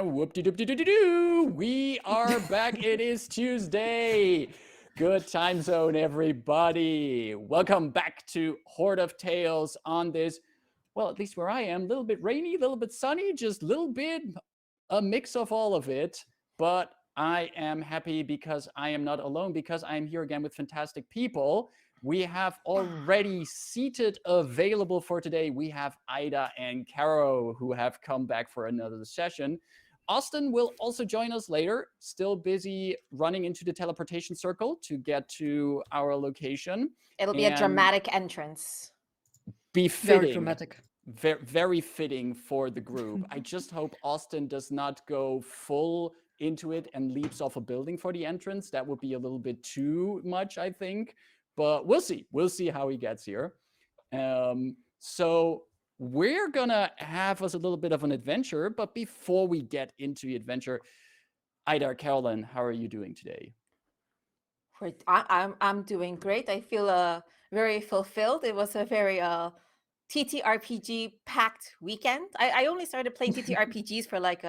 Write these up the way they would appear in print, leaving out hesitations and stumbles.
Whoop-de-doop-de-doo-doo-doo. We are back. It is Tuesday. Good time zone, everybody. Welcome back to Horde of Tales on this, well, at least where I am, a little bit rainy, a little bit sunny, just a little bit a mix of all of it. But I am happy because I am not alone, because I am here again with fantastic people. We have already seated available for today. We have Ida and Caro who have come back for another session. Austin will also join us later, still busy running into the teleportation circle to get to our location. It'll be a dramatic entrance. Befitting. Very dramatic. Very fitting for the group. I just hope Austin does not go full into it and leaps off a building for the entrance. That would be a little bit too much, I think. But we'll see. We'll see how he gets here. So we're going to have us a little bit of an adventure. But before we get into the adventure, Ida, Carolyn, how are you doing today? I'm doing great. I feel very fulfilled. It was a very TTRPG packed weekend. I only started playing TTRPGs for like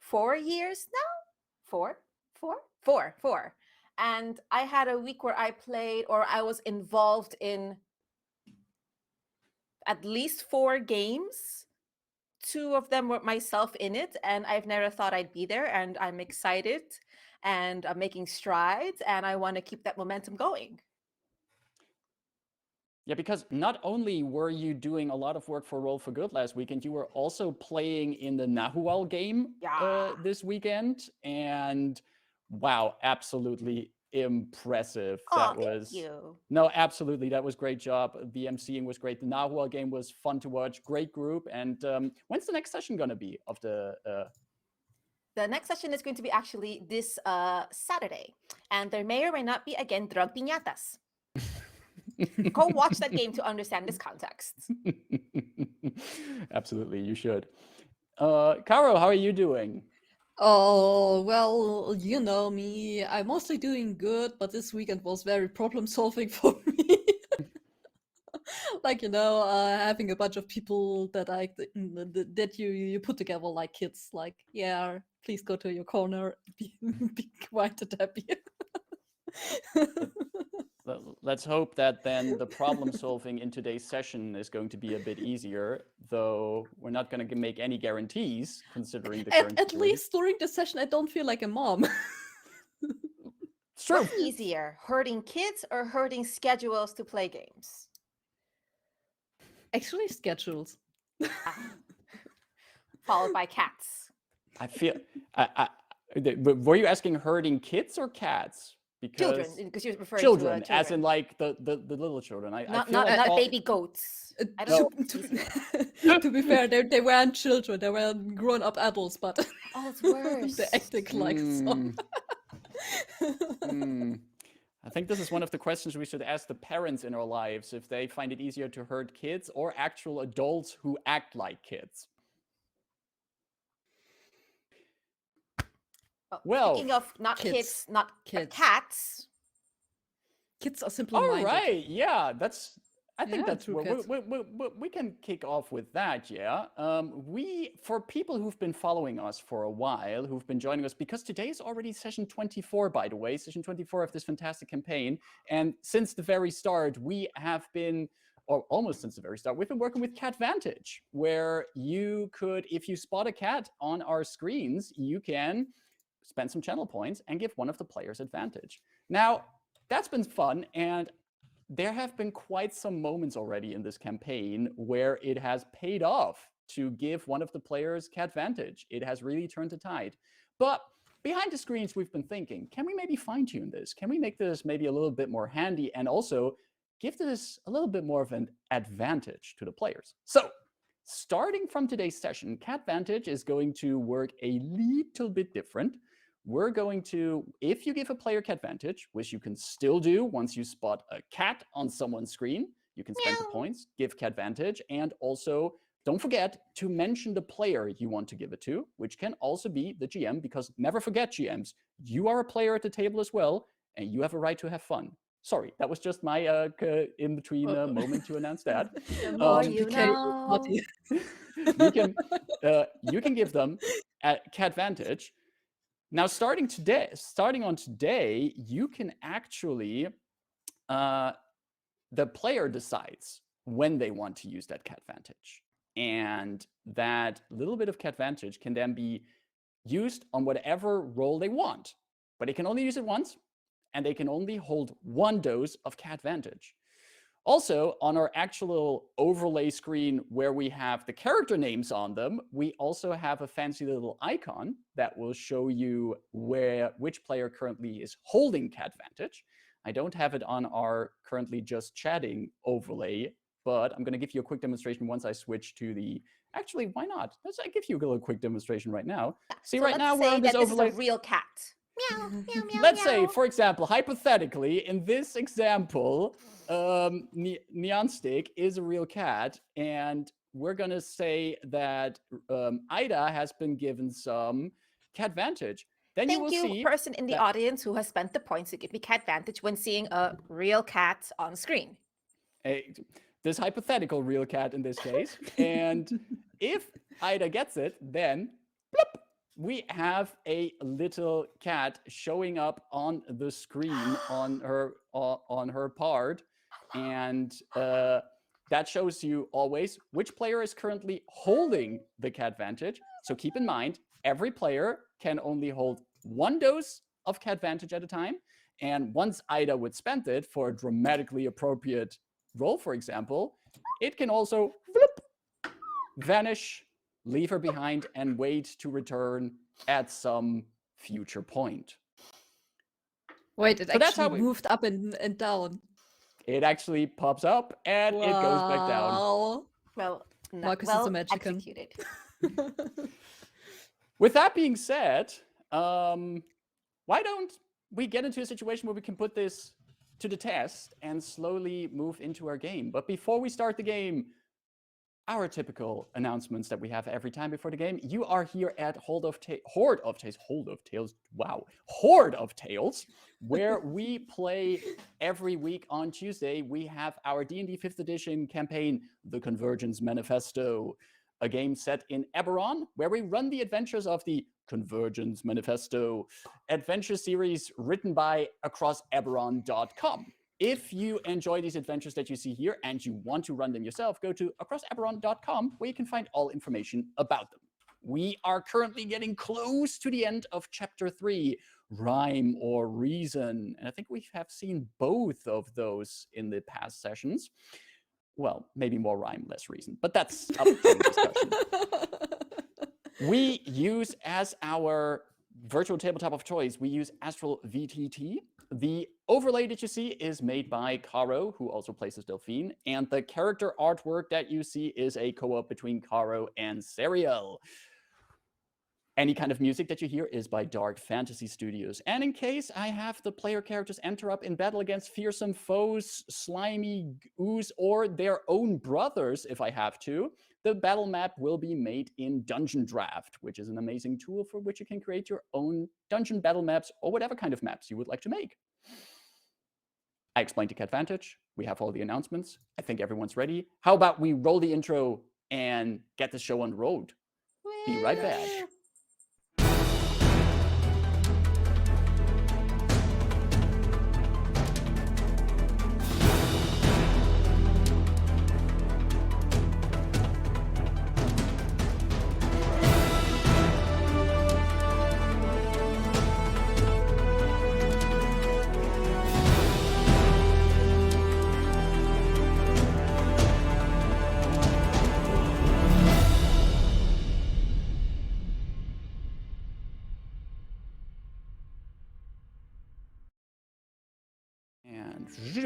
4 years now. Four. And I had a week where I played, or I was involved in at least 4 games. 2 of them were myself in it, and I've never thought I'd be there, and I'm excited, and I'm making strides, and I want to keep that momentum going. Yeah, because not only were you doing a lot of work for Roll for Good last weekend, you were also playing in the Nahual game this weekend. And wow, absolutely impressive. Thank you. No, absolutely. That was great job. The MCing was great. The Nahual game was fun to watch. Great group. And when's the next session going to be of the... The next session is going to be actually this Saturday. And there may or may not be, again, drug piñatas. Go watch that game to understand this context. Absolutely, you should. Caro, how are you doing? Oh, well, you know me. I'm mostly doing good, but this weekend was very problem-solving for me. Like, having a bunch of people that you put together like kids. Like, yeah, please go to your corner, be quiet and happy. Let's hope that then the problem solving in today's session is going to be a bit easier, though we're not going to make any guarantees considering the current At least during the session, I don't feel like a mom. It's true. What's easier, hurting kids or hurting schedules to play games? Actually, schedules. Followed by cats. I feel... were you asking hurting kids or cats? Because children, because you're referring children, to children. as in like the little children. Not baby goats. I don't know. To be fair, they weren't children; they were grown-up adults. But it's worse. They acted like some. I think this is one of the questions we should ask the parents in our lives, if they find it easier to hurt kids or actual adults who act like kids. Well, speaking of not kids, cats. Kids are simply all minded. Right, yeah, I think that's we can kick off with that. Yeah, for people who've been following us for a while, who've been joining us, because today is already session 24, by the way, session 24 of this fantastic campaign, and since the very start, we have been, or almost since the very start, we've been working with Cat Vantage, where you could, if you spot a cat on our screens, you can spend some channel points and give one of the players advantage. Now, that's been fun, and there have been quite some moments already in this campaign where it has paid off to give one of the players cat vantage. It has really turned the tide. But behind the screens, we've been thinking, can we maybe fine-tune this? Can we make this maybe a little bit more handy and also give this a little bit more of an advantage to the players? So, starting from today's session, cat vantage is going to work a little bit different. We're going to, if you give a player cat vantage, which you can still do once you spot a cat on someone's screen, you can spend the points, give cat vantage, and also don't forget to mention the player you want to give it to, which can also be the GM, because never forget, GMs, you are a player at the table as well, and you have a right to have fun. Sorry, that was just my in-between moment to announce that. You can you can give them at Catvantage. Now, starting on today, you can actually, the player decides when they want to use that Catvantage. And that little bit of Catvantage can then be used on whatever roll they want. But they can only use it once, and they can only hold one dose of Catvantage. Also, on our actual overlay screen where we have the character names on them, we also have a fancy little icon that will show you which player currently is holding Catvantage. I don't have it on our currently just chatting overlay, but I'm going to give you a quick demonstration once I switch to the... Actually, why not? Let's give you a little quick demonstration right now. See, so right now we're on this overlay. This is a real cat. Meow, meow, meow, Let's say, for example, hypothetically, in this example, Nyanstick is a real cat, and we're going to say that Ida has been given some Catvantage. Then Thank you will you, see person in the audience who has spent the points to give me Catvantage when seeing a real cat on screen. This hypothetical real cat in this case. And if Ida gets it, then bloop, we have a little cat showing up on the screen on her part. And that shows you always which player is currently holding the Catvantage. So keep in mind, every player can only hold one dose of Catvantage at a time. And once Ida would spend it for a dramatically appropriate roll, for example, it can also bloop, vanish, leave her behind, and wait to return at some future point. Wait, it actually moved up and down. It actually pops up and it goes back down. Well, Marcus is a magician. Executed. With that being said, why don't we get into a situation where we can put this to the test and slowly move into our game? But before we start the game, our typical announcements that we have every time before the game. You are here at Horde of Tales, where we play every week on Tuesday. We have our D&D 5th edition campaign, The Convergence Manifesto, a game set in Eberron, where we run the adventures of the Convergence Manifesto adventure series written by acrosseberron.com. If you enjoy these adventures that you see here and you want to run them yourself, go to acrosseberron.com, where you can find all information about them. We are currently getting close to the end of Chapter 3, Rime or Reason. And I think we have seen both of those in the past sessions. Well, maybe more rhyme, less reason, but that's up for discussion. We use as our virtual tabletop of choice, we use Astral VTT. The overlay that you see is made by Caro, who also plays as Delphine, and the character artwork that you see is a co-op between Caro and Serial. Any kind of music that you hear is by Dark Fantasy Studios. And in case I have the player characters enter up in battle against fearsome foes, slimy ooze, or their own brothers, if I have to, the battle map will be made in Dungeon Draft, which is an amazing tool for which you can create your own dungeon battle maps or whatever kind of maps you would like to make. I explained to Catvantage. We have all the announcements. I think everyone's ready. How about we roll the intro and get the show on the road? Be right back.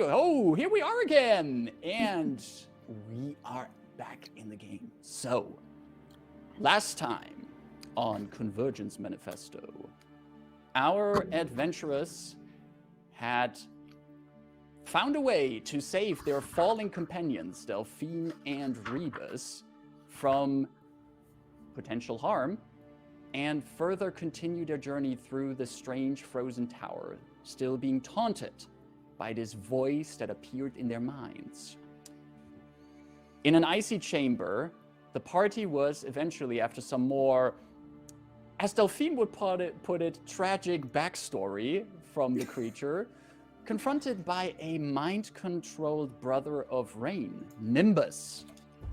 Oh, here we are again, and we are back in the game. So, last time on Convergence Manifesto, our adventurers had found a way to save their falling companions, Delphine and Rebus, from potential harm, and further continue their journey through the strange frozen tower, still being taunted by this voice that appeared in their minds. In an icy chamber, the party was eventually, after some more as Delphine would put it, tragic backstory from the creature, confronted by a mind-controlled brother of Rayn, Nimbus,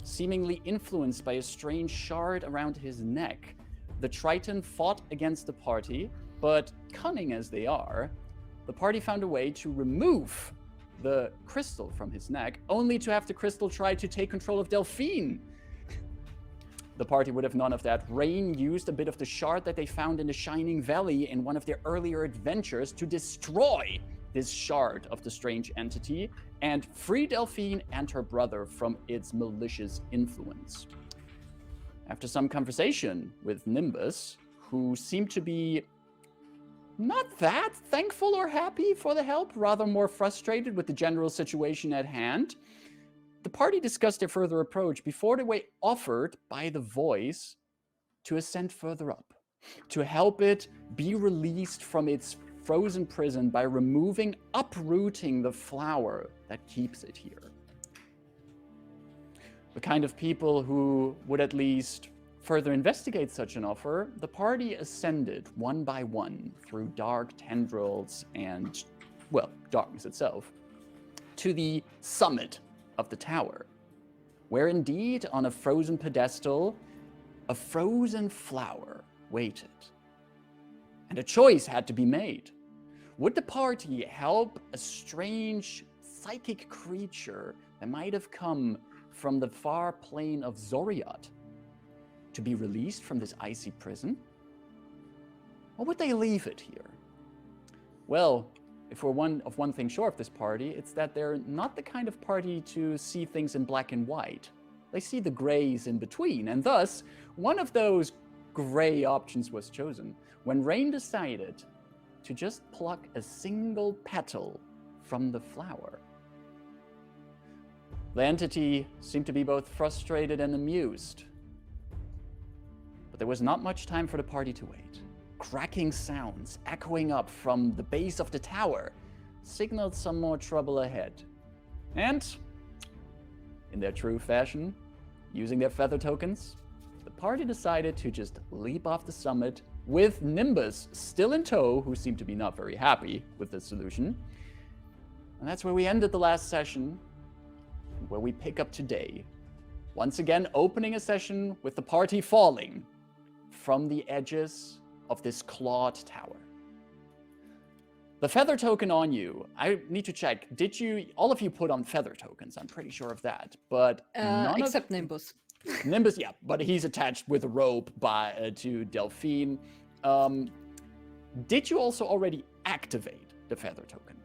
seemingly influenced by a strange shard around his neck. The Triton fought against the party, but cunning as they are, the party found a way to remove the crystal from his neck, only to have the crystal try to take control of Delphine. The party would have none of that. Rayn used a bit of the shard that they found in the Shining Valley in one of their earlier adventures to destroy this shard of the strange entity and free Delphine and her brother from its malicious influence. After some conversation with Nimbus, who seemed to be not that thankful or happy for the help, rather more frustrated with the general situation at hand, the party discussed their further approach before they were offered by the voice to ascend further up, to help it be released from its frozen prison by uprooting the flower that keeps it here. The kind of people who would at least further investigate such an offer, the party ascended one by one through dark tendrils and, well, darkness itself, to the summit of the tower, where indeed on a frozen pedestal, a frozen flower waited. And a choice had to be made. Would the party help a strange psychic creature that might have come from the far plane of Zoriat to be released from this icy prison? Or would they leave it here? Well, if we're one thing sure of this party, it's that they're not the kind of party to see things in black and white. They see the grays in between, and thus, one of those gray options was chosen when Rayn decided to just pluck a single petal from the flower. The entity seemed to be both frustrated and amused. But there was not much time for the party to wait. Cracking sounds echoing up from the base of the tower signaled some more trouble ahead. And, in their true fashion, using their feather tokens, the party decided to just leap off the summit with Nimbus still in tow, who seemed to be not very happy with the solution. And that's where we ended the last session, where we pick up today. Once again, opening a session with the party falling from the edges of this clawed tower. The feather token on you, I need to check. Did you, all of you put on feather tokens? I'm pretty sure of that, but except Nimbus. Nimbus, yeah, but he's attached with a rope to Delphine. Did you also already activate the feather token?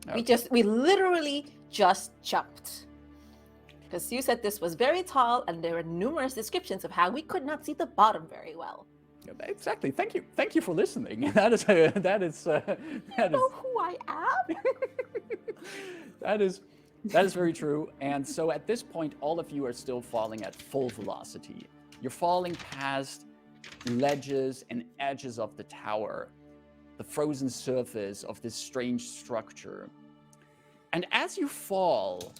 Okay. We literally just jumped. Because you said this was very tall and there were numerous descriptions of how we could not see the bottom very well. Exactly. Thank you for listening. That is you know who I am? That is very true. And so at this point, all of you are still falling at full velocity. You're falling past ledges and edges of the tower, the frozen surface of this strange structure. And as you fall,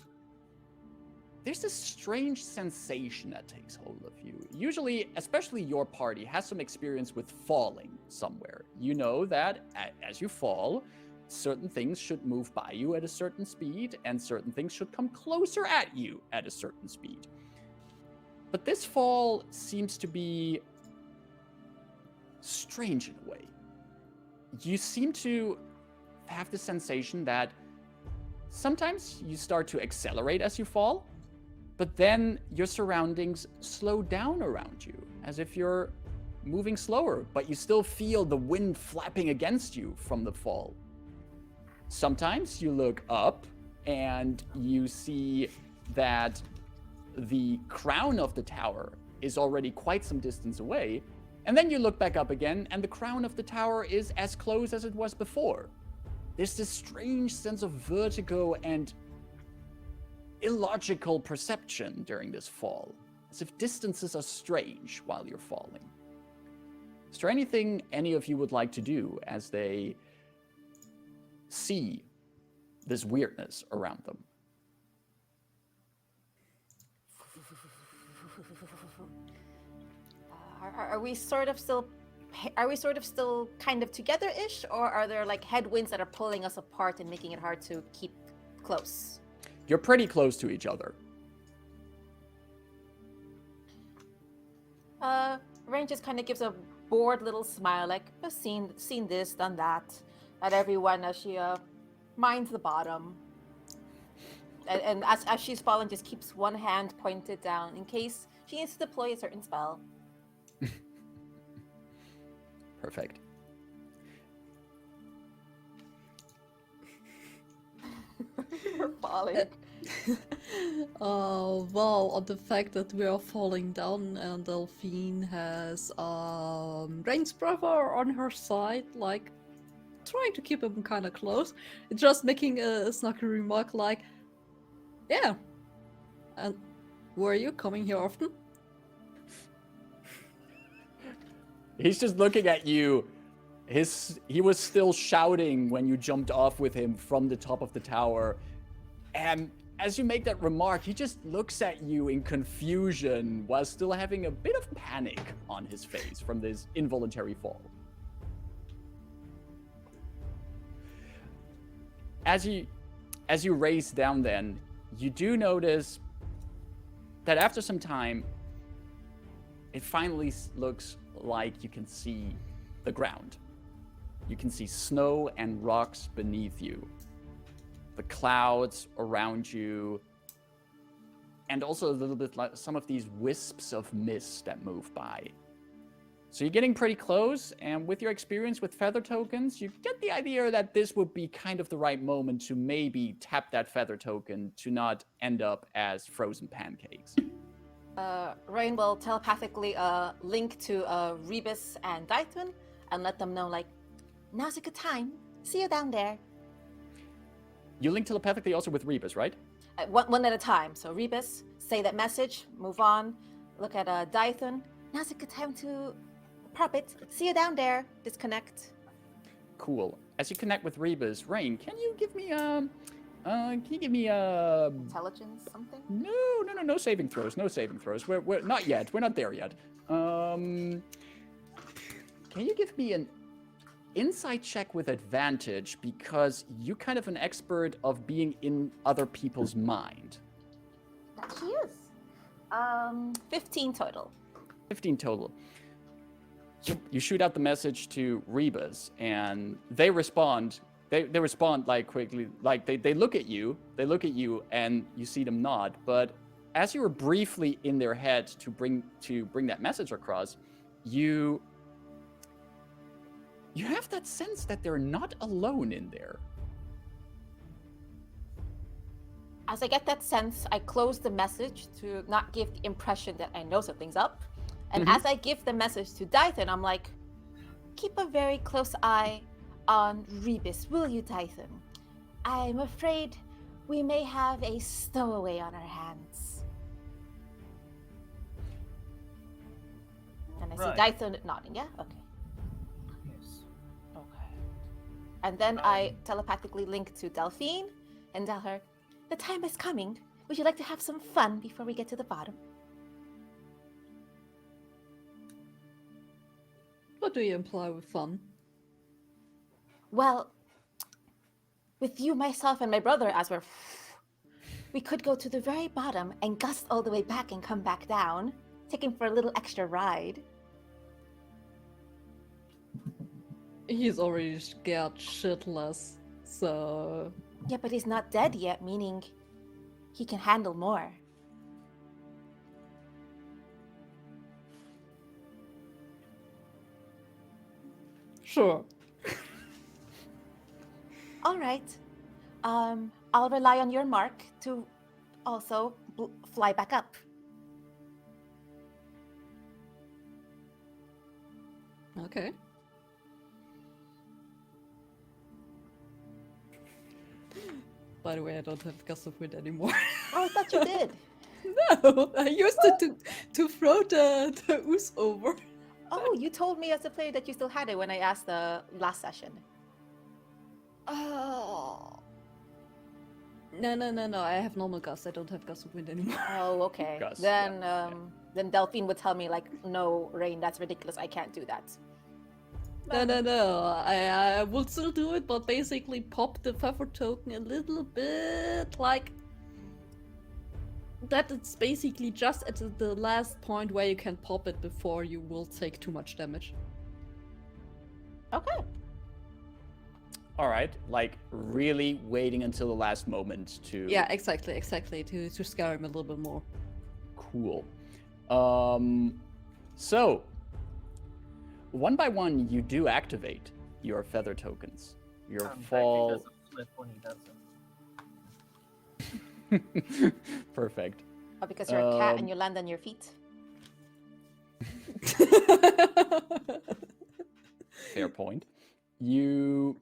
there's this strange sensation that takes hold of you. Usually, especially your party, has some experience with falling somewhere. You know that as you fall, certain things should move by you at a certain speed, and certain things should come closer at you at a certain speed. But this fall seems to be strange in a way. You seem to have the sensation that sometimes you start to accelerate as you fall, but then your surroundings slow down around you, as if you're moving slower, but you still feel the wind flapping against you from the fall. Sometimes you look up and you see that the crown of the tower is already quite some distance away, and then you look back up again and the crown of the tower is as close as it was before. There's this strange sense of vertigo and illogical perception during this fall, as if distances are strange while you're falling. Is there anything any of you would like to do as they see this weirdness around them? Are we sort of still kind of together-ish, or are there like headwinds that are pulling us apart and making it hard to keep close? You're pretty close to each other. Rayn just kind of gives a bored little smile, like, I've seen this, done that, at everyone as she minds the bottom. And as she's falling, just keeps one hand pointed down in case she needs to deploy a certain spell. Perfect. You're falling. Well, on the fact that we are falling down and Delphine has Rayn's brother on her side, like, trying to keep him kind of close, just making a snarky remark like, yeah, and were you coming here often? He's just looking at you. He was still shouting when you jumped off with him from the top of the tower. And as you make that remark, he just looks at you in confusion while still having a bit of panic on his face from this involuntary fall. As you race down then, you do notice that after some time, it finally looks like you can see the ground. You can see snow and rocks beneath you, the clouds around you, and also a little bit like some of these wisps of mist that move by. So you're getting pretty close, and with your experience with feather tokens, you get the idea that this would be kind of the right moment to maybe tap that feather token to not end up as frozen pancakes. Rayn will telepathically link to Rebus and Dythun and let them know, like, now's a good time. See you down there. You link telepathically also with Rebus, right? One at a time. So Rebus, say that message, move on, look at Dythun. Now's a good time to prop it. See you down there. Disconnect. Cool. As you connect with Rebus, Rayn, can you give me Intelligence, something? No saving throws. No saving throws. We're not yet. We're not there yet. Can you give me an insight check with advantage, because you're kind of an expert of being in other people's mind? That she is. 15 total. 15 total. You shoot out the message to Rebus, and they respond. They respond like quickly, like they look at you, and you see them nod. But as you were briefly in their head to bring that message across, you have that sense that they're not alone in there. As I get that sense, I close the message to not give the impression that I know something's up. And as I give the message to Dythun, I'm like, keep a very close eye on Rebus, will you, Dythun? I'm afraid we may have a stowaway on our hands. And I see Dythun nodding, yeah? Okay. Yes. Okay. And then I telepathically link to Delphine and tell her, the time is coming. Would you like to have some fun before we get to the bottom? What do you imply with fun? Well, with you, myself, and my brother, as we could go to the very bottom and gust all the way back and come back down, taking for a little extra ride. He's already scared shitless, so... Yeah, but he's not dead yet, meaning he can handle more. Sure. All right. I'll rely on your mark to also fly back up. Okay. By the way, I don't have gust of wind anymore. Oh, I thought you did. No, I used it to throw the ooze over. Oh, you told me as a player that you still had it when I asked the last session. Oh. No. I have normal gust. I don't have gust of wind anymore. Oh, okay. Gust, Then yeah. then Delphine would tell me like, no, Rain, that's ridiculous. I can't do that. No. I will still do it, but basically pop the feather token a little bit like that. It's basically just at the last point where you can pop it before you will take too much damage. Okay. All right, like really waiting until the last moment to. Yeah, exactly. To scare him a little bit more. Cool. So one by one, you do activate your feather tokens. Your fall. Does a flip when he does it. Perfect. Oh, because you're a cat and you land on your feet. Fair point. You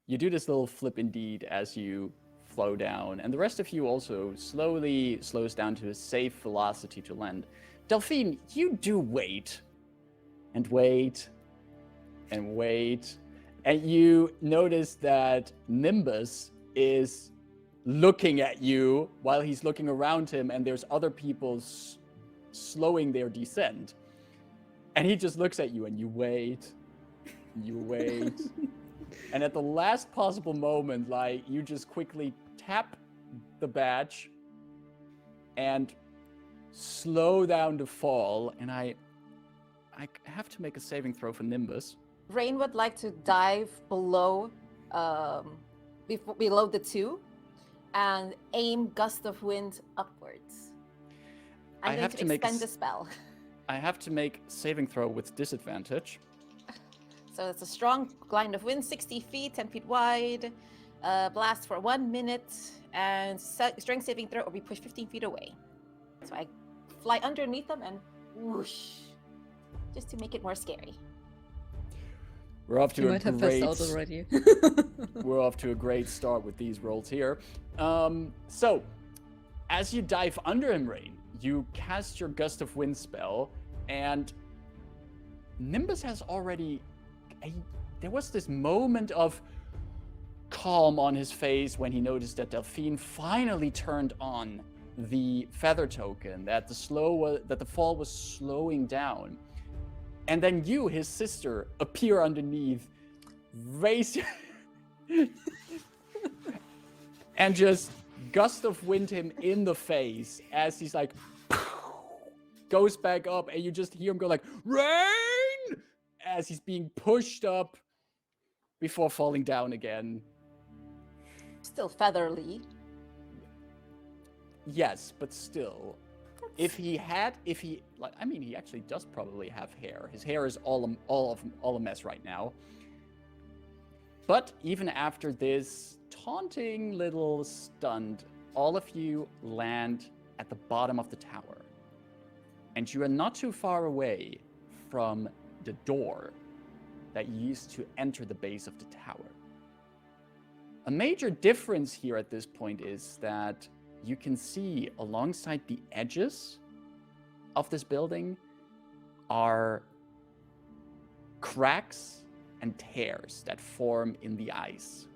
do this little flip indeed as you flow down, and the rest of you also slowly slows down to a safe velocity to land. Delphine, you do wait, and wait, and wait, and you notice that Nimbus is looking at you while he's looking around him, and there's other people slowing their descent. And he just looks at you, and you wait, and at the last possible moment, like, you just quickly tap the badge and slow down the fall, and I have to make a saving throw for Nimbus. Rain would like to dive below, below the two, and aim gust of wind upwards. I'm going to expend the spell. I have to make saving throw with disadvantage. So it's a strong line of wind, 60 feet, 10 feet wide, blast for 1 minute, and strength saving throw or be pushed 15 feet away. So I fly underneath them and whoosh, just to make it more scary. We're off to You a might have great. passed out already. We're off to a great start with these rolls here. So, as you dive under him, Rain, you cast your gust of wind spell, and Nimbus has already. There was this moment of calm on his face when he noticed that Delphine finally turned on the feather token, that the fall was slowing down. And then you, his sister, appear underneath, raise and just gust of wind him in the face as he's like goes back up, and you just hear him go like, Rain! As he's being pushed up before falling down again. Still featherly. Yes, but still. He actually does probably have hair. His hair is all a mess right now. But even after this taunting little stunt, all of you land at the bottom of the tower. And you are not too far away from the door that used to enter the base of the tower. A major difference here at this point is that you can see alongside the edges of this building are cracks and tears that form in the ice.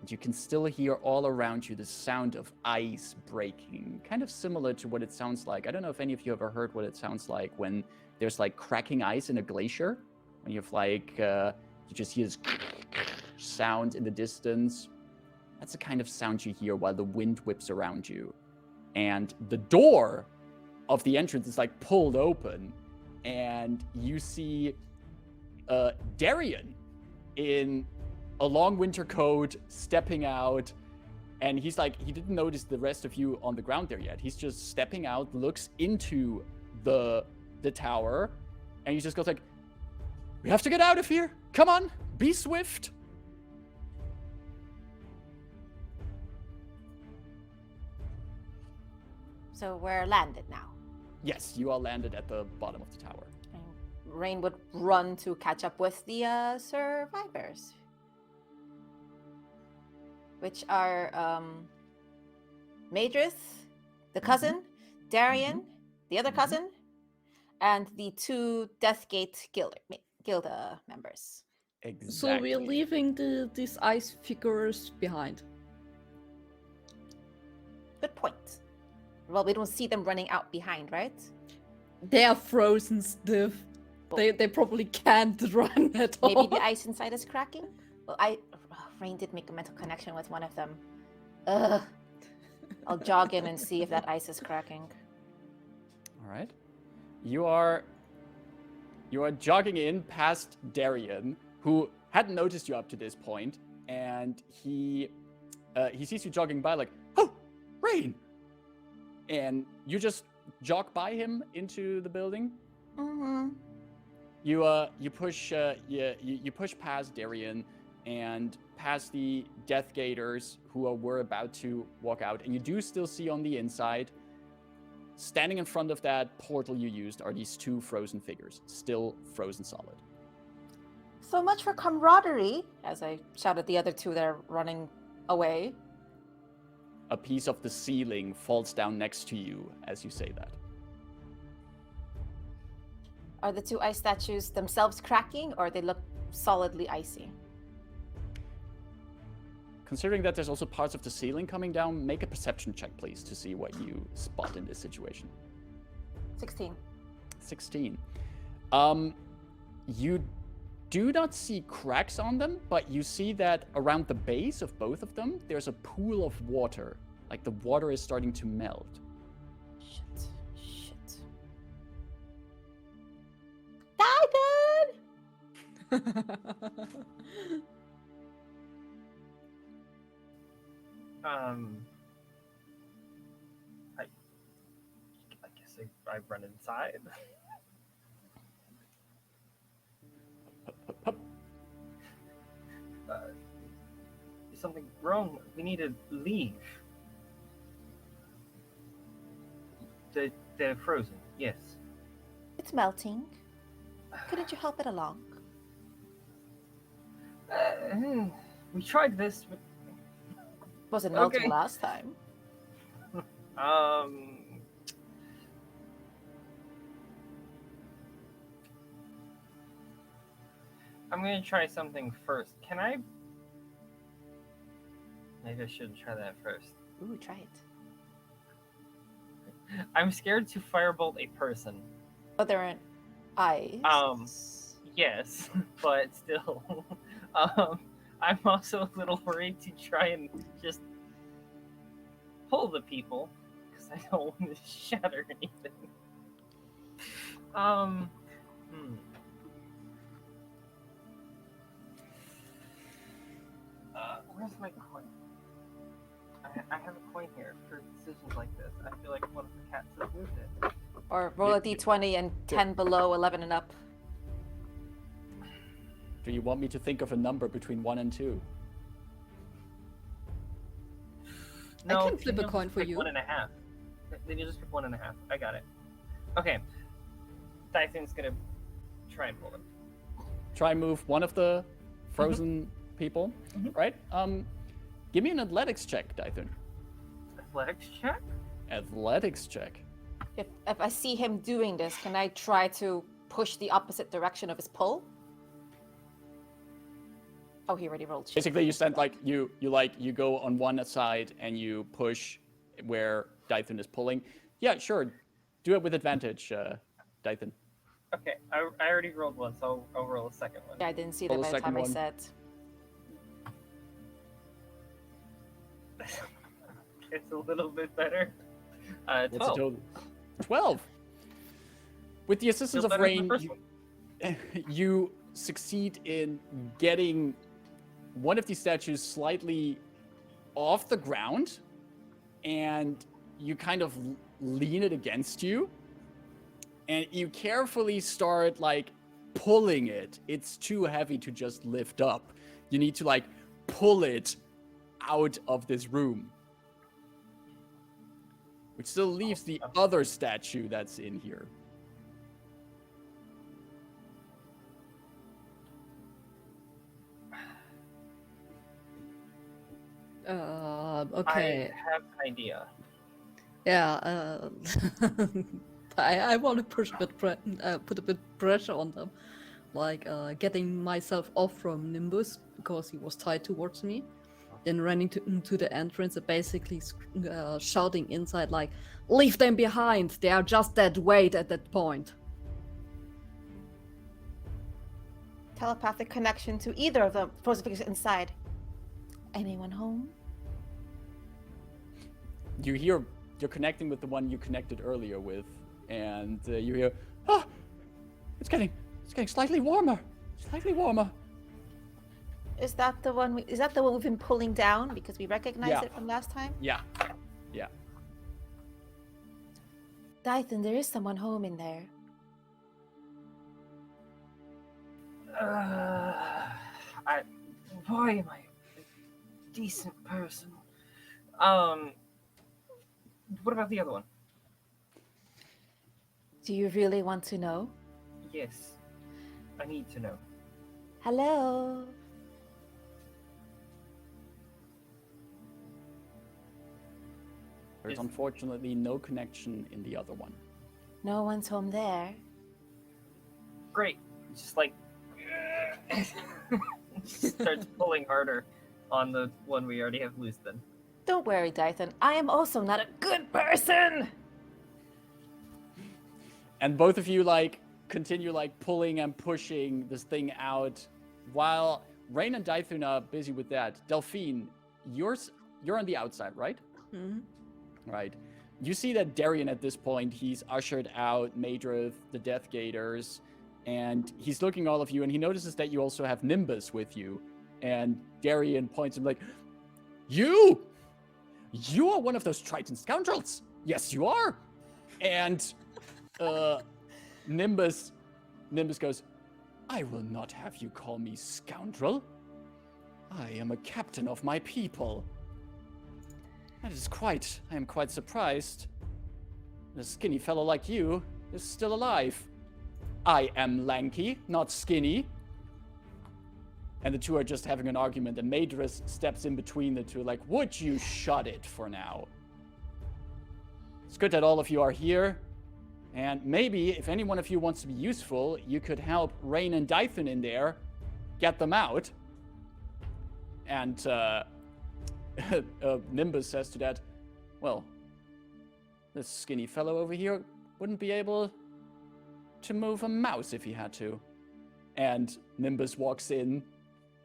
And you can still hear all around you the sound of ice breaking, kind of similar to what it sounds like. I don't know if any of you ever heard what it sounds like when there's like cracking ice in a glacier. When you've like, you just hear this sound in the distance. That's the kind of sound you hear while the wind whips around you. And the door of the entrance is like pulled open, and you see Darian in a long winter coat stepping out, and he's like, he didn't notice the rest of you on the ground there yet. He's just stepping out, looks into the tower, and he just goes like, we have to get out of here. Come on, be swift. So we're landed now. Yes, you all landed at the bottom of the tower. And Rain would run to catch up with the survivors, which are Madris, the cousin, Darian, the other cousin, and the 2 Deathgate Guild members. Exactly. So we're leaving these ice figures behind. Good point. Well, we don't see them running out behind, right? They are frozen stiff. They probably can't run at all. Maybe the ice inside is cracking? Well, Rayn did make a mental connection with one of them. Ugh. I'll jog in and see if that ice is cracking. All right. You are jogging in past Darian, who hadn't noticed you up to this point, and he sees you jogging by like, oh, Rayn! And you just jog by him into the building. Mm-hmm. You push past Darian and past the Death Gators who were about to walk out, and you do still see on the inside, standing in front of that portal you used, are these two frozen figures, still frozen solid. So much for camaraderie, as I shout at the other two that are running away. A piece of the ceiling falls down next to you as you say that. Are the two ice statues themselves cracking, or they look solidly icy? Considering that there's also parts of the ceiling coming down, make a perception check, please, to see what you spot in this situation. 16. 16. You do not see cracks on them, but you see that around the base of both of them, there's a pool of water. Like the water is starting to melt. Shit. Dythun! I guess I run inside. Is something wrong? We need to leave. They're frozen, yes. It's melting. Couldn't you help it along? We tried this, but... Wasn't melting Okay. last time. I'm gonna try something first. Can I? Maybe I shouldn't try that first. Ooh, try it. I'm scared to firebolt a person. Oh, they're in ice. Yes, but still. I'm also a little worried to try and just pull the people because I don't want to shatter anything. Where's my coin? I have a coin here for decisions like this. I feel like one of the cats has moved it. Or roll a d20 and 10 below, 11 and up. Do you want me to think of a number between 1 and 2? No, I can flip a coin for you. 1.5. Then you just pick 1.5. I got it. Okay. Dythun's gonna try and pull it. Try and move one of the frozen people, right? Give me an athletics check, Dythun. Athletics check? Athletics check. If I see him doing this, can I try to push the opposite direction of his pull? Oh, he already rolled. Basically, you stand like you go on one side and you push where Dythun is pulling. Yeah, sure. Do it with advantage, Dythun. Okay, I already rolled one, so I'll roll a second one. Yeah, I didn't see that Roll by the the time second I one. said. It's a little bit better. What's the 12. total? 12. With the assistance Still of better than Rayn, the first one. you succeed in getting one of these statues slightly off the ground, and you kind of lean it against you, and you carefully start like pulling it. It's too heavy to just lift up. You need to like pull it out of this room, which still leaves the other statue that's in here. Okay. I have an idea. Yeah, I want to push a bit, put a bit pressure on them, like getting myself off from Nimbus because he was tied towards me. then running to the entrance and basically shouting inside like, "Leave them behind! They are just dead weight at that point." Telepathic connection to either of them. Frozen figures inside. Anyone home? You're connecting with the one you connected earlier with, and you hear, "Ah, it's getting slightly warmer, slightly warmer." Is that the one? Is that the one we've been pulling down because we recognized it from last time? Yeah. Dythun, there is someone home in there. Why am I a decent person? What about the other one? Do you really want to know? Yes, I need to know. Hello. There's unfortunately no connection in the other one. No one's home there. Great. Just like starts pulling harder on the one we already have loose then. Don't worry, Dythun. I am also not a good person. And both of you continue pulling and pushing this thing out, while Rayn and Dythun are busy with that. Delphine, you're on the outside, right? Mm-hmm. Right. You see that Darien at this point, he's ushered out Madrith, the Death Gators, and he's looking at all of you, and he notices that you also have Nimbus with you. And Darien points him like, You are one of those Triton scoundrels. Yes, you are. And Nimbus goes, I will not have you call me scoundrel. I am a captain of my people. I am quite surprised. A skinny fellow like you is still alive. I am lanky, not skinny. And the two are just having an argument, and Madrith steps in between the two, like, would you shut it for now? It's good that all of you are here. And maybe, if any one of you wants to be useful, you could help Rayn and Dythun in there, get them out. And Nimbus says to that, well, this skinny fellow over here wouldn't be able to move a mouse if he had to. And Nimbus walks in,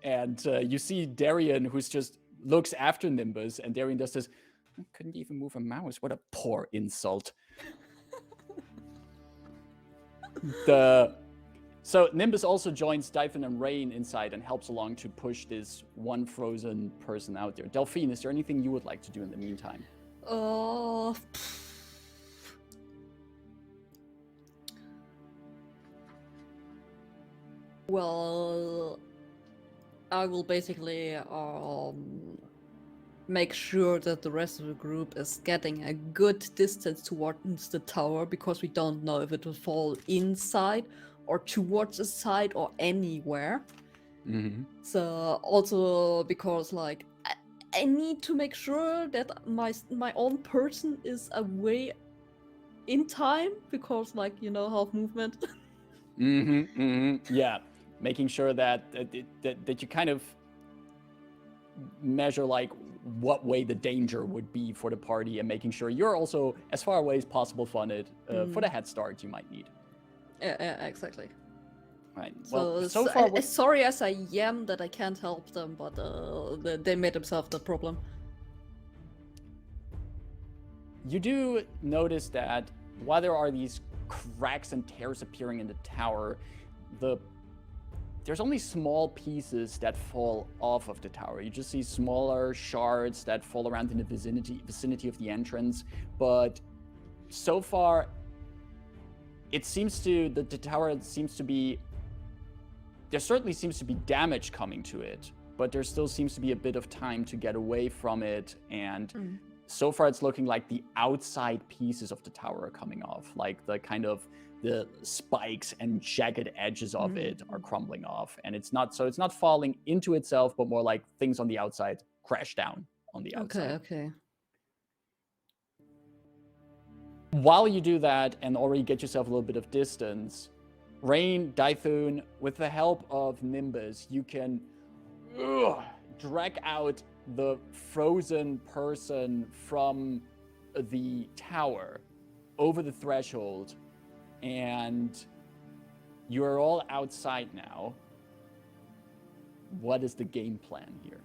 and you see Darien, who's just looks after Nimbus, and Darien just says, I couldn't even move a mouse. What a poor insult. So Nimbus also joins Dythun and Rayn inside and helps along to push this one frozen person out there. Delphine, is there anything you would like to do in the meantime? Well, I will basically make sure that the rest of the group is getting a good distance towards the tower, because we don't know if it will fall inside or towards the side or anywhere. Mm-hmm. So also because I need to make sure that my own person is away in time, because half movement. Yeah, making sure that you kind of measure what way the danger would be for the party, and making sure you're also as far away as possible from it for the head start you might need. Yeah, exactly. Right. So, well, so far, as sorry as I am that I can't help them, but they made themselves the problem. You do notice that while there are these cracks and tears appearing in the tower, there's only small pieces that fall off of the tower. You just see smaller shards that fall around in the vicinity of the entrance. But so far, it seems to the tower seems to be. There certainly seems to be damage coming to it, but there still seems to be a bit of time to get away from it. And so far, it's looking like the outside pieces of the tower are coming off, like the spikes and jagged edges of it are crumbling off, and it's not falling into itself, but more like things on the outside crash down on the outside. Okay. While you do that and already get yourself a little bit of distance, Rayn, Dythun, with the help of Nimbus, you can drag out the frozen person from the tower over the threshold, and you're all outside now. What is the game plan here?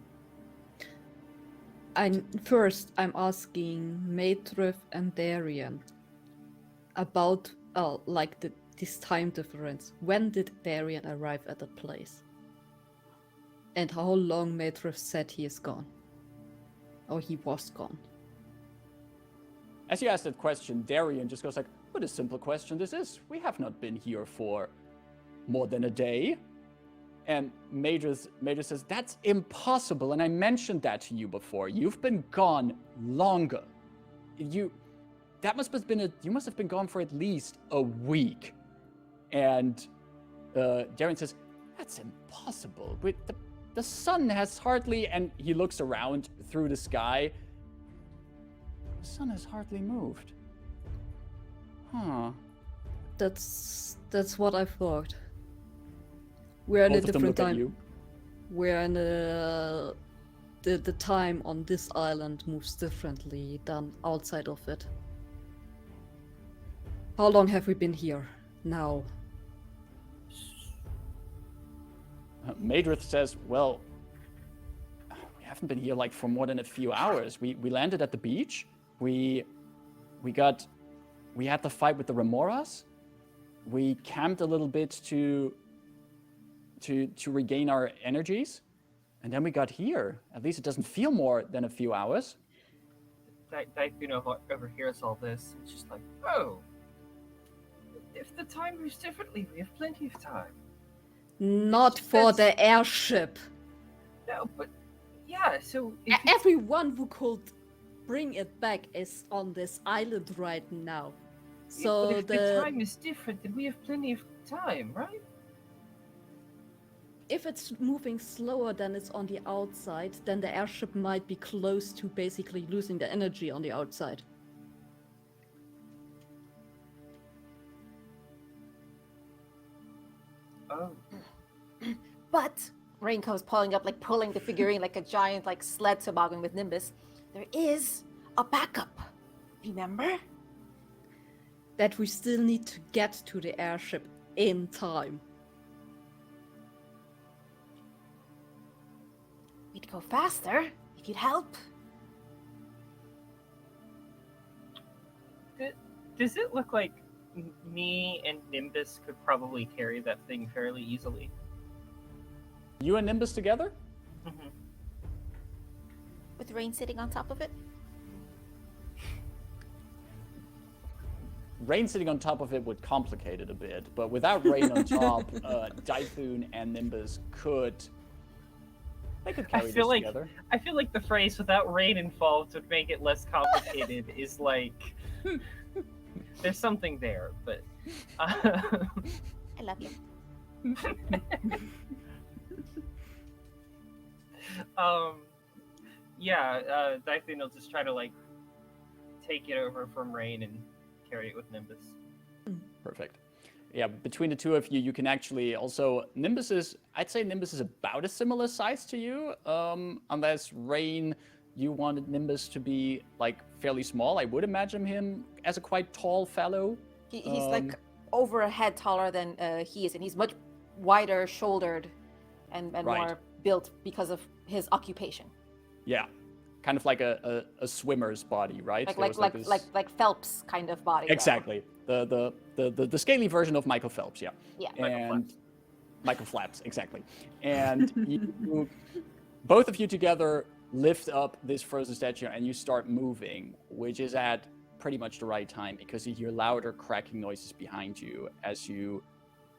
First, I'm asking Matrith and Darian about this time difference. When did Darian arrive at the place? And how long Matrith said he is gone? Or he was gone? As you ask that question, Darian just goes like, what a simple question this is. We have not been here for more than a day. And Major says, that's impossible. And I mentioned that to you before. You've been gone longer. You must have been gone for at least a week. And Darian says, that's impossible. The sun has hardly, and he looks around through the sky. The sun has hardly moved. Huh. That's what I thought. We're in a different time. We're in the time on this island moves differently than outside of it. How long have we been here now? Madrith says, well, we haven't been here for more than a few hours. We landed at the beach. We had the fight with the Remoras. We camped a little bit to regain our energies, and then we got here. At least it doesn't feel more than a few hours. Dythun overhears all this. It's just like, oh, if the time moves differently, we have plenty of time. Not for the airship. No, but yeah. So everyone who could bring it back is on this island right now. So but if the time is different, then we have plenty of time, right? If it's moving slower than it's on the outside, then the airship might be close to basically losing the energy on the outside. Oh. But Rainco's pulling the figurine like a giant sled toboggan with Nimbus. There is a backup. Remember? That we still need to get to the airship in time. We'd go faster if you'd help. Does it look like me and Nimbus could probably carry that thing fairly easily? You and Nimbus together? Mm-hmm. With Rain sitting on top of it? Rain sitting on top of it would complicate it a bit, but without Rain on top, Dythun and Nimbus could carry this together. I feel like the phrase "without Rain involved" would make it less complicated. is there's something there, but I love you. Dythun will just try to take it over from Rain and carry it with Nimbus. Perfect. Yeah, between the two of you, you can actually also... I'd say Nimbus is about a similar size to you, unless Rain, you wanted Nimbus to be fairly small. I would imagine him as a quite tall fellow. He's over a head taller than he is, and he's much wider shouldered and right. More built because of his occupation. Yeah, kind of like a swimmer's body, right? Like Phelps kind of body. Exactly. The scaly version of Michael Phelps, yeah. Yeah. And Michael Flaps, exactly. And both of you together lift up this frozen statue and you start moving, which is at pretty much the right time because you hear louder cracking noises behind you as you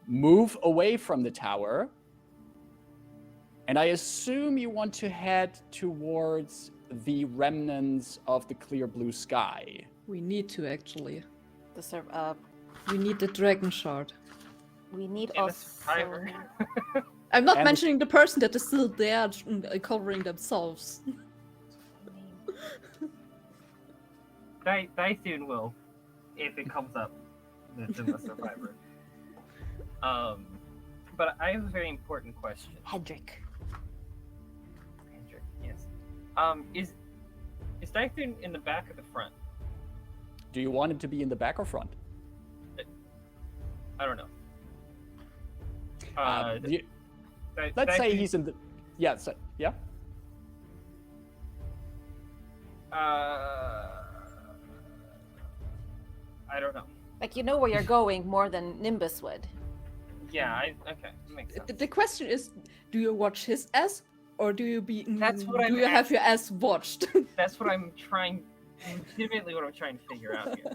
move away from the tower. And I assume you want to head towards the remnants of the clear blue sky. We need to actually. We need the dragon shard. We need also... I'm not mentioning the person that is still there covering themselves. Dythun will, if it comes up, the survivor. But I have a very important question. Hendrik, yes. Is Dythun in the back or the front? Do you want him to be in the back or front? I don't know. Let's say he's in the. Yeah. So, yeah. I don't know. Like, you know where you're going more than Nimbus would. Yeah, okay, that makes sense. The question is, do you watch his ass, or do you That's what do you have your ass watched? That's what I'm trying, legitimately what I'm trying to figure out here.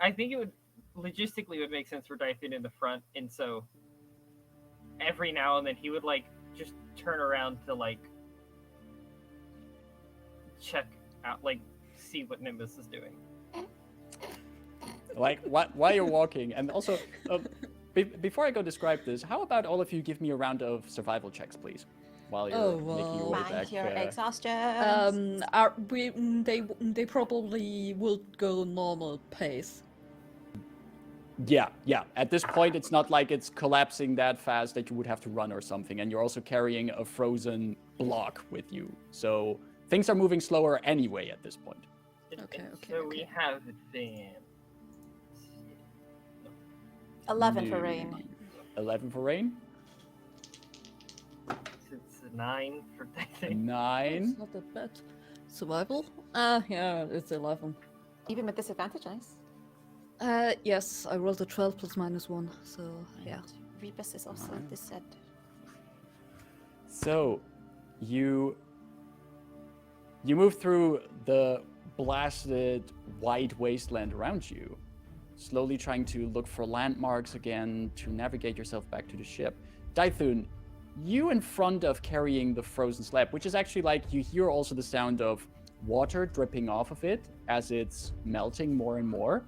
I think it would, logistically, it would make sense for Dythun in the front, and so every now and then he would, like, just turn around to, like, check out, like, see what Nimbus is doing. Like, while you're walking, and also, before I go describe this, how about all of you give me a round of survival checks, please, while you're making your way back. Mind your exhaustion. They probably will go normal pace. Yeah. At this point, it's not like it's collapsing that fast that you would have to run or something, and you're also carrying a frozen block with you, so things are moving slower anyway at this point. Okay. So we have advanced. 11 for Rain. 11 for Rain. It's a 9 for Dythun. 9. It's not that bad. Survival? Yeah, it's 11. Even with disadvantage, nice. Yes, I rolled a 12 plus -1, so yeah. Rebus is also disad. So, you move through the blasted white wasteland around you, slowly trying to look for landmarks again, to navigate yourself back to the ship. Dythun, you in front of carrying the frozen slab, which is actually like, you hear also the sound of water dripping off of it as it's melting more and more.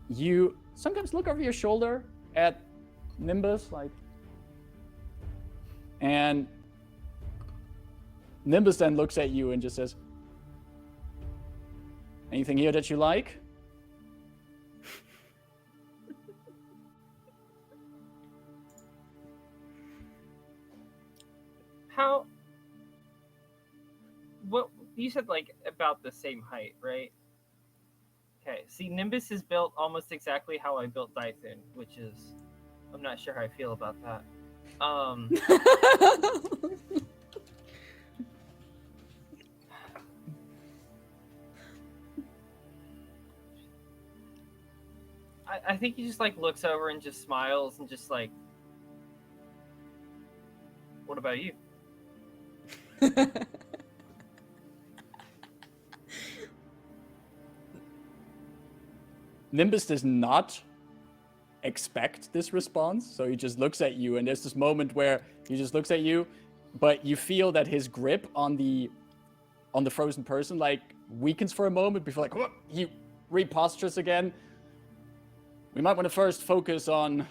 You sometimes look over your shoulder at Nimbus, like, and Nimbus then looks at you and just says, "Anything here that you like?" What you said, like, about the same height, right? Okay, see, Nimbus is built almost exactly how I built Dythun, which is, I'm not sure how I feel about that. I think he just, like, looks over and just smiles and just, like, what about you? Nimbus does not expect this response, so he just looks at you, and there's this moment where he just looks at you, but you feel that his grip on the frozen person, like, weakens for a moment before, like, whoop, he repostures again. We might want to first focus on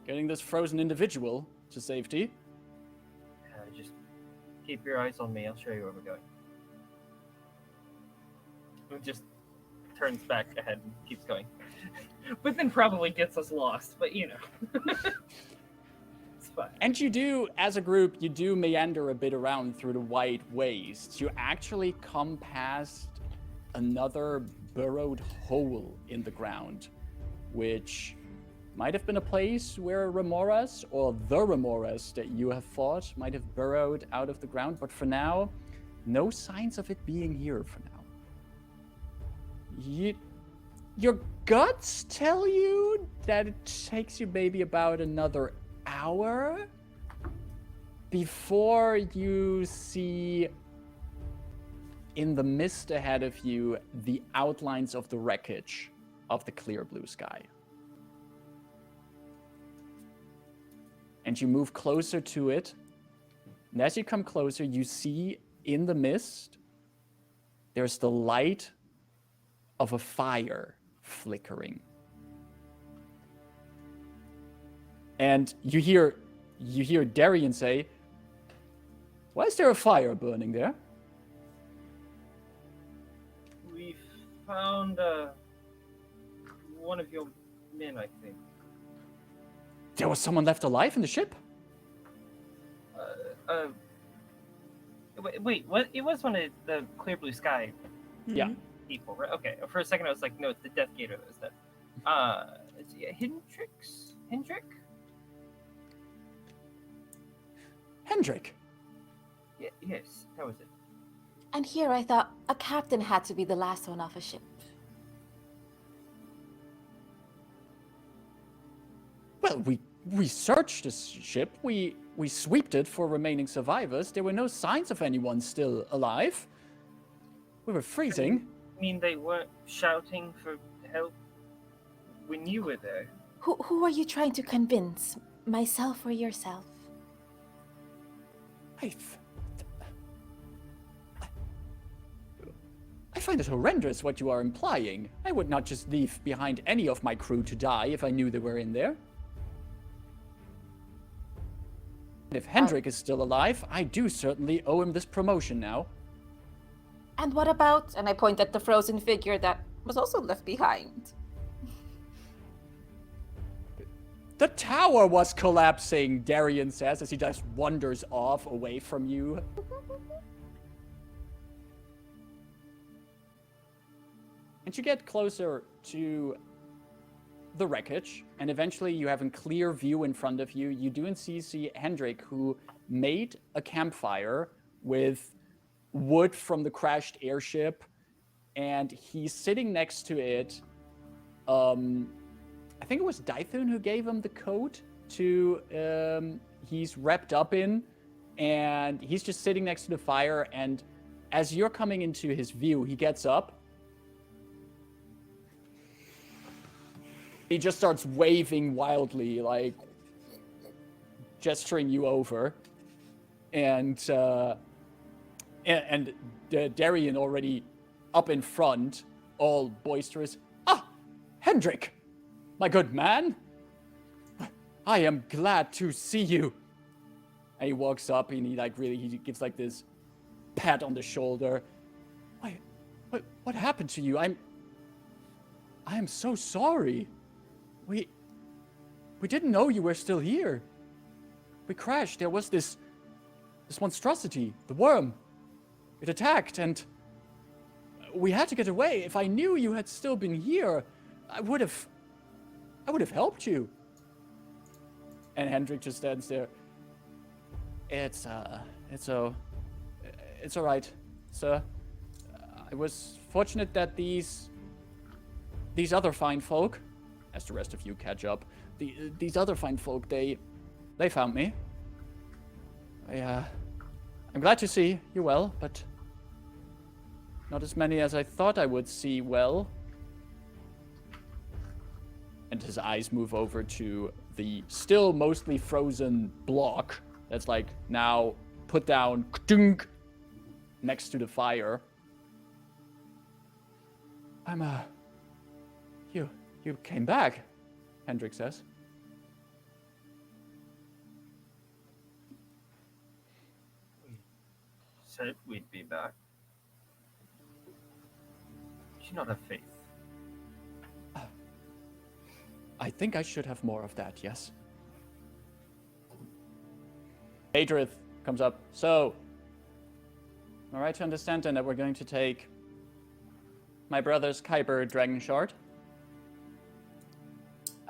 getting this frozen individual to safety. Just keep your eyes on me. I'll show you where we're going. It just turns back ahead and keeps going. But then probably gets us lost, but you know. It's fine. And you do, as a group, you do meander a bit around through the wide wastes. You actually come past another burrowed hole in the ground, which might have been a place where Remoras, or the Remoras that you have fought, might have burrowed out of the ground, but for now, no signs of it being here for now. Your guts tell you that it takes you maybe about another hour before you see in the mist ahead of you the outlines of the wreckage of the clear blue sky. And you move closer to it, and as you come closer, you see in the mist there's the light of a fire flickering. And you hear Darian say, "Why is there a fire burning there?" We found one of your men, I think. There was someone left alive in the ship? Wait, what? It was one of the clear blue sky Yeah. people, right? Okay. For a second, I was like, no, it's the Death Gator that was that. Hendrik? Hendrik. Yes, that was it. And here I thought a captain had to be the last one off a ship. Well, we searched the ship. We sweeped it for remaining survivors. There were no signs of anyone still alive. We were freezing. I mean, they weren't shouting for help when you were there. Who are you trying to convince? Myself or yourself? I find it horrendous what you are implying. I would not just leave behind any of my crew to die if I knew they were in there. And if Hendrik is still alive, I do certainly owe him this promotion now. And what about, and I point at the frozen figure that was also left behind. The tower was collapsing, Darian says as he just wanders off away from you. And you get closer to the wreckage, and eventually you have a clear view in front of you. You do see Hendrik, who made a campfire with wood from the crashed airship, and he's sitting next to it. I think it was Dythun who gave him the coat to he's wrapped up in, and he's just sitting next to the fire, and as you're coming into his view, he gets up. He just starts waving wildly, like gesturing you over, and Darian already up in front, all boisterous. Ah, Hendrik, my good man, I am glad to see you. And he walks up and he gives like this pat on the shoulder. What happened to you? I am so sorry. We didn't know you were still here. We crashed. There was this monstrosity, the worm. It attacked, and we had to get away. If I knew you had still been here, I would have helped you. And Hendrik just stands there. It's all right, sir. I was fortunate that these other fine folk, as the rest of you catch up, these other fine folk, they found me. I'm glad to see you well, but not as many as I thought I would see well. And his eyes move over to the still mostly frozen block that's like now put down next to the fire. You came back, Hendrik says. We said we'd be back. Do you not have faith? I think I should have more of that, yes. Adrith comes up. So, am I right to understand then that we're going to take my brother's Khyber Dragon shard?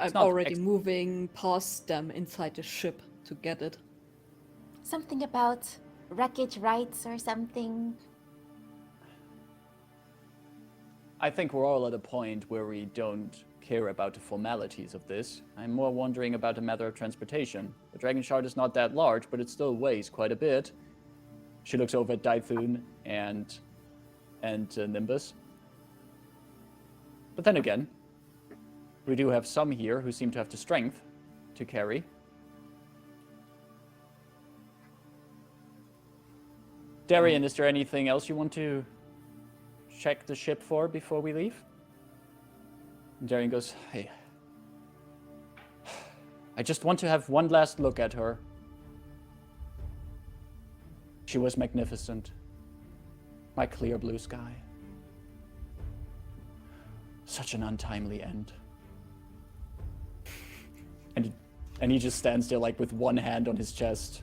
I'm already moving past them inside the ship to get it. Something about wreckage rights or something. I think we're all at a point where we don't care about the formalities of this. I'm more wondering about the matter of transportation. The Dragon Shard is not that large, but it still weighs quite a bit. She looks over at Dythun and Nimbus. But then again, we do have some here who seem to have the strength to carry. Darian, is there anything else you want to check the ship for before we leave? And Darian goes, hey, I just want to have one last look at her. She was magnificent. My clear blue sky. Such an untimely end. And he just stands there like with one hand on his chest.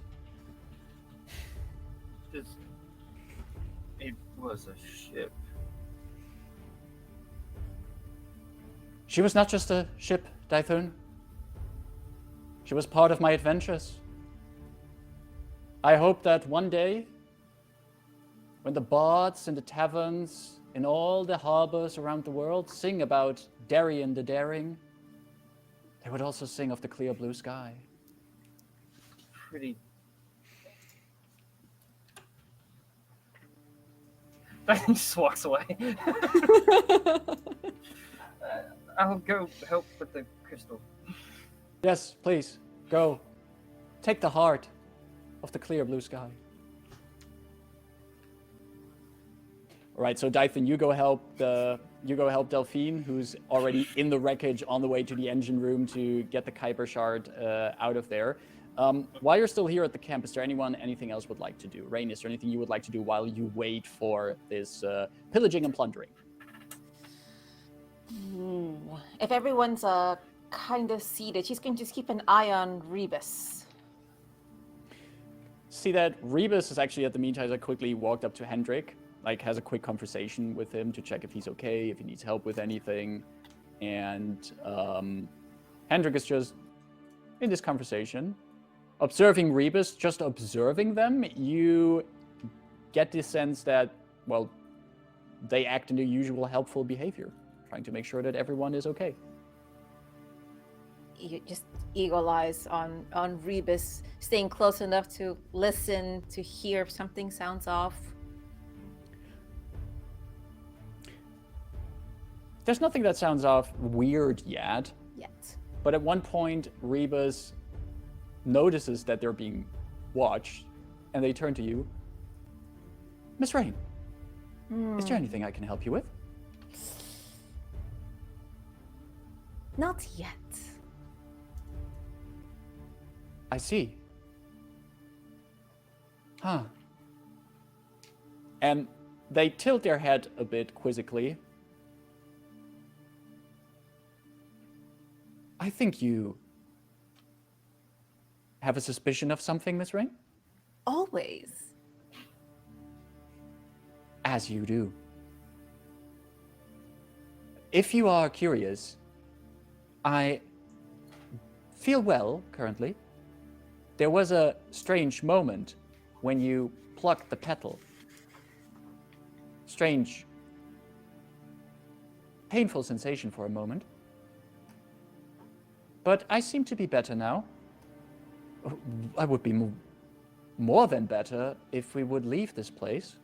was a ship. She was not just a ship, Dythun. She was part of my adventures. I hope that one day, when the bards in the taverns in all the harbors around the world sing about Darien the Daring, they would also sing of the clear blue sky. Pretty. He just walks away. I'll go help with the crystal. Yes, please, go. Take the heart of the clear blue sky. All right, so Dythun, you go help Delphine, who's already in the wreckage on the way to the engine room to get the Khyber shard out of there. While you're still here at the camp, is there anything else would like to do? Rayn, is there anything you would like to do while you wait for this pillaging and plundering? If everyone's kind of seated, she's going to just keep an eye on Rebus. See that Rebus is actually, at the meantime, I quickly walked up to Hendrik, has a quick conversation with him to check if he's okay, if he needs help with anything. And Hendrik is just in this conversation, observing Rebus, just observing them. You get the sense that, well, they act in their usual helpful behavior, trying to make sure that everyone is okay. You just eagle eyes on Rebus, staying close enough to listen, to hear if something sounds off. There's nothing that sounds off weird yet. But at one point, Rebus notices that they're being watched, and they turn to you. Miss Rayn, is there anything I can help you with? Not yet. I see. Huh. And they tilt their head a bit quizzically. I think you have a suspicion of something, Miss Rayn? Always. As you do. If you are curious, I feel well currently. There was a strange moment when you plucked the petal. Strange, painful sensation for a moment. But I seem to be better now. I would be more than better if we would leave this place.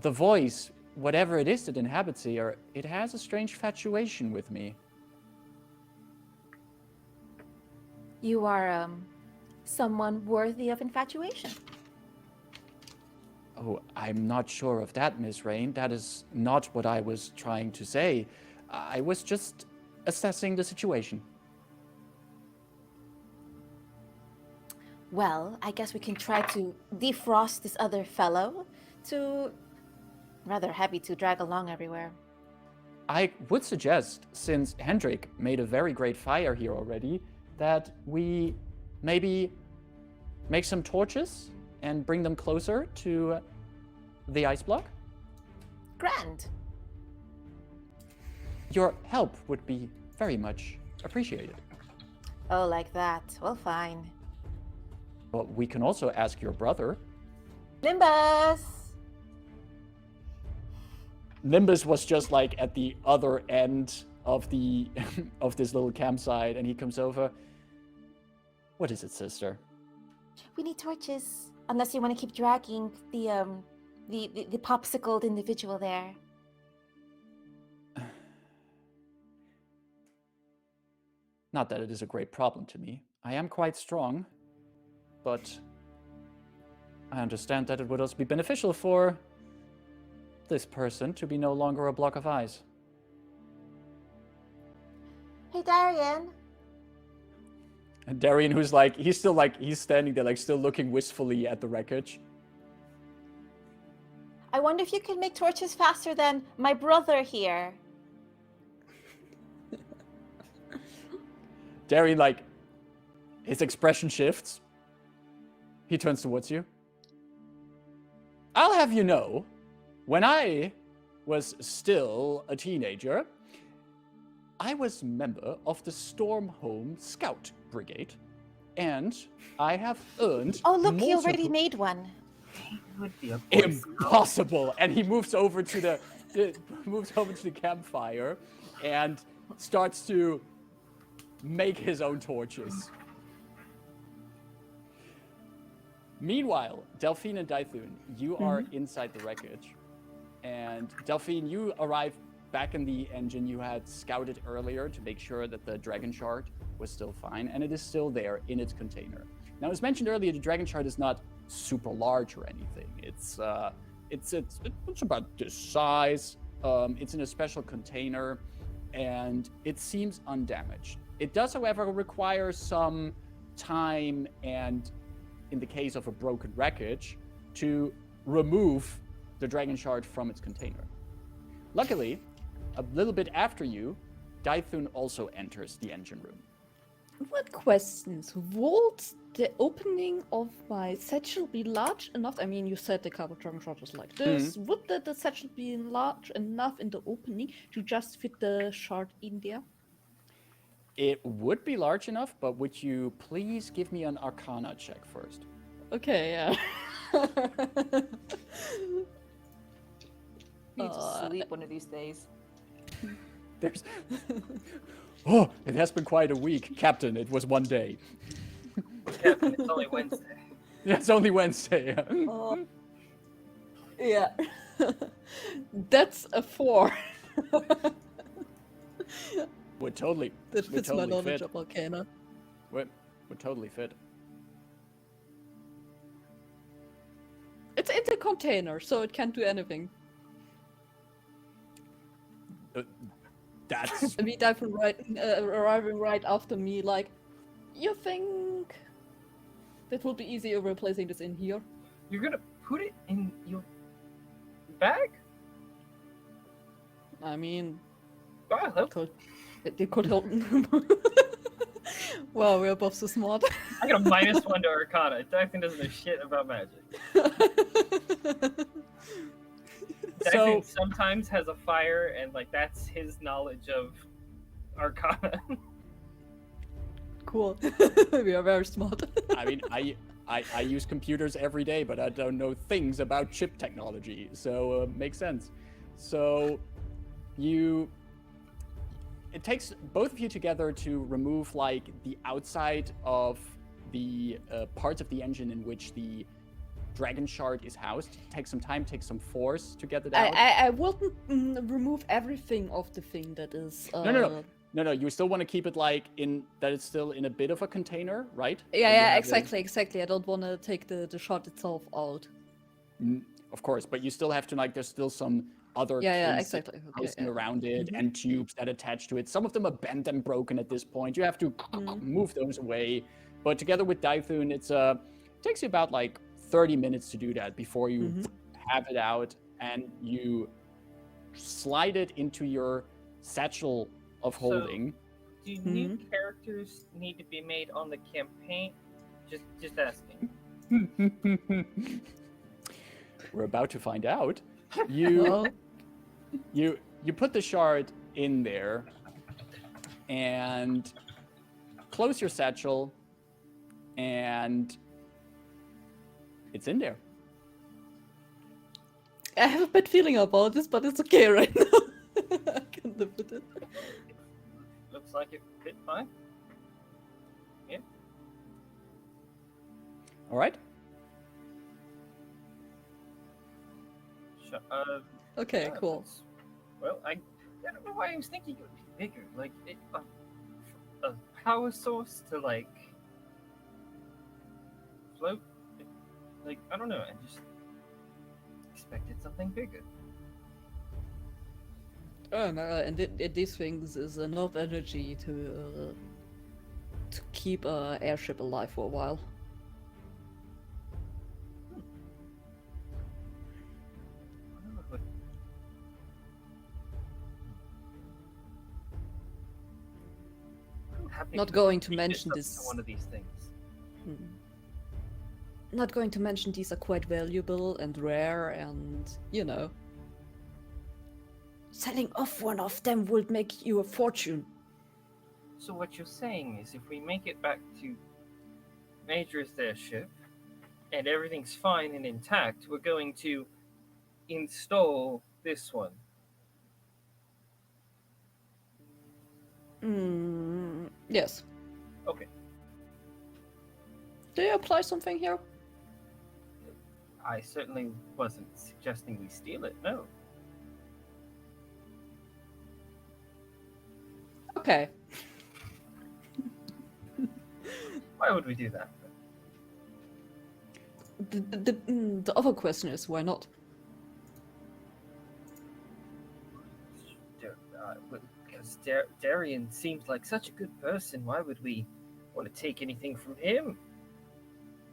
The voice, whatever it is that inhabits here, it has a strange infatuation with me. You are, someone worthy of infatuation. Oh, I'm not sure of that, Miss Rayn. That is not what I was trying to say. I was just assessing the situation. Well, I guess we can try to defrost this other fellow. Rather happy to drag along everywhere. I would suggest, since Hendrik made a very great fire here already, that we maybe make some torches and bring them closer to the ice block. Grand. Your help would be very much appreciated. Oh, like that. Well, fine. Well, we can also ask your brother. Nimbus! Nimbus was just at the other end of the of this little campsite, and he comes over. What is it, sister? We need torches. Unless you want to keep dragging the popsicled individual there. Not that it is a great problem to me. I am quite strong, but I understand that it would also be beneficial for this person to be no longer a block of ice. Hey, Darian. And Darien, who's he's standing there, still looking wistfully at the wreckage. I wonder if you can make torches faster than my brother here. Darien, his expression shifts. He turns towards you. I'll have you know, when I was still a teenager, I was member of the Stormhome Scout Brigade, and I have earned Oh, look, he already multiple- made one. He would be a boy scout. Impossible! And he moves over to the campfire and starts to make his own torches. Meanwhile, Delphine and Dythun, you are inside the wreckage. And Delphine, you arrive back in the engine. You had scouted earlier to make sure that the dragon shard was still fine, and it is still there in its container. Now, as mentioned earlier, the dragon shard is not super large or anything. It's about this size. It's in a special container, and it seems undamaged. It does, however, require some time and, in the case of a broken wreckage, to remove the dragon shard from its container. Luckily, a little bit after you, Dythun also enters the engine room. What questions? Would the opening of my satchel be large enough? I mean, you said the Khyber Dragon shard is like this. Would the satchel be large enough in the opening to just fit the shard in there? It would be large enough, but would you please give me an Arcana check first? Okay, yeah. Need to sleep one of these days. There's... Oh, it has been quite a week. Captain, it was one day. Captain, it's only Wednesday. Yeah, it's only Wednesday. Yeah. That's a 4. Would totally, That would fits my totally knowledge fit. of Arcana. Would totally fit. It's in the container, so it can't do anything. That's... I mean, Dythun arriving right after me, like, you think that would be easier replacing this in here? You're gonna put it in your bag? I mean, Wow, that- it could help. Wow, we're both so smart. I got a -1 to Arcana. Dythun doesn't know shit about magic. Dythun sometimes has a fire, and like that's his knowledge of Arcana. Cool. We are very smart. I mean, I use computers every day, but I don't know things about chip technology, so makes sense. So it takes both of you together to remove like the outside of the parts of the engine in which the dragon shard is housed. Take some time, take some force to get it out. I wouldn't remove everything of the thing that is. No, you still want to keep it like in that it's still in a bit of a container, right? Yeah, exactly. I don't want to take the shard itself out. Of course, but you still have to like. There's still some other exactly. housing around it and tubes that attach to it. Some of them are bent and broken at this point. You have to move those away. But together with Dythun, it takes you about like 30 minutes to do that before you have it out and you slide it into your satchel of holding. Do new characters need to be made on the campaign? Just asking. We're about to find out. You put the shard in there and close your satchel, and it's in there. I have a bad feeling about this, but it's okay right now. I can live with it. Looks like it fit fine. Yeah. All right. Okay, yeah, cool. Well, I don't know why I was thinking it would be bigger. Like, a power source to, like, float? Like, I don't know. I just expected something bigger. Oh no, and these things is enough energy to keep an airship alive for a while. I'm happy Not to going to beat mention up this. to one of these things. not going to mention these are quite valuable and rare and, you know. Selling off one of them would make you a fortune. So what you're saying is if we make it back to Major's airship and everything's fine and intact, we're going to install this one. Yes. Okay. Do you apply something here? I certainly wasn't suggesting we steal it, no. Okay. Why would we do that? The other question is, why not? Because Darian seems like such a good person. Why would we want to take anything from him?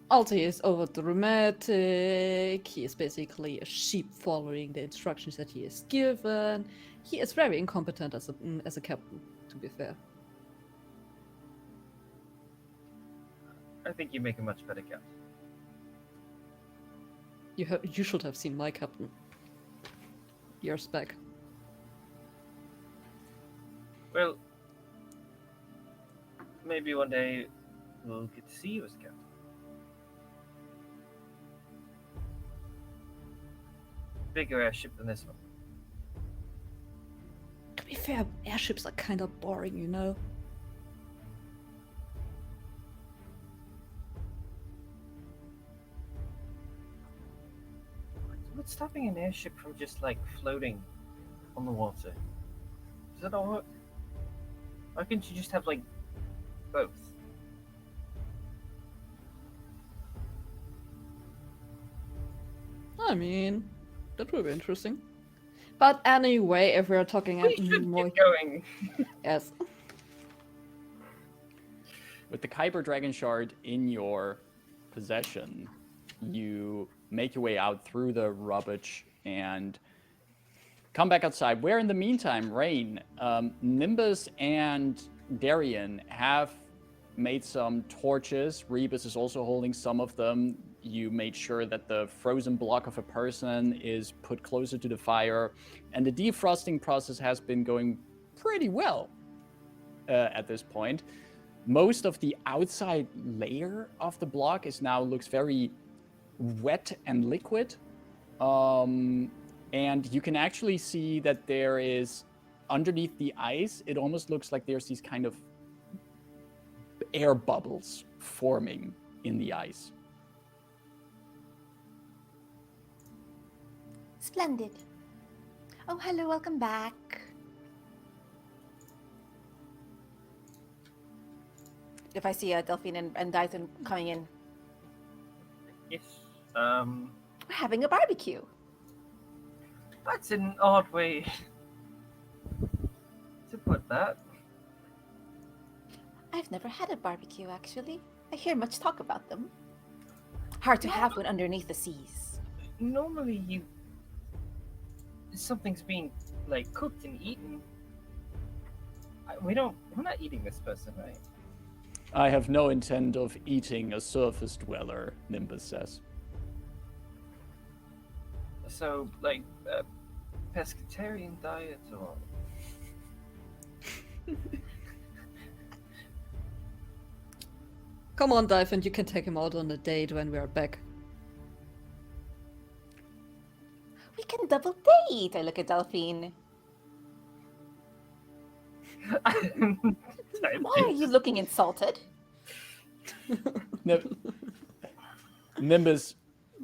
Alti is over dramatic. He is basically a sheep following the instructions that he is given. He is very incompetent as a captain, to be fair. I think you make a much better captain. You should have seen my captain years back. Well, maybe one day we'll get to see you as captain. Bigger airship than this one. To be fair, airships are kind of boring, you know? What's stopping an airship from just like floating on the water? Does that all work? Why couldn't you just have like both? I mean, that would be interesting. But anyway, if we're talking We should more, get going. yes. With the Khyber Dragon shard in your possession, you make your way out through the rubbish and come back outside, where in the meantime, Rayn, Nimbus and Darian have made some torches. Rebus is also holding some of them. You made sure that the frozen block of a person is put closer to the fire, and the defrosting process has been going pretty well at this point. Most of the outside layer of the block looks very wet and liquid. And you can actually see that there is, underneath the ice, it almost looks like there's these kind of air bubbles forming in the ice. Splendid. Oh, hello, welcome back. If I see Delphine and Dythun coming in, Yes. we're having a barbecue. That's an odd way to put that. I've never had a barbecue, actually. I hear much talk about them. Hard to have one underneath the seas. Normally, something's being like cooked and eaten. We're not eating this person, right? I have no intent of eating a surface dweller, Nimbus says. So, like, pescatarian diet or... Come on, Dythun, you can take him out on a date when we are back. We can double date. I look at Delphine. Why are you looking insulted? Nimbus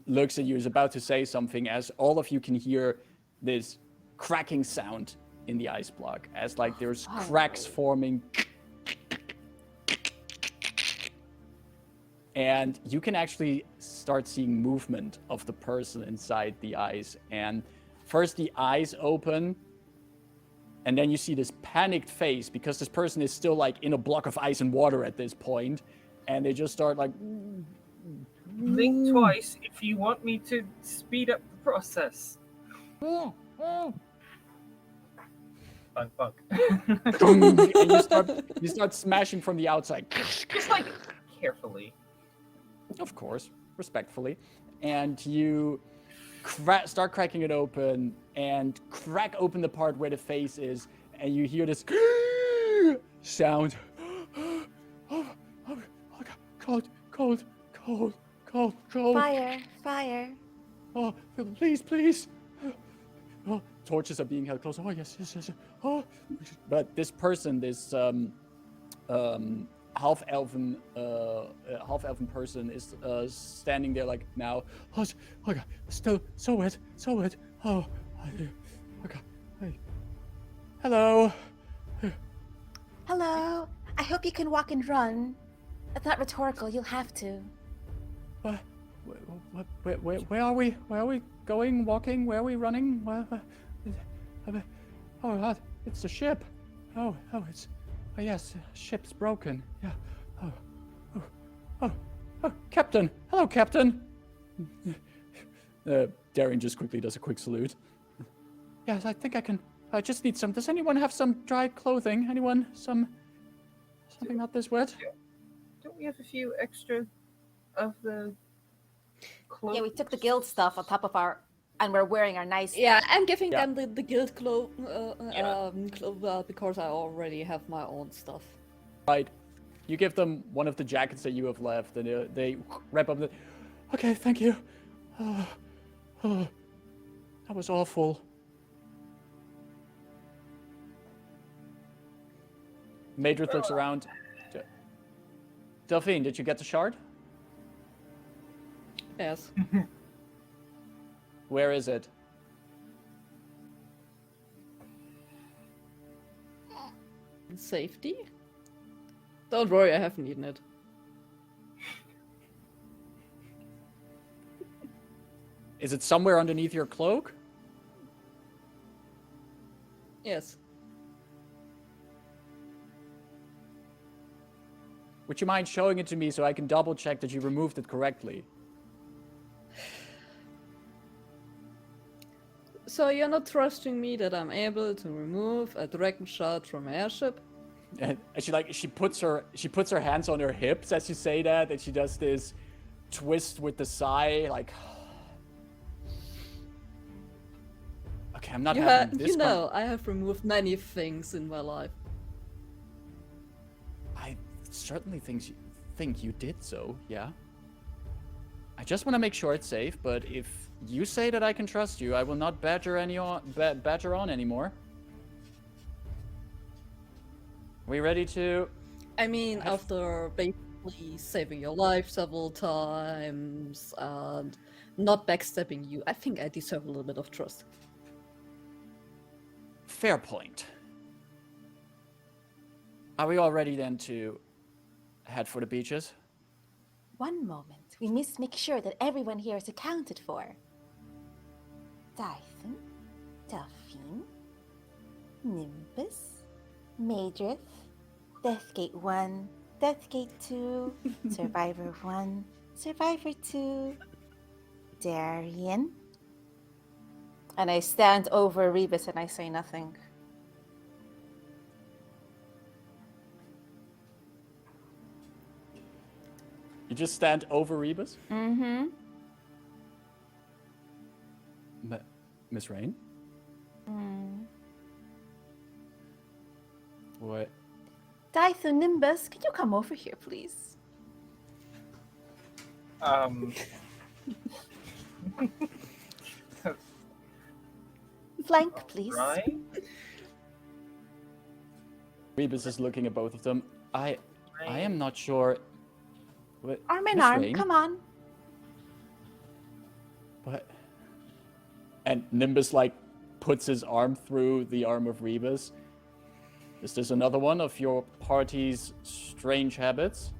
looks at you, is about to say something, as all of you can hear this cracking sound in the ice block, as like there's cracks forming. And you can actually start seeing movement of the person inside the ice. And first the eyes open, and then you see this panicked face, because this person is still like in a block of ice and water at this point, and they just start like... Think twice if you want me to speed up the process. Bunk, bunk. And you start smashing from the outside. Just like carefully. Of course. respectfully, and you start cracking it open and crack open the part where the face is, and you hear this sound. Oh, cold. Fire. Oh, please. Oh, torches are being held close. Oh, yes. Oh, but this person, this half-elven person is standing there like now. Oh God, still so wet. Oh, okay. Hey. Hello. Hello. I hope you can walk and run. That's not rhetorical. You'll have to. What? Where are we? Where are we going? Walking? Where are we running? Oh God, it's the ship. Oh, yes, ship's broken. Yeah. Oh, Captain. Hello, Captain. Darien just quickly does a quick salute. Yes, I think I can. I just need some. Does anyone have some dry clothing? Anyone? Something not this wet? Don't we have a few extra of the clothes? Yeah, we took the guild stuff on top of our, and we're wearing our nice. Yeah, I'm giving them the guild clothes because I already have my own stuff. Right. You give them one of the jackets that you have left, and they wrap up the. Okay, thank you. That was awful. Madrid looks around. Delphine, did you get the shard? Yes. Where is it? Safety? Don't worry, I haven't eaten it. Is it somewhere underneath your cloak? Yes. Would you mind showing it to me so I can double check that you removed it correctly? So you're not trusting me that I'm able to remove a dragon shard from an airship? And she puts her hands on her hips as you say that, and she does this twist with the sigh, like. Okay, I'm not having this. I have removed many things in my life. I certainly think you did so. Yeah. I just want to make sure it's safe, but if you say that I can trust you, I will not badger on anymore. We ready to? I mean, after basically saving your life several times and not backstabbing you, I think I deserve a little bit of trust. Fair point. Are we all ready then to head for the beaches? One moment. We must make sure that everyone here is accounted for. Dythun, Delphine, Nimbus, Madrid, Deathgate 1, Deathgate 2, Survivor 1, Survivor 2, Darien. And I stand over Rebus and I say nothing. You just stand over Rebus? Mm-hmm. Miss Rayn? What? Dythun, Nimbus, can you come over here, please? Flank, please. Right? Rebus is looking at both of them. I am not sure. What, Arm in Miss arm, Rayn? come on. What? And Nimbus puts his arm through the arm of Rebus. Is this another one of your party's strange habits?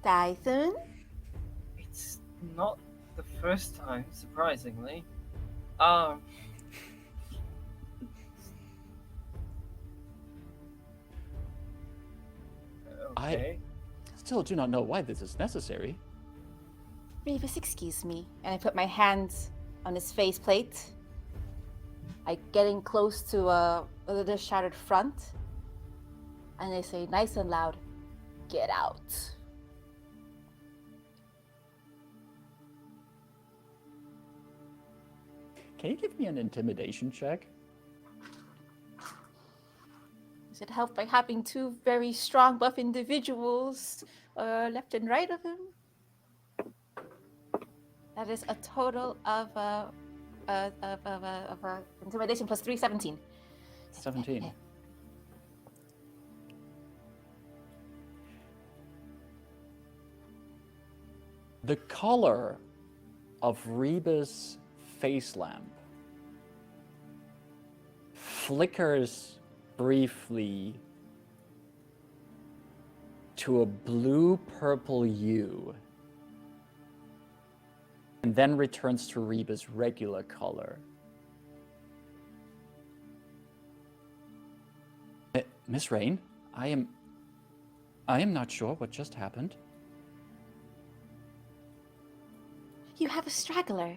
Dythun? It's not the first time, surprisingly. Okay. I still do not know why this is necessary. Rebus, excuse me. And I put my hands on his faceplate. I getting close to the shattered front. And I say nice and loud, get out. Can you give me an intimidation check? Is it helped by having two very strong buff individuals left and right of him? That is a total of intimidation plus 3, 17. 17. The color of Reba's face lamp flickers briefly to a blue-purple hue and then returns to Reba's regular color. Miss Rayn, I am not sure what just happened. You have a straggler,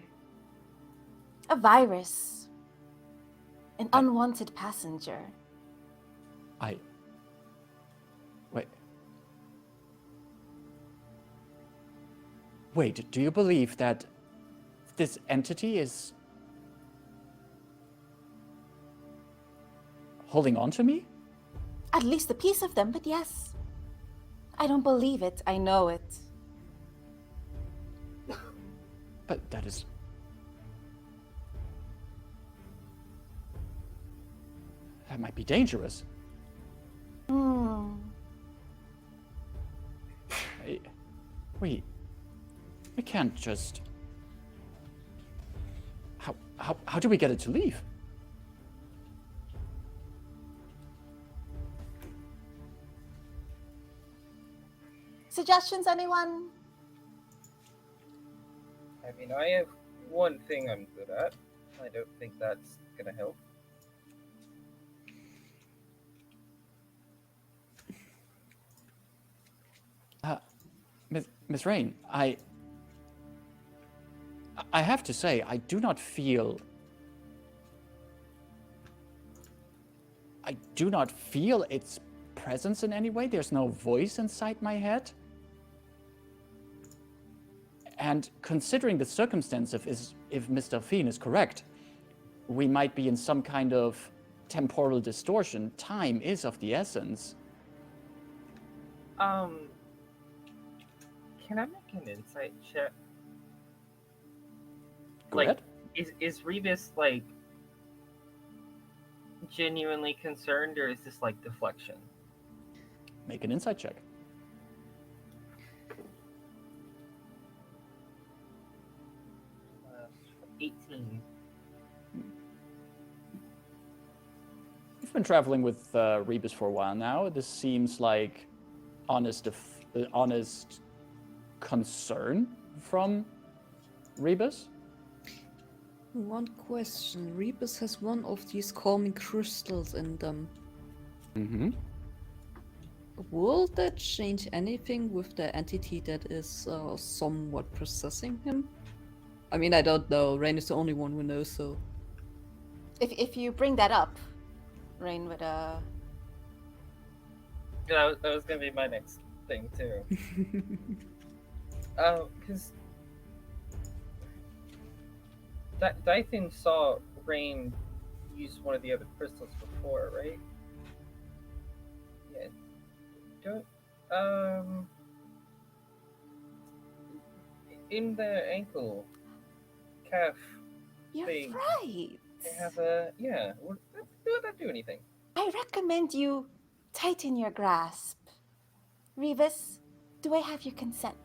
a virus, an unwanted passenger. Wait, do you believe that this entity is holding on to me? At least a piece of them, but yes. I don't believe it, I know it. But that is... That might be dangerous. We can't just... How do we get it to leave? Suggestions, anyone? I mean, I have one thing I'm good at. I don't think that's gonna help. Miss Rayn, I have to say, I do not feel its presence in any way. There's no voice inside my head. And considering the circumstance, if Miss Delphine is correct, we might be in some kind of temporal distortion. Time is of the essence. Can I make an insight check? Go ahead. Is Rebus like genuinely concerned, or is this like deflection? Make an insight check. 18. You've been traveling with Rebus for a while now. This seems like honest concern from Rebus. One question. Rebus has one of these calming crystals in them. Mm-hmm. Will that change anything with the entity that is somewhat possessing him? I mean, I don't know. Rayn is the only one who knows, so... If you bring that up, Rayn would, Yeah, that was gonna be my next thing, too. Because... Dythun saw Rayn use one of the other crystals before, right? Yeah. In the ankle calf you're thing, right. they have a, yeah, would that do anything? I recommend you tighten your grasp. Rebus, do I have your consent?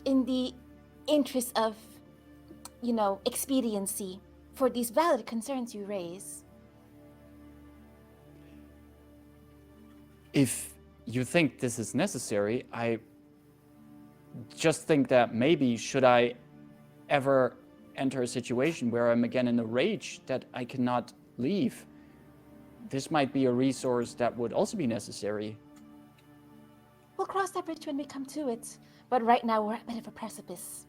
In the interest of, expediency for these valid concerns you raise. If you think this is necessary, I just think that maybe should I ever enter a situation where I'm again in a rage that I cannot leave, this might be a resource that would also be necessary. We'll cross that bridge when we come to it, but right now we're at a bit of a precipice.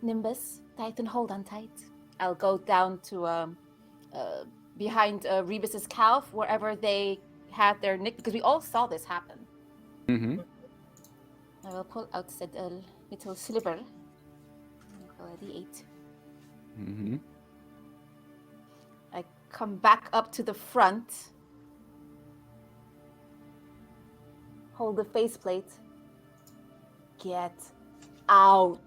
Nimbus, Dythun, hold on tight. I'll go down to behind Rebus's calf, wherever they had their nick, because we all saw this happen. Mm-hmm. I will pull out said little sliver. D8. Mm-hmm. I come back up to the front. Hold the faceplate. Get out.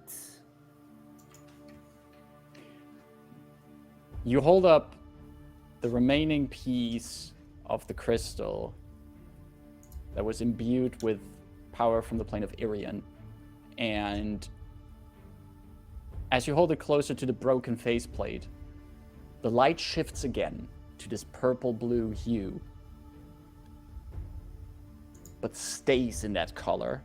You hold up the remaining piece of the crystal that was imbued with power from the plane of Irion, and as you hold it closer to the broken faceplate, the light shifts again to this purple-blue hue, but stays in that color.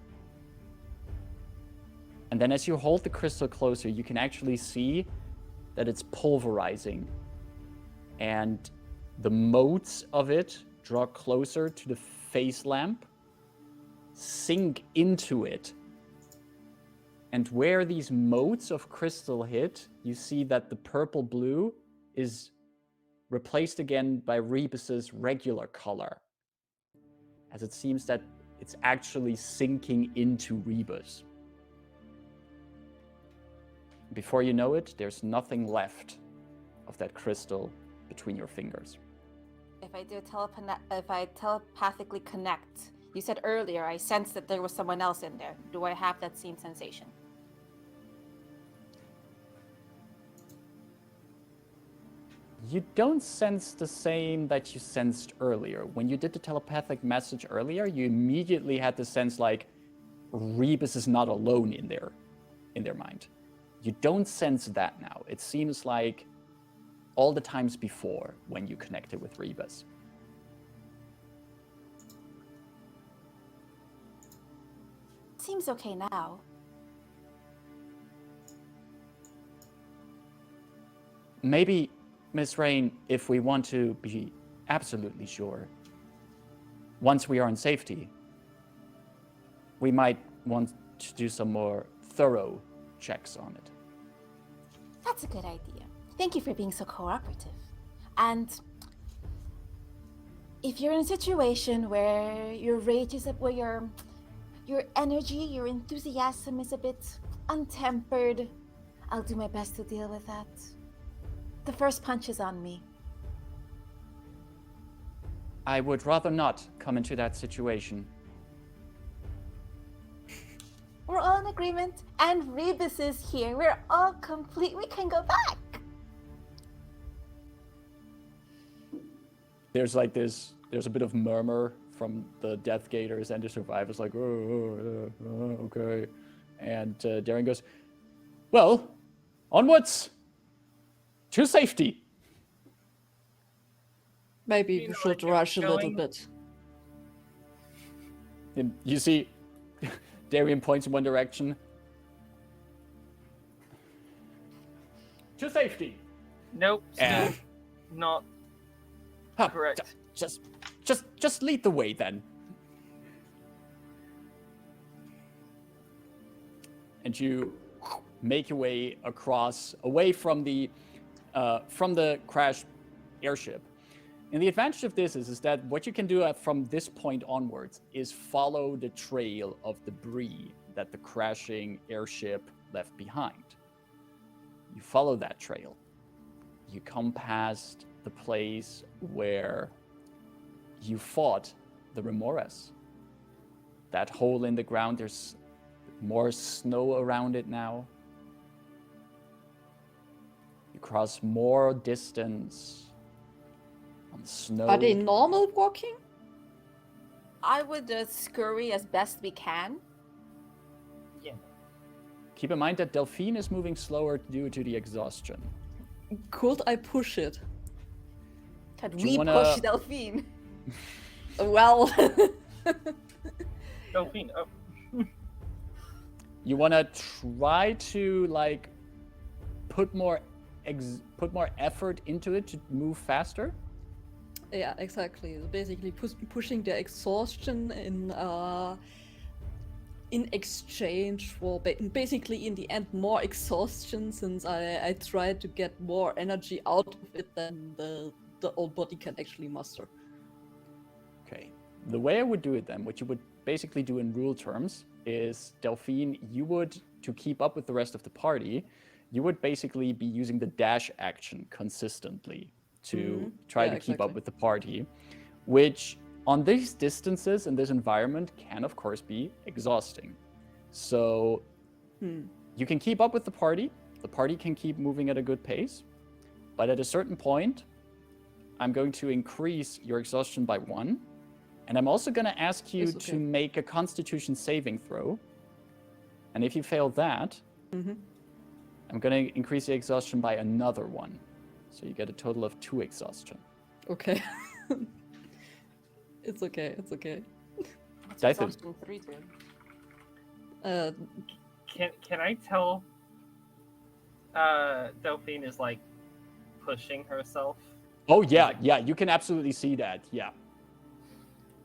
And then as you hold the crystal closer, you can actually see that it's pulverizing, and the motes of it draw closer to the face lamp, sink into it. And where these motes of crystal hit, you see that the purple-blue is replaced again by Rebus's regular color, as it seems that it's actually sinking into Rebus. Before you know it, there's nothing left of that crystal between your fingers. If I telepathically connect, you said earlier I sensed that there was someone else in there. Do I have that same sensation? You don't sense the same that you sensed earlier. When you did the telepathic message earlier, you immediately had the sense like Rebus is not alone in their mind. You don't sense that now. It seems like all the times before when you connected with Rebus. Seems okay now. Maybe, Miss Rayn, if we want to be absolutely sure, once we are in safety, we might want to do some more thorough checks on it. That's a good idea. Thank you for being so cooperative. And if you're in a situation where your rage is up, where your energy, your enthusiasm is a bit untempered, I'll do my best to deal with that. The first punch is on me. I would rather not come into that situation. We're all in agreement, and Rebus is here. We're all complete. We can go back. There's a bit of murmur from the Death Gators and the survivors, like, okay. And Darren goes, well, onwards to safety. Maybe we should rush a little bit. And you see Darian points in one direction. To safety. Nope, still not correct. Just lead the way then. And you make your way across, away from the crashed airship. And the advantage of this is that what you can do from this point onwards is follow the trail of debris that the crashing airship left behind. You follow that trail. You come past the place where you fought the Remores. That hole in the ground, there's more snow around it now. You cross more distance on snow. Are they normal walking? I would scurry as best we can. Yeah. Keep in mind that Delphine is moving slower due to the exhaustion. Could I push it? Could Do you we wanna- push Delphine? Well, Delphine, oh. You want to try to like put more effort into it to move faster? yeah, exactly. Basically, pushing the exhaustion in exchange for basically in the end more exhaustion, since I tried to get more energy out of it than the old body can actually muster. Okay. The way I would do it then, what you would basically do in rule terms, is Delphine, you would, to keep up with the rest of the party, you would basically be using the dash action consistently to try to keep up with the party, which on these distances in this environment can, of course, be exhausting. So you can keep up with the party can keep moving at a good pace, but at a certain point, I'm going to increase your exhaustion by 1, and I'm also going to ask you to make a Constitution saving throw, and if you fail that, I'm going to increase the exhaustion by another 1, so you get a total of 2 exhaustion. Okay. It's okay. It's okay. What's Dythun. exhaustion 3 do? Can I tell Delphine is like pushing herself? Oh yeah, you can absolutely see that. Yeah.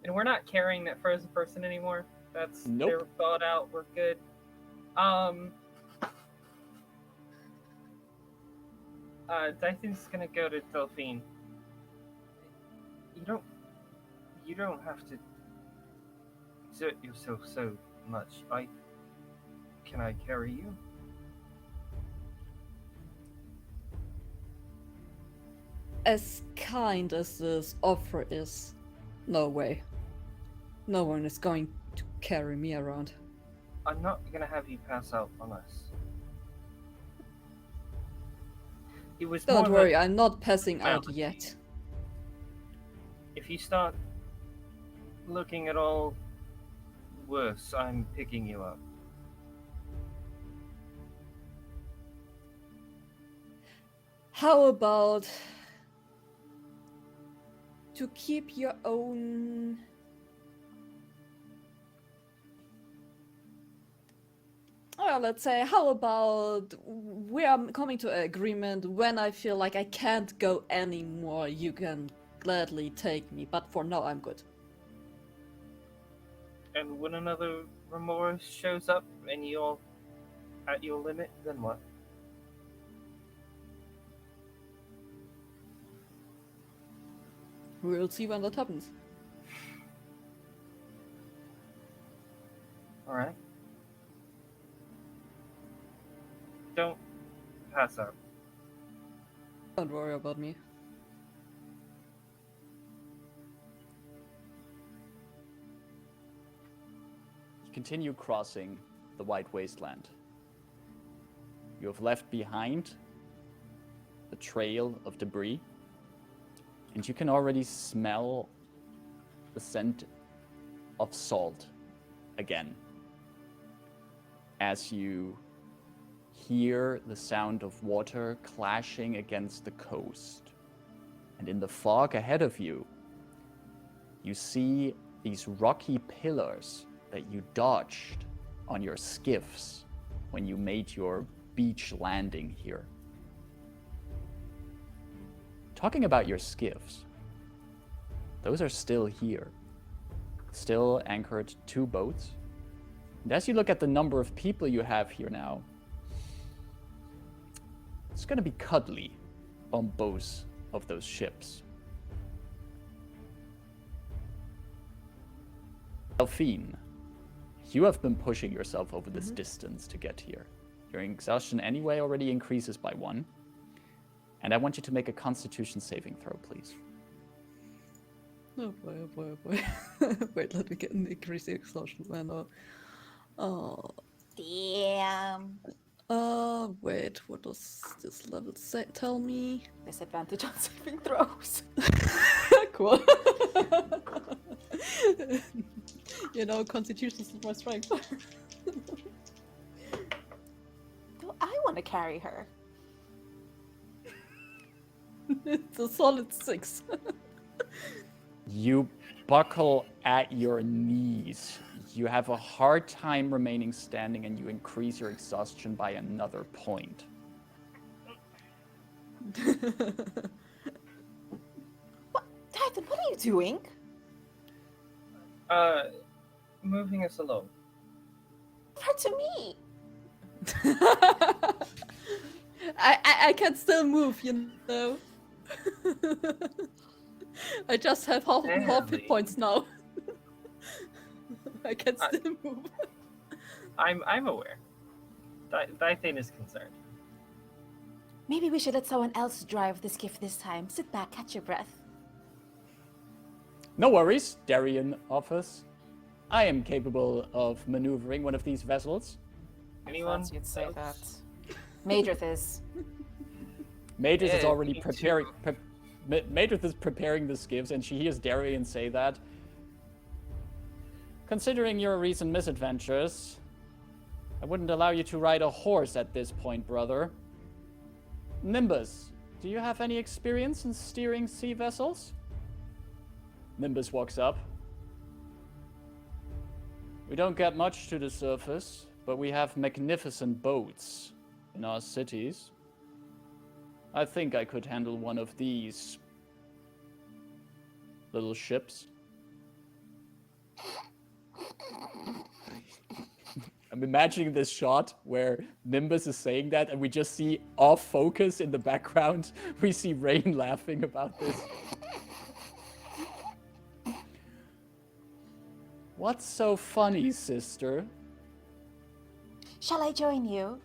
And we're not carrying that frozen person anymore. That's they're thawed out. We're good. Dythun's gonna go to Delphine. You don't have to exert yourself so much. Can I carry you? As kind as this offer is, no way. No one is going to carry me around. I'm not gonna have you pass out on us. It was Don't worry, I'm not passing out yet. If you start looking at all worse, I'm picking you up. How about to keep your own... Well, let's say, how about we are coming to an agreement when I feel like I can't go anymore, you can gladly take me, but for now I'm good. And when another remorse shows up and you're at your limit, then what? We'll see when that happens. Alright. Don't pass out. Don't worry about me. You continue crossing the White Wasteland. You have left behind the trail of debris, and you can already smell the scent of salt again as you hear the sound of water clashing against the coast. And in the fog ahead of you, you see these rocky pillars that you dodged on your skiffs when you made your beach landing here. Talking about your skiffs, those are still here, still anchored 2 boats. And as you look at the number of people you have here now, it's going to be cuddly on both of those ships. Delphine, you have been pushing yourself over this distance to get here. Your exhaustion anyway already increases by 1. And I want you to make a Constitution saving throw, please. Oh boy, oh boy, oh boy. Wait, let me get an increasing exhaustion. Man, oh. Damn. Wait, what does this level say? Tell me. Disadvantage on saving throws. Cool. You know, Constitution is my strength. Do I want to carry her? It's a solid 6. You buckle at your knees. You have a hard time remaining standing, and you increase your exhaustion by another point. What? Dythun, what are you doing? Moving us along. Her to me. I can still move, you know. I just have half hit points now. I can still move. I'm aware. Dythun is concerned. Maybe we should let someone else drive the skiff this time. Sit back, catch your breath. No worries, Darien offers. I am capable of maneuvering one of these vessels. Anyone? You'd say else? that. Madrith is. Madrith is Yeah, already me preparing. too. Madrith is preparing the skiffs, and she hears Darien say that. Considering your recent misadventures, I wouldn't allow you to ride a horse at this point, brother. Nimbus, do you have any experience in steering sea vessels? Nimbus walks up. We don't get much to the surface, but we have magnificent boats in our cities. I think I could handle one of these little ships. I'm imagining this shot where Nimbus is saying that and we just see off focus in the background. We see Rayn laughing about this. What's so funny, sister? Shall I join you?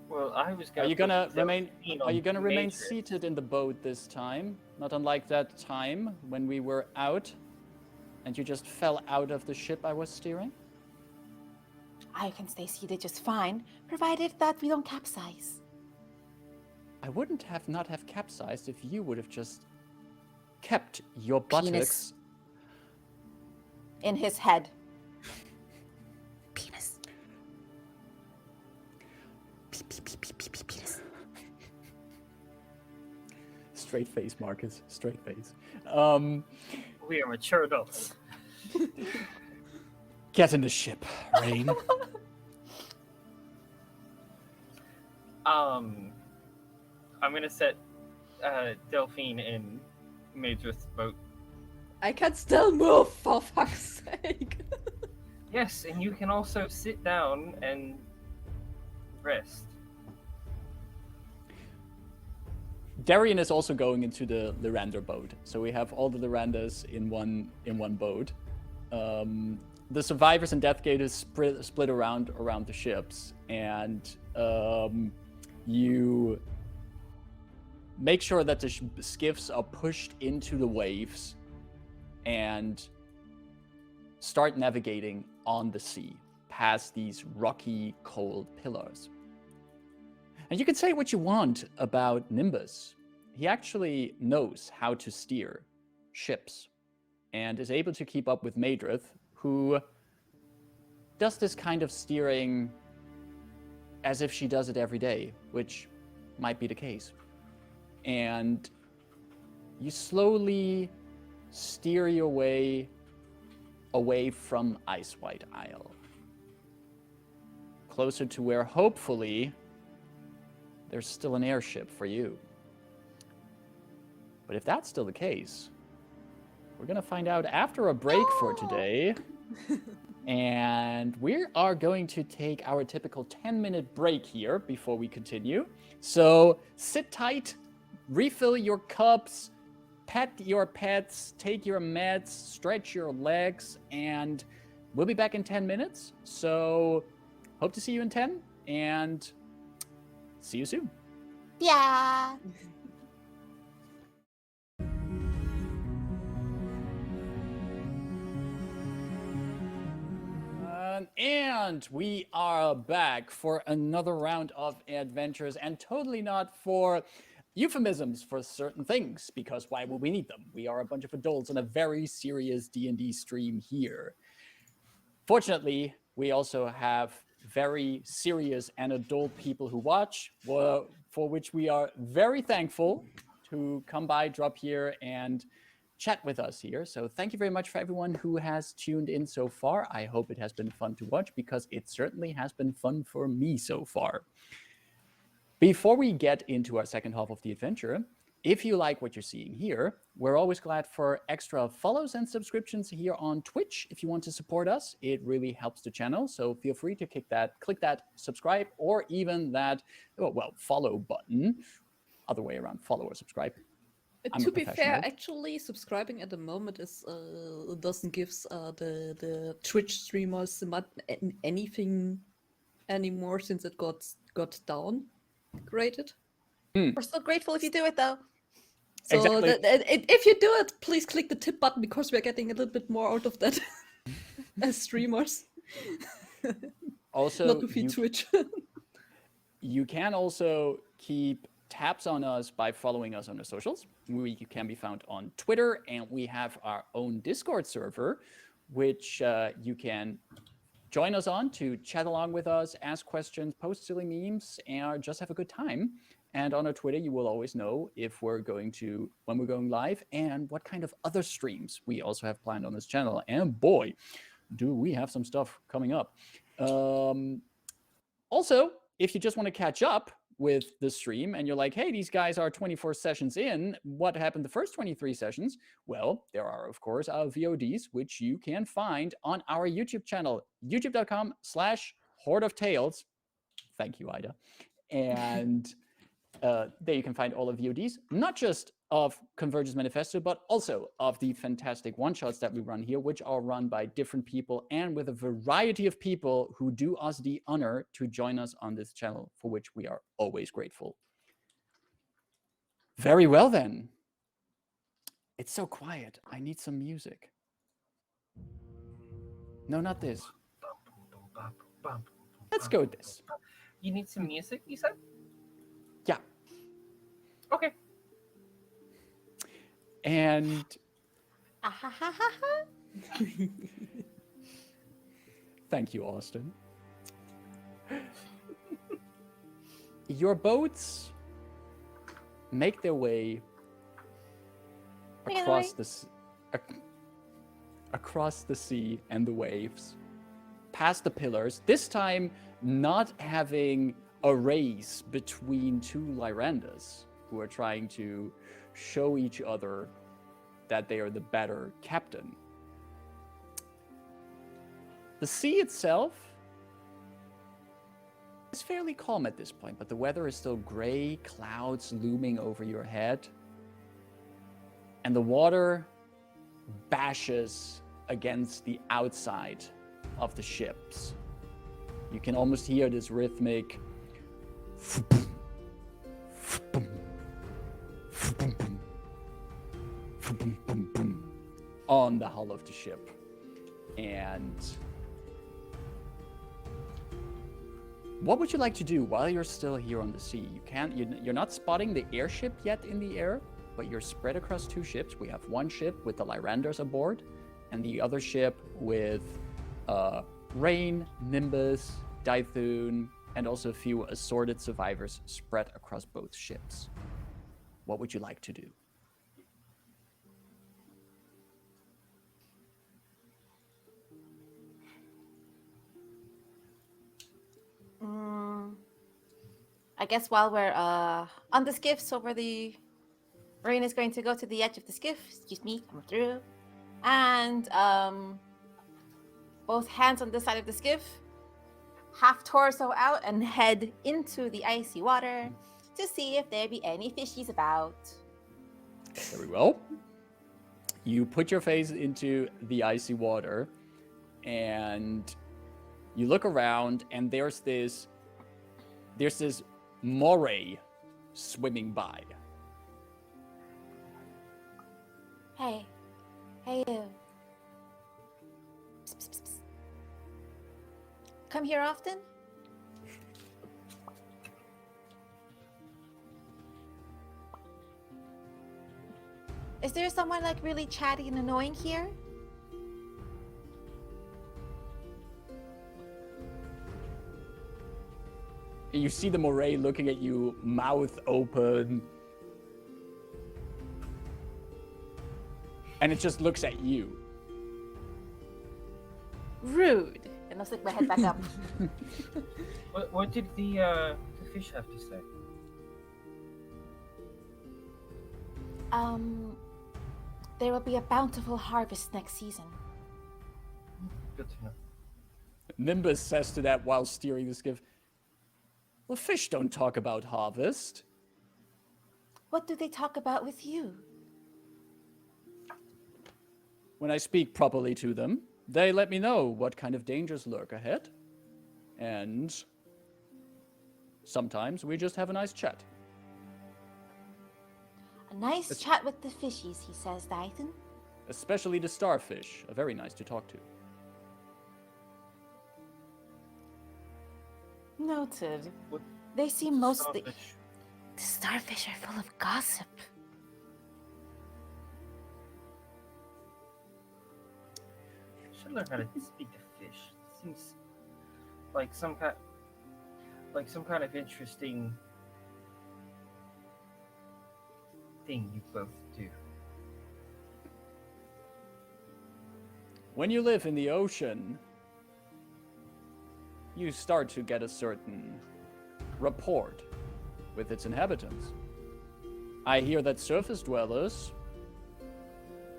Well, I was Are going you gonna remain? Delphine Are you on gonna remain Matrix. seated in the boat this time? Not unlike that time when we were out, and you just fell out of the ship I was steering. I can stay seated just fine, provided that we don't capsize. I wouldn't have not have capsized if you would have just kept your Penis. buttocks. In his head. Penis. Penis. Straight face, Marcus. Straight face. We are mature adults. Get in the ship, Rayn. I'm gonna set Delphine in Madrith's boat. I can still move, for fuck's sake. Yes, and you can also sit down and rest. Darien is also going into the Lyrandar boat, so we have all the Lyranders in one boat. The survivors in Deathgate is split around the ships, and you make sure that the skiffs are pushed into the waves and start navigating on the sea past these rocky, cold pillars. And you can say what you want about Nimbus. He actually knows how to steer ships and is able to keep up with Madrith, who does this kind of steering as if she does it every day, which might be the case. And you slowly steer your way away from Ice White Isle, closer to where hopefully there's still an airship for you. But if that's still the case, we're gonna find out after a break for today. And we are going to take our typical 10-minute break here before we continue. So sit tight, refill your cups, pet your pets, take your meds, stretch your legs, and we'll be back in 10 minutes. So hope to see you in 10, and see you soon. Yeah. And we are back for another round of adventures, and totally not for euphemisms for certain things, because why would we need them? We are a bunch of adults on a very serious D&D stream here. Fortunately, we also have very serious and adult people who watch, for which we are very thankful to come by, drop here, and chat with us here. So thank you very much for everyone who has tuned in so far. I hope it has been fun to watch, because it certainly has been fun for me so far. Before we get into our second half of the adventure, if you like what you're seeing here, we're always glad for extra follows and subscriptions here on Twitch. If you want to support us, it really helps the channel. So feel free to click that subscribe, or even that, follow button. Other way around, follow or subscribe. To be fair, actually, subscribing at the moment is doesn't give the Twitch streamers anything anymore since it got downgraded. We're still grateful if you do it, though. So Exactly. if you do it, please click the tip button because we're getting a little bit more out of that as streamers. Also, not to feed Twitch. You can also keep tabs on us by following us on the socials. We can be found on Twitter, and we have our own Discord server, which you can join us on to chat along with us, ask questions, post silly memes, and just have a good time. And on our Twitter, you will always know if we're going to, when we're going live, and what kind of other streams we also have planned on this channel. And boy, do we have some stuff coming up. Also, if you just want to catch up with the stream and you're like, hey, these guys are 24 sessions in, what happened the first 23 sessions? Well, there are, of course, our VODs, which you can find on our YouTube channel, youtube.com/Horde of Tales. Thank you, Ida. And there you can find all of VODs, not just of Convergence Manifesto, but also of the fantastic one-shots that we run here, which are run by different people and with a variety of people who do us the honor to join us on this channel, for which we are always grateful. Very well, then. It's so quiet. I need some music. No, not this. Let's go with this. You need some music, you said? Yeah. Okay. And thank you, Austin. Your boats make their way across the sea and the waves, past the pillars, this time not having a race between two Lyranders who are trying to show each other that they are the better captain. The sea itself is fairly calm at this point, but the weather is still gray, clouds looming over your head, and the water bashes against the outside of the ships. You can almost hear this rhythmic on the hull of the ship. And what would you like to do while you're still here on the sea? You're not spotting the airship yet in the air, but you're spread across two ships. We have one ship with the Lyranders aboard, and the other ship with Rayn, Nimbus, Dythun, and also a few assorted survivors spread across both ships. What would you like to do? I guess while we're on the skiff, so where the Rayn is going to go to the edge of the skiff, excuse me, come through, and both hands on this side of the skiff, half torso out, and head into the icy water to see if there be any fishies about. Very well. You put your face into the icy water, and you look around, and there's this moray swimming by. Hey you. Psst, psst, psst. Come here often? Is there someone like really chatty and annoying here? You see the moray looking at you, mouth open. And it just looks at you. Rude. And I'll stick my head back up. What did the fish have to say? There will be a bountiful harvest next season. Good to know. Nimbus says to that while steering the skiff, well, fish don't talk about harvest. What do they talk about with you? When I speak properly to them, they let me know what kind of dangers lurk ahead. And sometimes we just have a nice chat. A nice chat with the fishies, he says, Dythun. Especially the starfish, are very nice to talk to. Noted. What They seem mostly... Starfish. The starfish are full of gossip. I should learn how to speak to fish. It seems like some kind of interesting thing you both do. When you live in the ocean, you start to get a certain rapport with its inhabitants. I hear that surface dwellers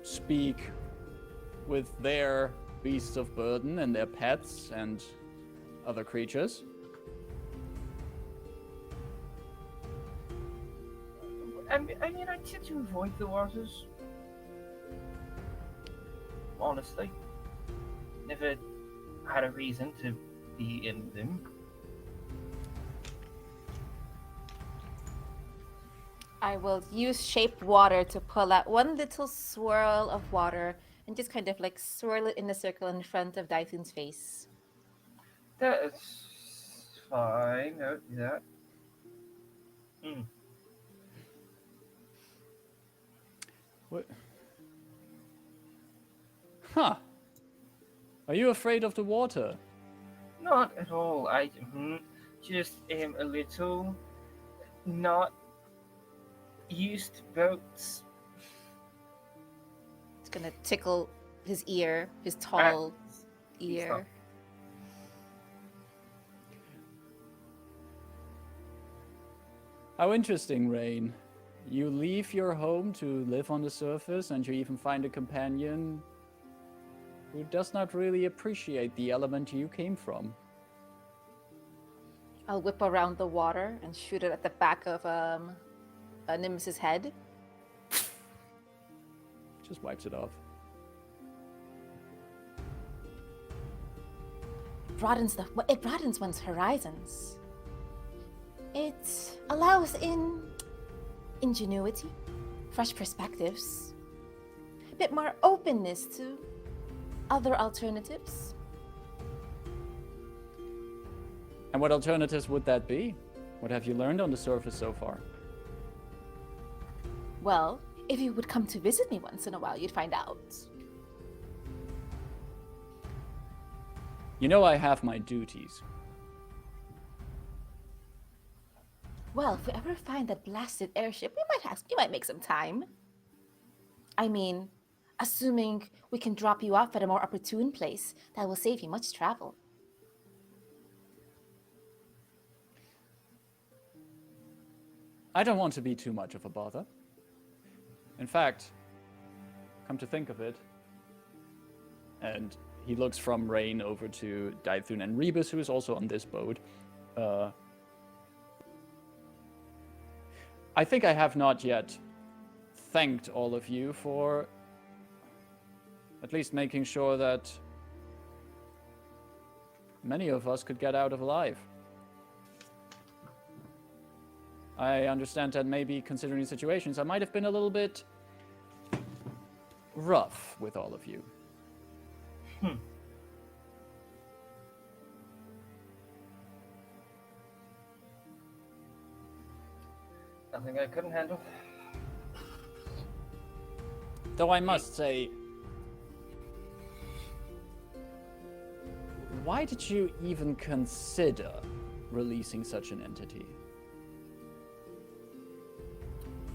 speak with their beasts of burden and their pets and other creatures. I mean, I tend to avoid the waters. Honestly. Never had a reason to be in them. I will use shaped water to pull out one little swirl of water and just kind of like swirl it in a circle in front of Dythun's face. That's fine. No, do that. What? Huh. Are you afraid of the water? Not at all. I just am a little not used to boats. It's gonna tickle his ear, his tall please ear. stop. How interesting, Rayn. You leave your home to live on the surface, and you even find a companion who does not really appreciate the element you came from. I'll whip around the water and shoot it at the back of Nimmus's head. Just wipes it off. It broadens one's horizons. It allows in ingenuity, fresh perspectives, a bit more openness to other alternatives. And what alternatives would that be? What have you learned on the surface so far? Well, if you would come to visit me once in a while, you'd find out. You know I have my duties. Well, if we ever find that blasted airship, we might make some time. I mean, assuming we can drop you off at a more opportune place, that will save you much travel. I don't want to be too much of a bother. In fact, come to think of it, and he looks from Rayn over to Dythun and Rebus, who is also on this boat. I think I have not yet thanked all of you for at least making sure that many of us could get out of alive. I understand that maybe, considering the situations, I might have been a little bit rough with all of you. Nothing I couldn't handle. Though I must say, why did you even consider releasing such an entity?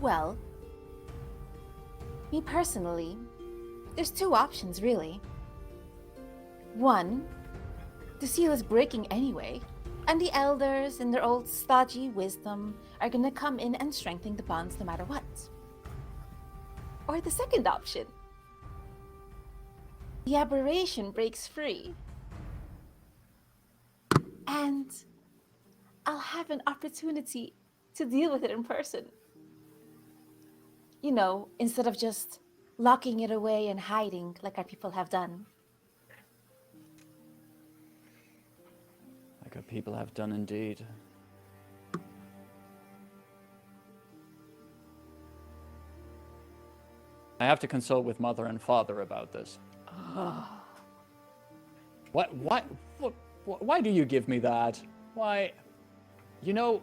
Well, me personally, there's two options, really. One, the seal is breaking anyway, and the elders, in their old stodgy wisdom, are gonna come in and strengthen the bonds no matter what. Or the second option, the aberration breaks free, and I'll have an opportunity to deal with it in person. You know, instead of just locking it away and hiding like our people have done. Like our people have done indeed. I have to consult with mother and father about this. Why do you give me that? Why? You know...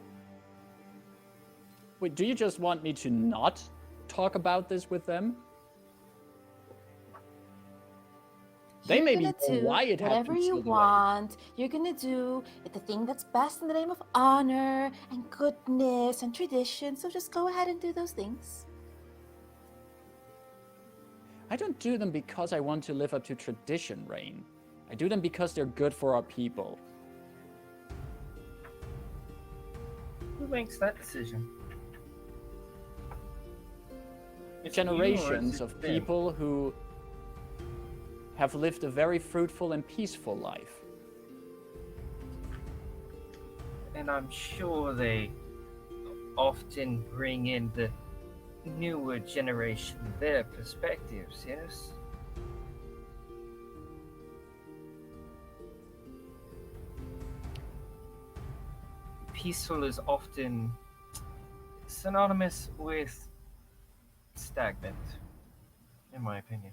Wait, do you just want me to not talk about this with them? They You're maybe gonna know do why it whatever happened you so the way. want. You're gonna do the thing that's best in the name of honor and goodness and tradition. So just go ahead and do those things. I don't do them because I want to live up to tradition, Rayn. I do them because they're good for our people. Who makes that decision? It's Generations you or is of it them? people who have lived a very fruitful and peaceful life. And I'm sure they often bring in the newer generation their perspectives, yes? Peaceful is often synonymous with stagnant, in my opinion.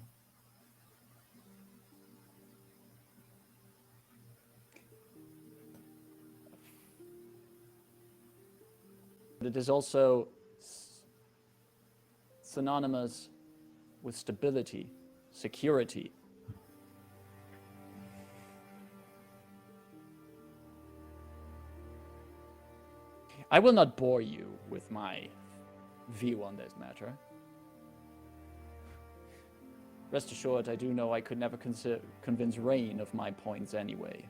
But it is also synonymous with stability, security. I will not bore you with my view on this matter. Rest assured, I do know I could never convince Rayn of my points anyway.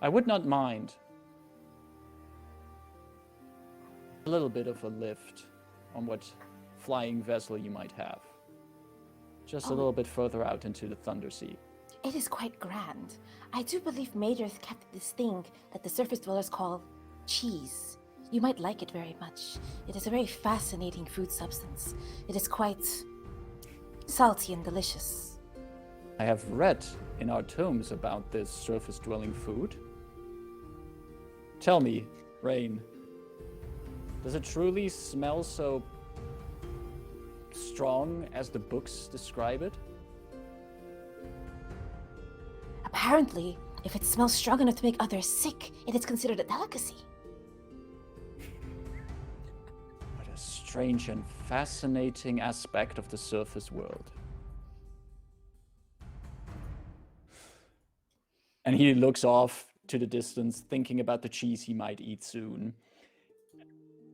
I would not mind a little bit of a lift on what flying vessel you might have. Just a little bit further out into the Thundersea. It is quite grand. I do believe Maedrith kept this thing that the surface dwellers call cheese. You might like it very much. It is a very fascinating food substance. It is quite salty and delicious. I have read in our tomes about this surface-dwelling food. Tell me, Rayn, does it truly smell so strong as the books describe it? Apparently, if it smells strong enough to make others sick, it is considered a delicacy. What a strange and fascinating aspect of the surface world. And he looks off to the distance, thinking about the cheese he might eat soon.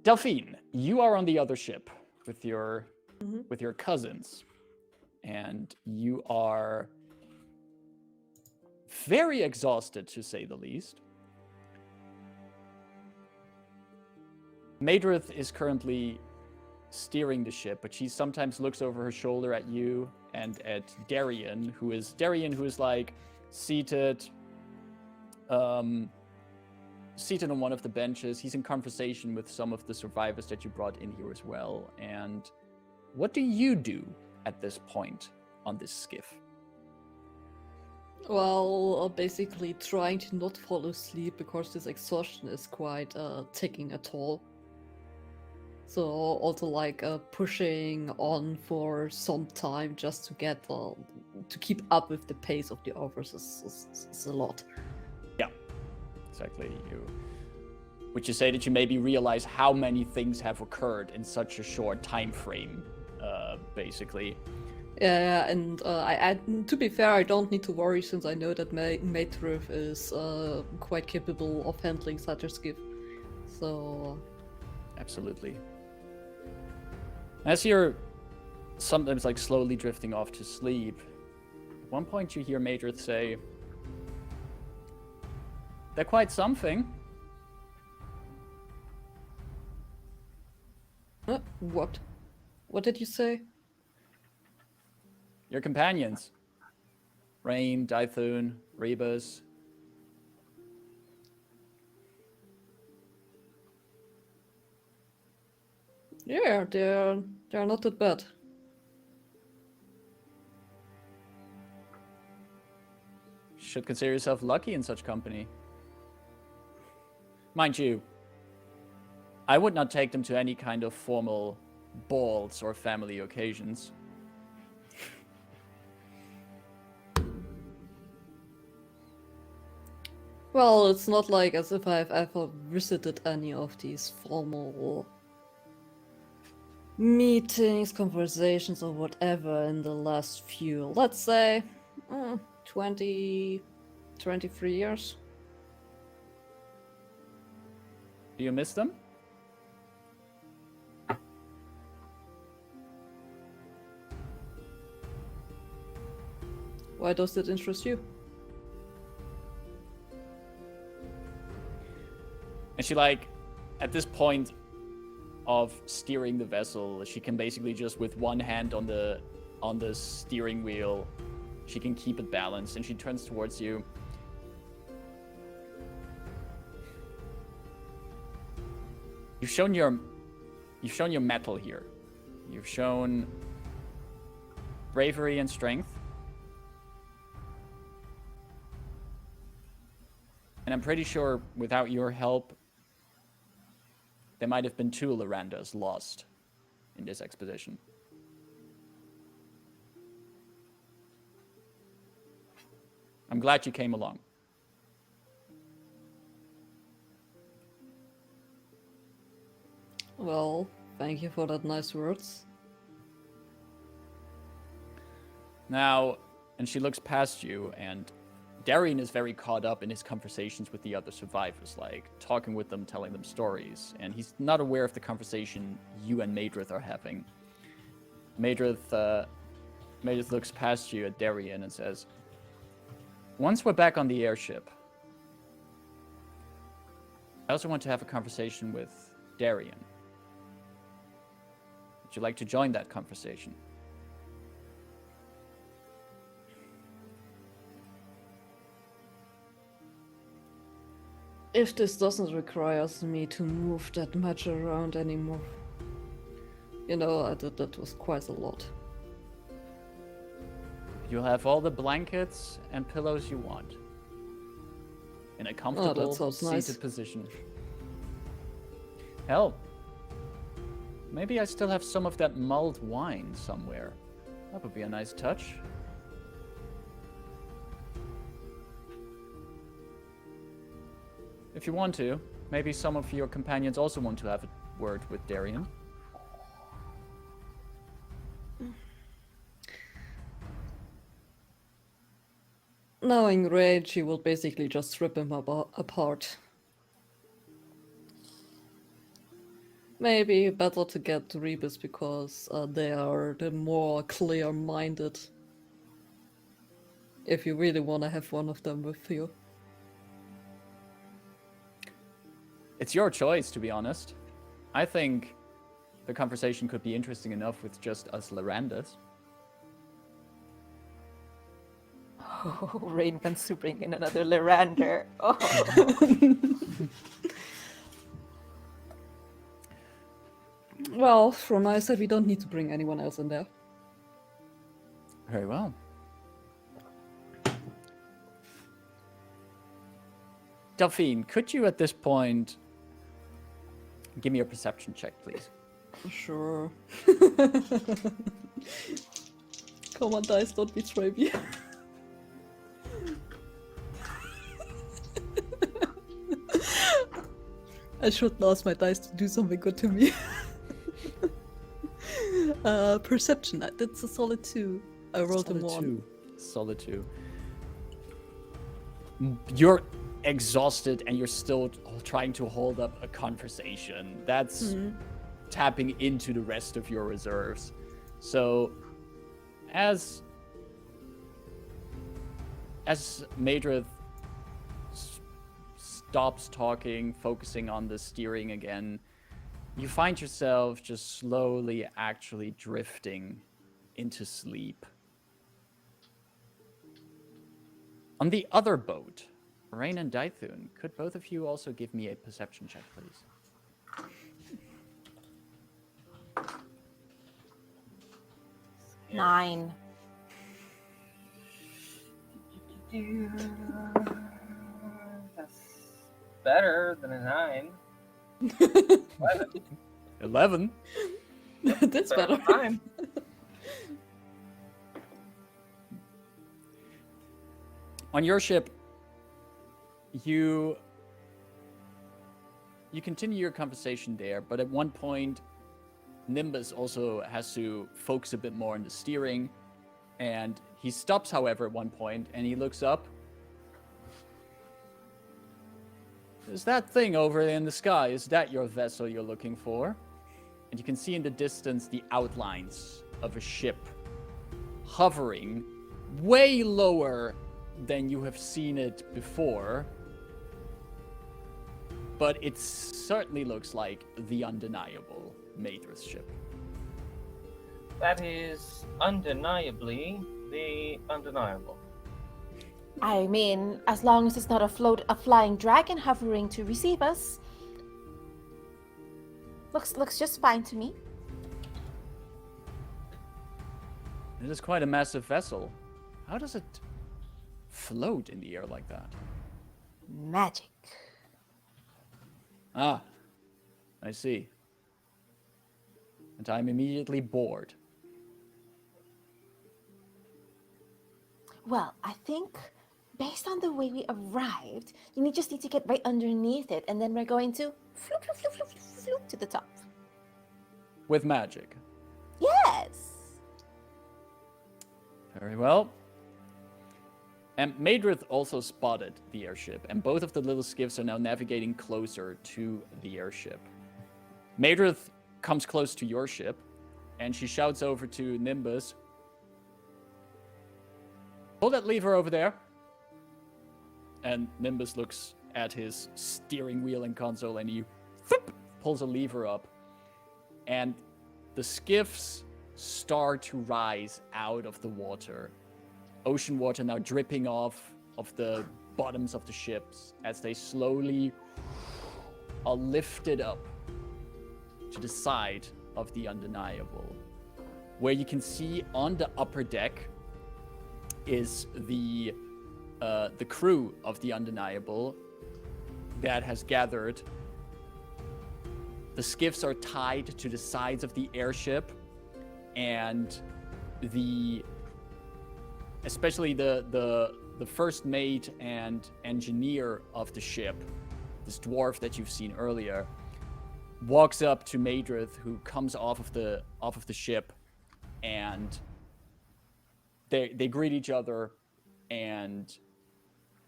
Delphine, you are on the other ship with your cousins, and you are very exhausted, to say the least. Maedrith is currently steering the ship, but she sometimes looks over her shoulder at you and at Darian, who is like seated on one of the benches. He's in conversation with some of the survivors that you brought in here as well. And what do you do at this point on this skiff? Well, basically trying to not fall asleep because this exhaustion is quite taking a toll. So also like pushing on for some time just to get to keep up with the pace of the others is a lot. Yeah, exactly. Would you say that you maybe realize how many things have occurred in such a short time frame, basically? Yeah, and to be fair, I don't need to worry since I know that Maedrith is quite capable of handling such a skiff. So... Absolutely. As you're sometimes like slowly drifting off to sleep, at one point you hear Maedrith say, "They're quite something." What? What did you say? Your companions. Rayn, Dythun, Rebus. Yeah, they're not that bad. Should consider yourself lucky in such company. Mind you, I would not take them to any kind of formal balls or family occasions. Well, it's not like as if I've ever visited any of these formal meetings, conversations, or whatever in the last few, let's say, 20, 23 years. Do you miss them? Why does it interest you? And she, like, at this point of steering the vessel, she can basically just with one hand on the steering wheel, she can keep it balanced, and she turns towards you. You've shown your mettle here. You've shown bravery and strength. And I'm pretty sure without your help, there might have been 2 Lyranders lost in this expedition. I'm glad you came along. Well, thank you for that nice words. Now, and she looks past you, and Darian is very caught up in his conversations with the other survivors, like talking with them, telling them stories, and he's not aware of the conversation you and Madrith are having. Madrith looks past you at Darian and says, "Once we're back on the airship, I also want to have a conversation with Darian. Would you like to join that conversation?" If this doesn't require me to move that much around anymore. You know, I did that was quite a lot. You'll have all the blankets and pillows you want. In a comfortable, seated nice. position. Hell, maybe I still have some of that mulled wine somewhere. That would be a nice touch. If you want to, maybe some of your companions also want to have a word with Darian. Knowing Rayn, she will basically just rip him apart. Maybe better to get Rebus because they are the more clear-minded. If you really want to have one of them with you. It's your choice, to be honest. I think the conversation could be interesting enough with just us Lyranders. Oh, Rayn wants to bring in another Lyrander. Oh. Well, from my side, we don't need to bring anyone else in there. Very well. Delphine, could you at this point give me a perception check, please? Sure. Come on, dice, don't betray me. I shouldn't ask my dice to do something good to me. Perception, that's a solid 2. I rolled a 1. Solid 2. You're exhausted and you're still trying to hold up a conversation. That's tapping into the rest of your reserves. So, as Madrith stops talking, focusing on the steering again, you find yourself just slowly actually drifting into sleep. On the other boat, Rayn and Dythun, could both of you also give me a perception check, please? Nine. That's better than a 9. 11. That's better. Time. On your ship, you continue your conversation there, but at one point, Nimbus also has to focus a bit more on the steering, and he stops, however, at one point, and he looks up. Is that thing over in the sky, is that your vessel you're looking for? And you can see in the distance the outlines of a ship hovering way lower than you have seen it before. But it certainly looks like the undeniable Maedrith ship. That is undeniably the undeniable. I mean, as long as it's not a flying dragon hovering to receive us, looks just fine to me. It is quite a massive vessel. How does it float in the air like that? Magic. Ah, I see. And I'm immediately bored. Well, I think based on the way we arrived, you just need to get right underneath it, and then we're going to floop, floop, floop, floop, floop, floop to the top. With magic. Yes! Very well. And Maedrith also spotted the airship, and both of the little skiffs are now navigating closer to the airship. Maedrith comes close to your ship, and she shouts over to Nimbus, "Pull that lever over there." And Nimbus looks at his steering wheel and console, and he pulls a lever up. And the skiffs start to rise out of the water. Ocean water now dripping off of the bottoms of the ships as they slowly are lifted up to the side of the Undeniable, where you can see on the upper deck is the crew of the Undeniable that has gathered. The skiffs are tied to the sides of the airship, and especially the first mate and engineer of the ship, this dwarf that you've seen earlier, walks up to Maedrith, who comes off of the ship, and they greet each other, and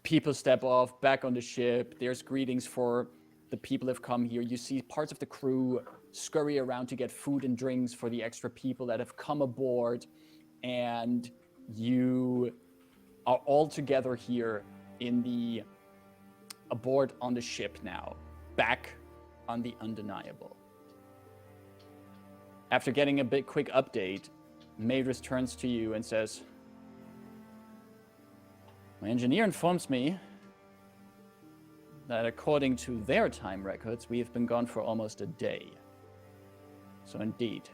people step off back on the ship. There's greetings for the people who have come here. You see parts of the crew scurry around to get food and drinks for the extra people that have come aboard, and you are all together here aboard on the ship now, back on the Undeniable. After getting a quick update, Maedrith turns to you and says, "My engineer informs me that according to their time records, we have been gone for almost a day. So indeed,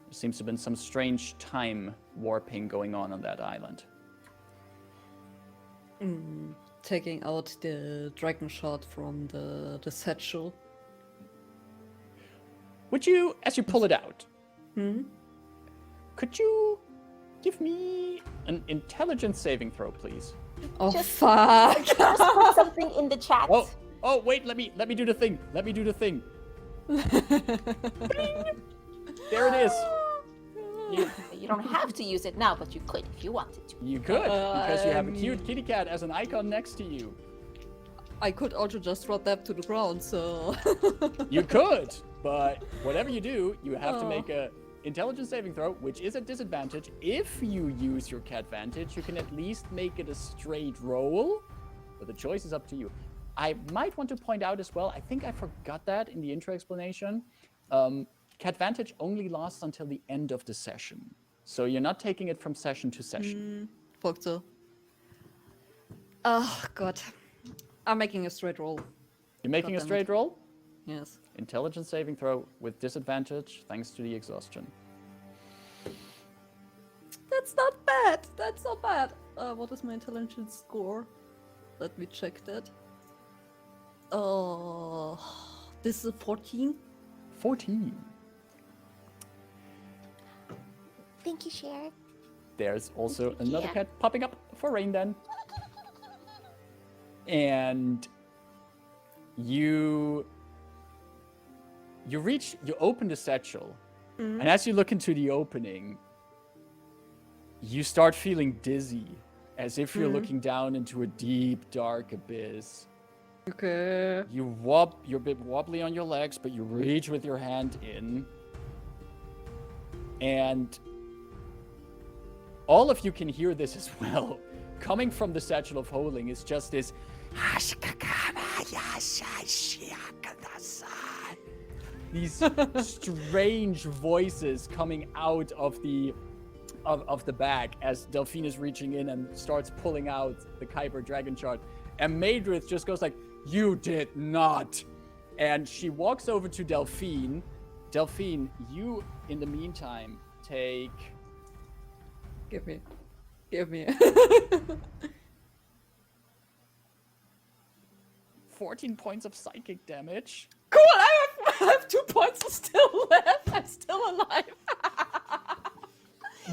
there seems to have been some strange time warping going on that island." Taking out the dragon shard from the satchel. Would you, as you pull it out, Hmm? could you give me an intelligence saving throw, please? Oh, Just- fuck! Just put something in the chat. Oh, wait, let me do the thing. There it is. You don't have to use it now, but you could if you wanted to. You could, because you have a I cute mean- kitty cat as an icon next to you. I could also just drop that to the ground, so... You could, but whatever you do, you have to Oh. make a intelligence saving throw, which is a disadvantage. If you use your catvantage, you can at least make it a straight roll, but the choice is up to you. I might want to point out as well, I think I forgot that in the intro explanation. Catvantage only lasts until the end of the session. So you're not taking it from session to session. Fuck so. Oh, God. I'm making a straight roll. You're making a Goddammit. straight roll? Yes. Intelligence saving throw with disadvantage thanks to the exhaustion. That's not bad. That's not bad. What is my intelligence score? Let me check that. Oh, This is 14. 14. Thank you, Cher. There's also another Yeah. pet popping up for Rayn then. And you open the satchel, and as you look into the opening, you start feeling dizzy, as if you're looking down into a deep, dark abyss. Okay. You're a bit wobbly on your legs, but you reach with your hand in, and all of you can hear this as well. Coming from the satchel of holding is just this these strange voices coming out of the bag as Delphine is reaching in and starts pulling out the Khyber Dragon shard. And Madrith just goes like, "You did not!" And she walks over to Delphine. Delphine, you, in the meantime, take... Give me. 14 points of psychic damage. Cool, I have 2 points still left. I'm still alive.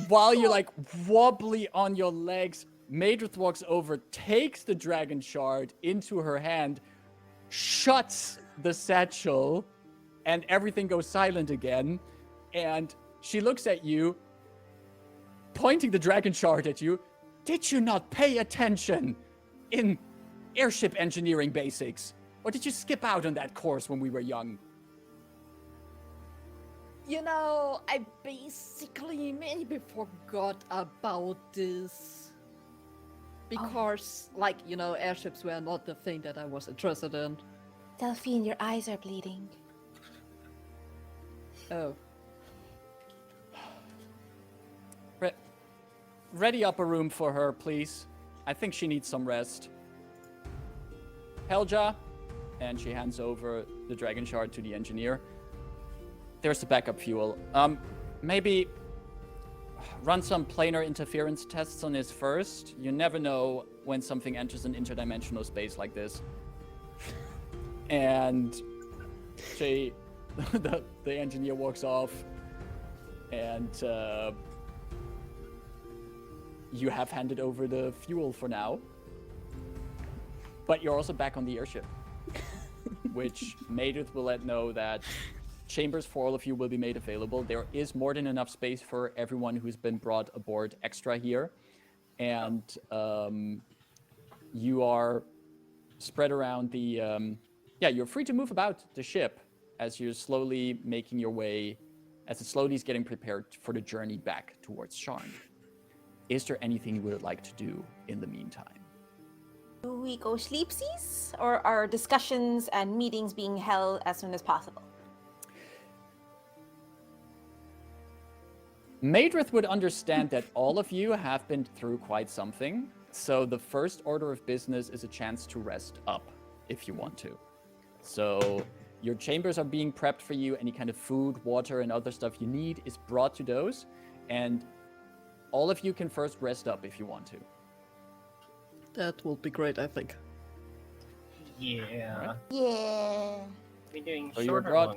While you're like wobbly on your legs, Madrith walks over, takes the dragon shard into her hand, shuts the satchel, and everything goes silent again. And she looks at you, pointing the dragon shard at you. Did you not pay attention in airship engineering basics? Or did you skip out on that course when we were young? You know, I basically maybe forgot about this. Because, like, you know, airships were not the thing that I was interested in. Delphine, your eyes are bleeding. Oh. Ready up a room for her, please. I think she needs some rest. Helja, and she hands over the dragon shard to the engineer. There's the backup fuel. Maybe run some planar interference tests on this first. You never know when something enters an interdimensional space like this. And the engineer walks off, and you have handed over the fuel for now. But you're also back on the airship, which Madrith will let know that chambers for all of you will be made available. There is more than enough space for everyone who's been brought aboard extra here. And you are spread around the... you're free to move about the ship as you're slowly making your way, as it slowly is getting prepared for the journey back towards Sharn. Is there anything you would like to do in the meantime? Do we go sleepsies, or are discussions and meetings being held as soon as possible? Madrith would understand that all of you have been through quite something, so the first order of business is a chance to rest up, if you want to. So your chambers are being prepped for you. Any kind of food, water, and other stuff you need is brought to those, and all of you can first rest up if you want to. That will be great, I think. Yeah. Right. Yeah. We're doing So you were shorter brought-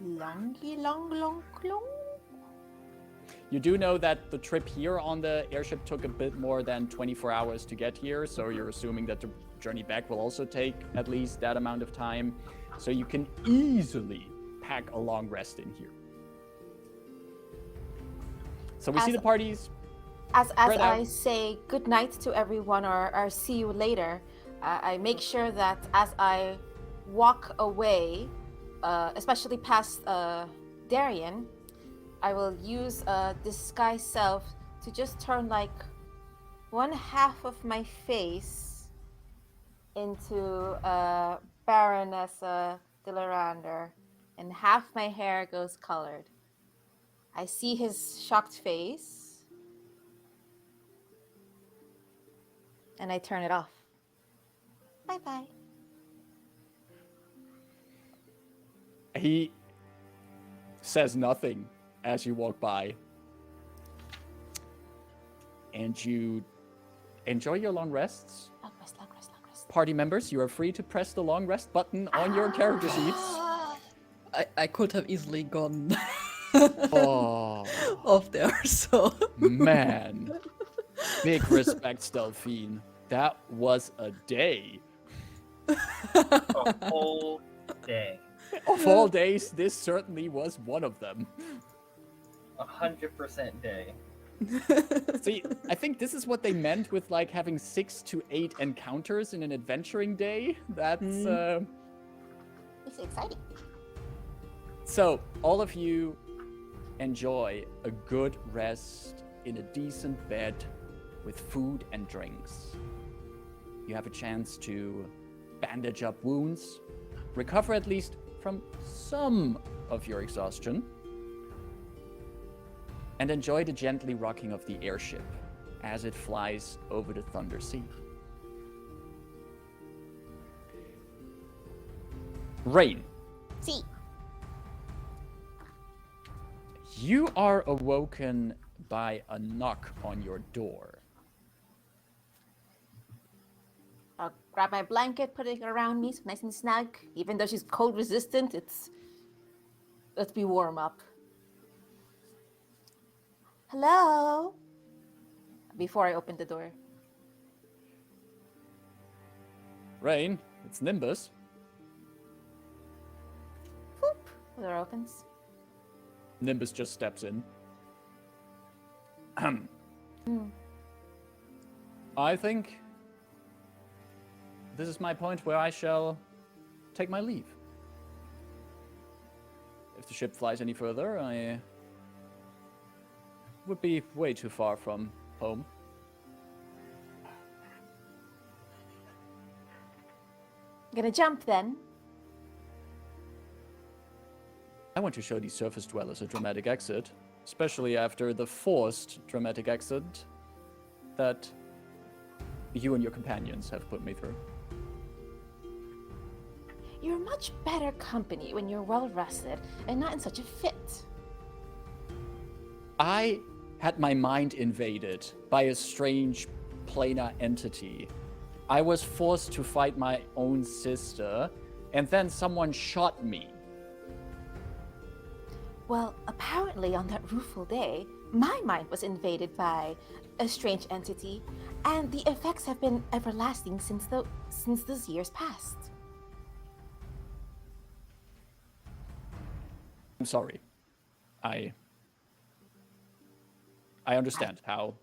long rounds. Longy, long. You do know that the trip here on the airship took a bit more than 24 hours to get here, so you're assuming that the journey back will also take at least that amount of time. So you can easily pack a long rest in here. So we see the parties. As Spread I out. say good night to everyone, or see you later, I make sure that as I walk away, especially past Darien, I will use disguise self to just turn like one half of my face into Baroness de Lyrandar, and half my hair goes colored. I see his shocked face, and I turn it off. Bye-bye. He says nothing as you walk by. And you enjoy your long rests. Long rest. party members, you are free to press the long rest button on your character sheets. I could have easily gone Oh, off there, so... man. Big respect, Delphine. That was a day. A whole day. Of all days, this certainly was one of them. 100% day. See, I think this is what they meant with like having 6 to 8 encounters in an adventuring day. That's It's exciting. So, all of you enjoy a good rest in a decent bed with food and drinks. You have a chance to bandage up wounds, recover at least from some of your exhaustion, and enjoy the gently rocking of the airship as it flies over the Thunder Sea. Rayn. See. You are awoken by a knock on your door. I'll grab my blanket, put it around me, so nice and snug. Even though she's cold resistant, let's be warm up. Hello? Before I open the door. Rayn, it's Nimbus. Whoop. The door opens. Nimbus just steps in. I think this is my point where I shall take my leave. If the ship flies any further, I would be way too far from home. Gonna jump then. I want to show these surface dwellers a dramatic exit, especially after the forced dramatic exit that you and your companions have put me through. You're much better company when you're well rested and not in such a fit. I had my mind invaded by a strange planar entity. I was forced to fight my own sister, and then someone shot me. Well, apparently on that rueful day, my mind was invaded by a strange entity, and the effects have been everlasting since those years passed. I'm sorry. I understand how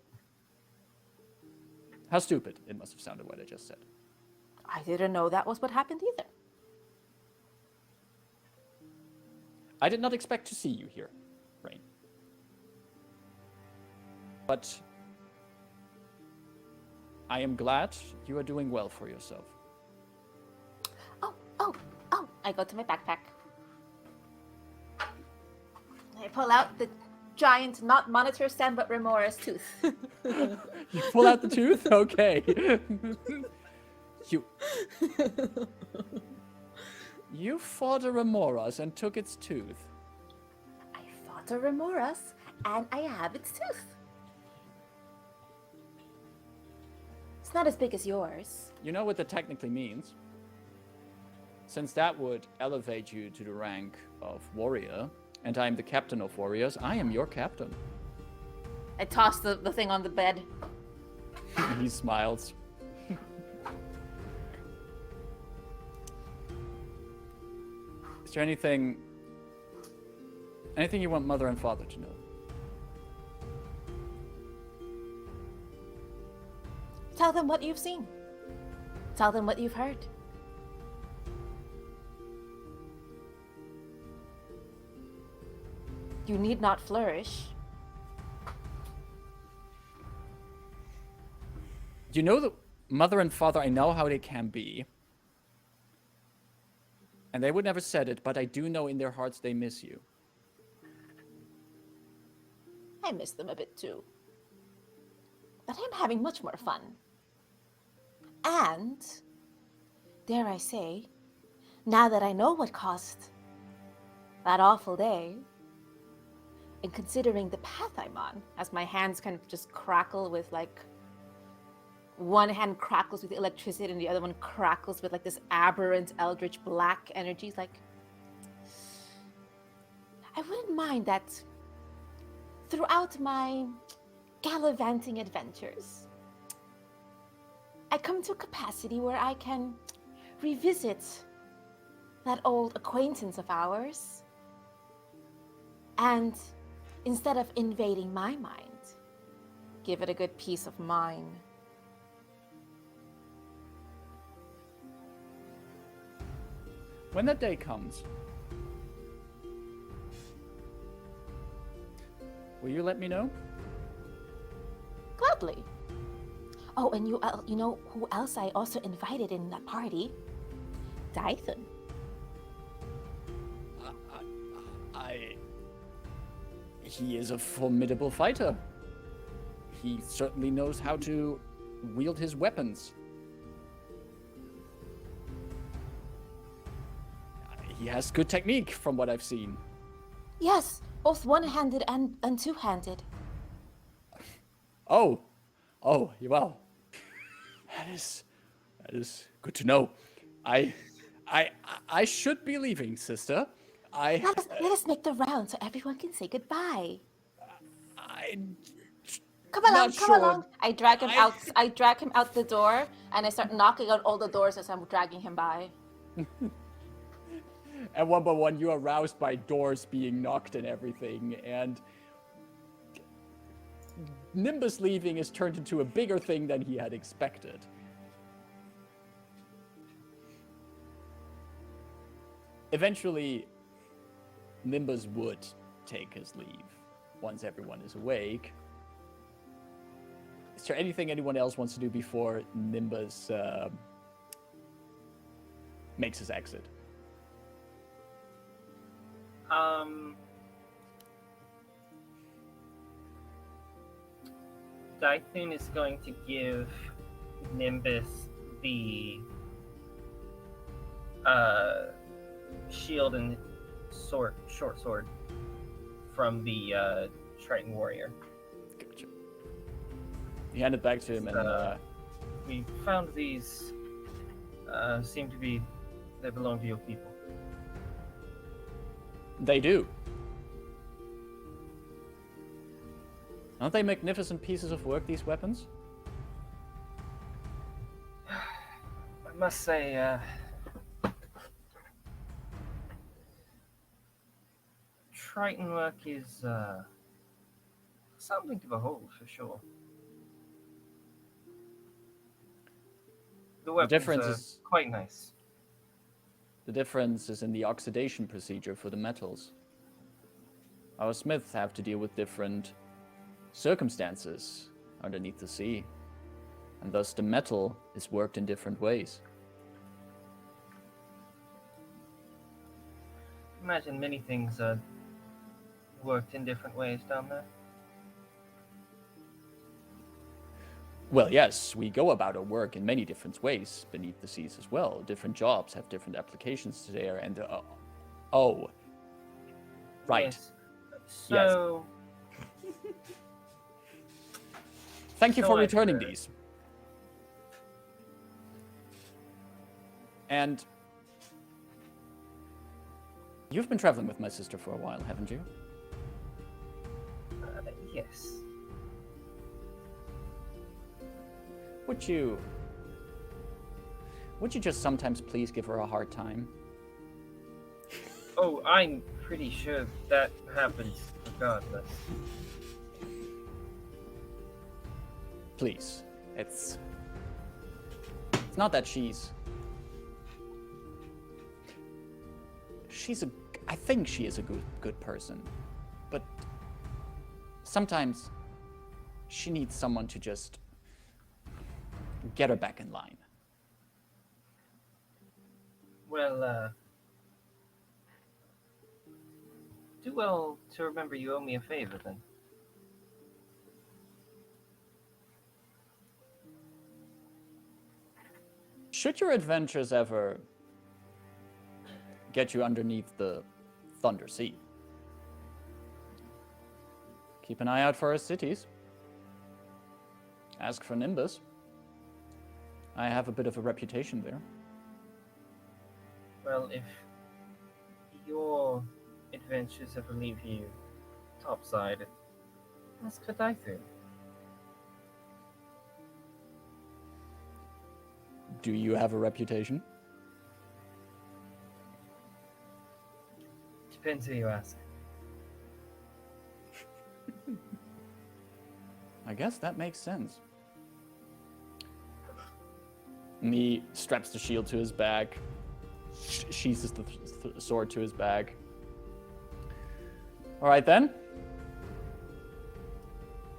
stupid it must have sounded what I just said. I didn't know that was what happened either. I did not expect to see you here, Rayn. But I am glad you are doing well for yourself. Oh, I go to my backpack. I pull out the giant, not monitor stand, but Remora's tooth. You pull out the tooth? Okay. You fought a Remoras and took its tooth. I fought a Remoras, and I have its tooth. It's not as big as yours. You know what that technically means? Since that would elevate you to the rank of warrior, and I am the captain of warriors, I am your captain. I toss the thing on the bed. He smiles. Is there anything you want Mother and Father to know? Tell them what you've seen. Tell them what you've heard. You need not flourish. You know that Mother and Father, I know how they can be. And they would never said it, but I do know in their hearts they miss you. I miss them a bit too. But I'm having much more fun. And, dare I say, now that I know what caused that awful day, and considering the path I'm on, as my hands kind of just crackle with like one hand crackles with electricity and the other one crackles with like this aberrant eldritch black energy. He's like, I wouldn't mind that throughout my gallivanting adventures, I come to a capacity where I can revisit that old acquaintance of ours, and instead of invading my mind, give it a good piece of mine. When that day comes, will you let me know? Gladly. Oh, and you know who else I also invited in that party? Dythun. He is a formidable fighter. He certainly knows how to wield his weapons. He has good technique from what I've seen. Yes, both one-handed and two-handed. Oh, well, that is good to know. I should be leaving, sister. Let us make the round so everyone can say goodbye. Come along. I drag him out. I drag him out the door, and I start knocking on all the doors as I'm dragging him by. And one by one, you are roused by doors being knocked and everything, and Nimbus leaving is turned into a bigger thing than he had expected. Eventually, Nimbus would take his leave once everyone is awake. Is there anything anyone else wants to do before Nimbus makes his exit? Dythun is going to give Nimbus the shield and short sword from the Triton warrior. Gotcha. You hand it back to him, and we found these. Seem to be they belong to your people. They do. Aren't they magnificent pieces of work, these weapons? I must say, Triton work is something to behold for sure. The weapons difference are is quite nice. The difference is in the oxidation procedure for the metals. Our smiths have to deal with different circumstances underneath the sea, and thus the metal is worked in different ways. Imagine many things are worked in different ways down there. Well, yes, we go about our work in many different ways beneath the seas as well. Different jobs have different applications there, and right. Yes. So, yes. Thank you for returning these. And you've been traveling with my sister for a while, haven't you? Yes. Would you just sometimes please give her a hard time? Oh, I'm pretty sure that happens regardless. Please. It's not that I think she is a good person. But sometimes she needs someone to just get her back in line. Well, do well to remember you owe me a favor, then. Should your adventures ever get you underneath the Thunder Sea, keep an eye out for our cities. Ask for Nimbus. I have a bit of a reputation there. Well, if your adventures ever leave you topside, ask for Dythun. Do you have a reputation? Depends who you ask. I guess that makes sense. And he straps the shield to his back, sheathes the sword to his back. All right, then.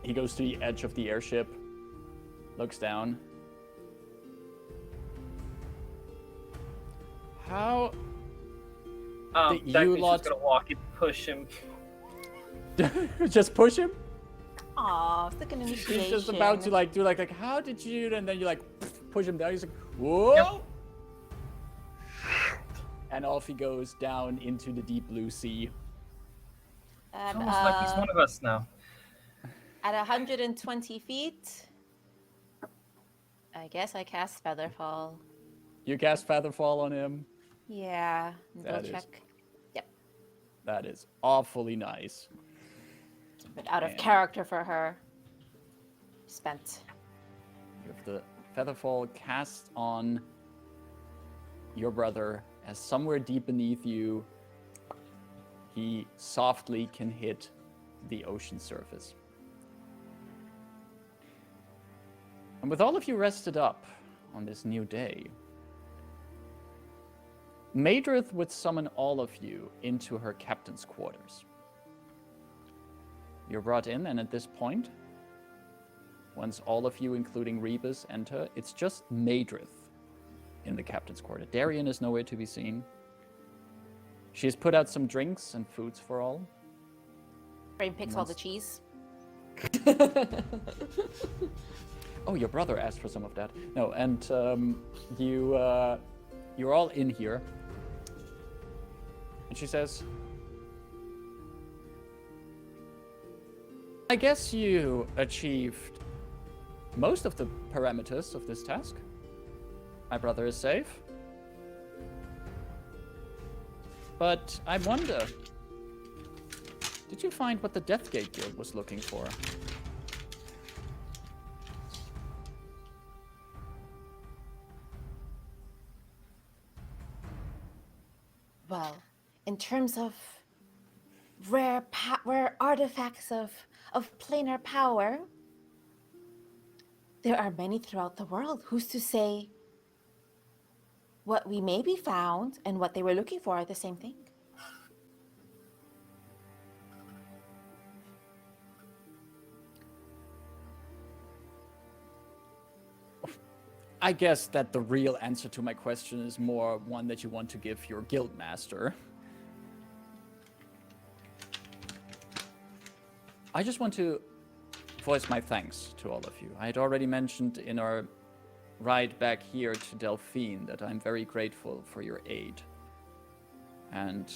He goes to the edge of the airship, looks down. How Dythun's just gonna walk and push him. just push him? Aw, it's like an initiation. He's just about to like do like how did you? And then you like push him down. He's like, whoa! Yep. And off he goes down into the deep blue sea. It's almost like he's one of us now. At 120 feet, I guess I cast Featherfall. You cast Featherfall on him? Yeah, that is, check. Yep. That is awfully nice. But out of character for her. Spent. If the Featherfall cast on your brother as somewhere deep beneath you, he softly can hit the ocean surface. And with all of you rested up on this new day, Madrith would summon all of you into her captain's quarters. You're brought in, and at this point, once all of you, including Rebus, enter, it's just Madrith in the captain's quarter. Darian is nowhere to be seen. She has put out some drinks and foods for all. Rain picks all the cheese. Oh, your brother asked for some of that. No, and you're all in here. And she says, I guess you achieved most of the parameters of this task. My brother is safe. But I wonder, did you find what the Deathgate Guild was looking for? Well, in terms of rare artifacts of planar power, there are many throughout the world. Who's to say what we maybe found and what they were looking for are the same thing? I guess that the real answer to my question is more one that you want to give your guild master. I just want to voice my thanks to all of you. I had already mentioned in our ride back here to Delphine that I'm very grateful for your aid. And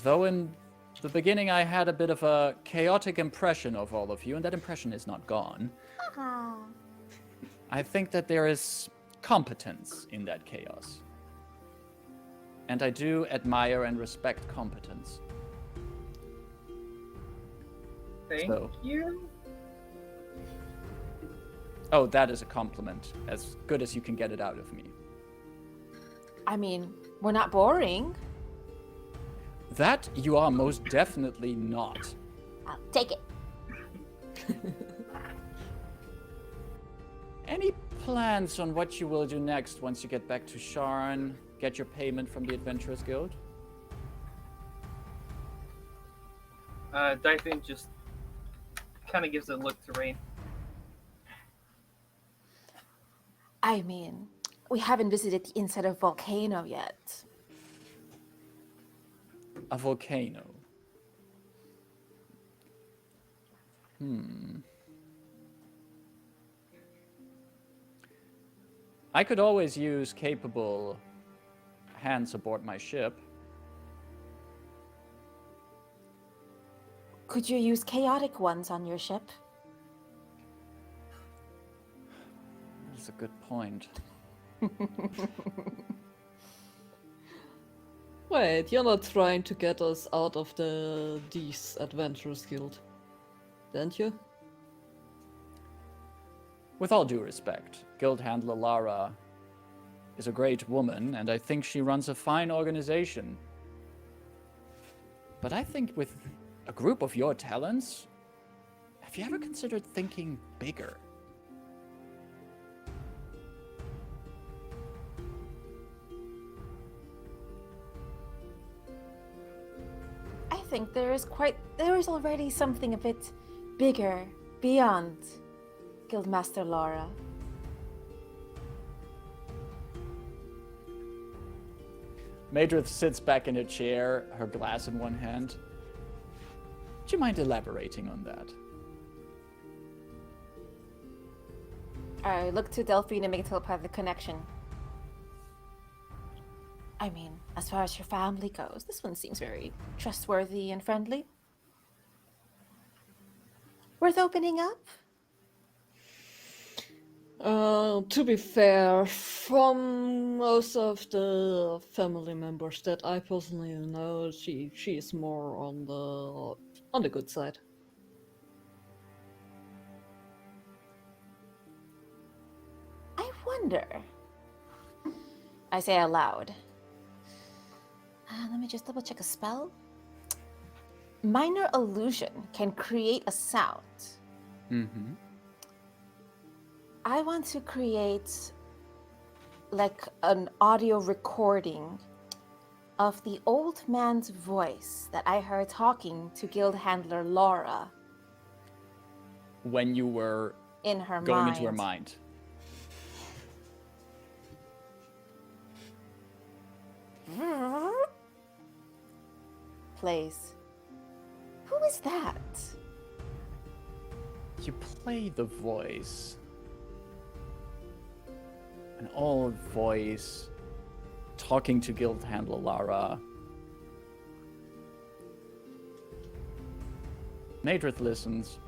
though in the beginning I had a bit of a chaotic impression of all of you, and that impression is not gone, I think that there is competence in that chaos. And I do admire and respect competence. Thank you. Oh, that is a compliment. As good as you can get it out of me. I mean, we're not boring. That you are most definitely not. I'll take it. Any plans on what you will do next once you get back to Sharn, get your payment from the Adventurers Guild? Dythun just kind of gives a look to Rayn. I mean, we haven't visited the inside of volcano yet. A volcano. I could always use capable hands aboard my ship. Could you use chaotic ones on your ship? That's a good point. Wait, you're not trying to get us out of these Adventurers Guild, didn't you? With all due respect, Guild Handler Lara is a great woman, and I think she runs a fine organization. But I think with a group of your talents, have you ever considered thinking bigger? I think there is already something a bit bigger beyond Guildmaster Lara. Madrith sits back in her chair, her glass in one hand. Would you mind elaborating on that? I look to Delphine and make a telepathic connection. I mean, as far as your family goes, this one seems very trustworthy and friendly. Worth opening up? To be fair, from most of the family members that I personally know, she is more on the good side. I wonder. I say aloud. Let me just double check a spell. Minor illusion can create a sound. Mm-hmm. I want to create like an audio recording of the old man's voice that I heard talking to guild handler Laura. When you were in her going mind. into her mind. Plays. Who is that? You play the voice. An old voice talking to guild handler Lara. Madrith listens.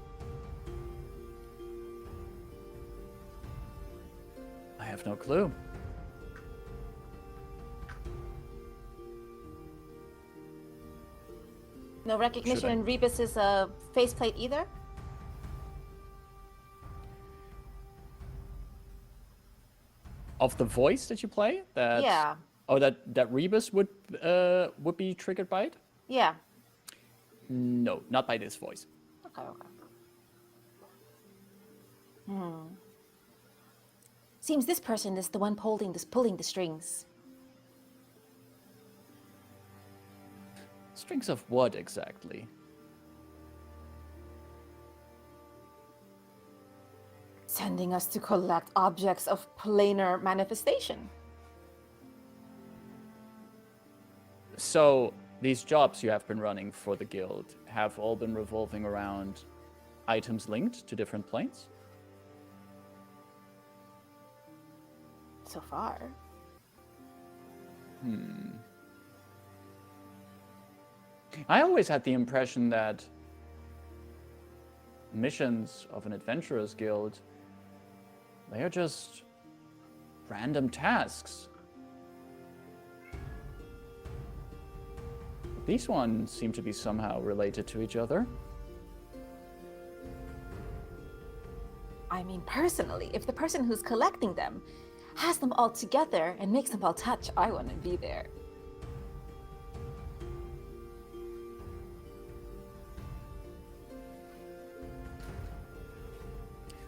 I have no clue. No recognition Should I- in Rebus's faceplate either? Of the voice that you play? That Yeah. Oh, that Rebus would be triggered by it? Yeah. No, not by this voice. Okay. Seems this person is the one pulling the strings. Strings of what exactly? Sending us to collect objects of planar manifestation. So, these jobs you have been running for the guild have all been revolving around items linked to different planes? So far. I always had the impression that missions of an adventurer's guild, they are just random tasks. These ones seem to be somehow related to each other. I mean, personally, if the person who's collecting them has them all together and makes them all touch, I want to be there.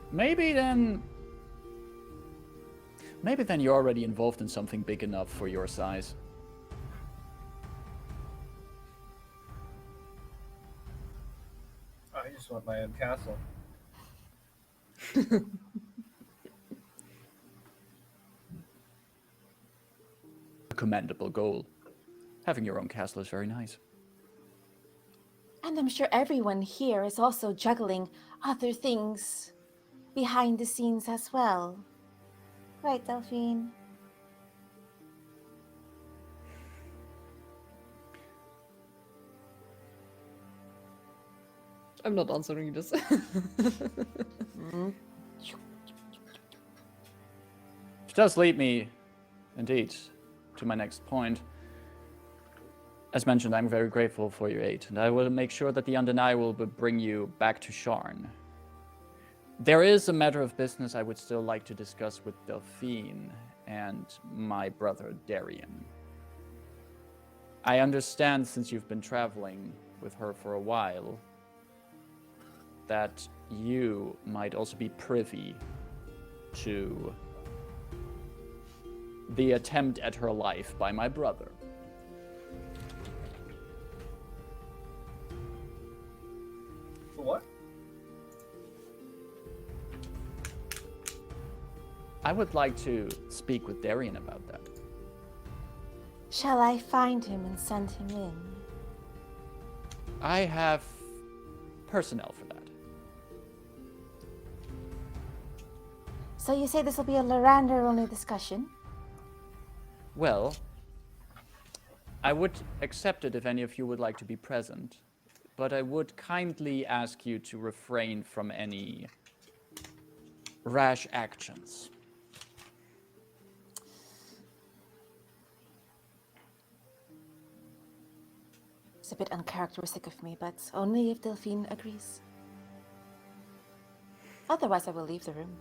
Maybe then you're already involved in something big enough for your size. I just want my own castle. A commendable goal. Having your own castle is very nice. And I'm sure everyone here is also juggling other things behind the scenes as well. Right, Delphine? I'm not answering this. does lead me, indeed, to my next point. As mentioned, I'm very grateful for your aid, and I will make sure that the Undeniable will bring you back to Sharn. There is a matter of business I would still like to discuss with Delphine and my brother Darien. I understand, since you've been traveling with her for a while, that you might also be privy to the attempt at her life by my brother. For what? I would like to speak with Darien about that. Shall I find him and send him in? I have personnel for that. So you say this will be a Lyrander-only discussion? Well, I would accept it if any of you would like to be present, but I would kindly ask you to refrain from any rash actions. It's a bit uncharacteristic of me, but only if Delphine agrees. Otherwise, I will leave the room.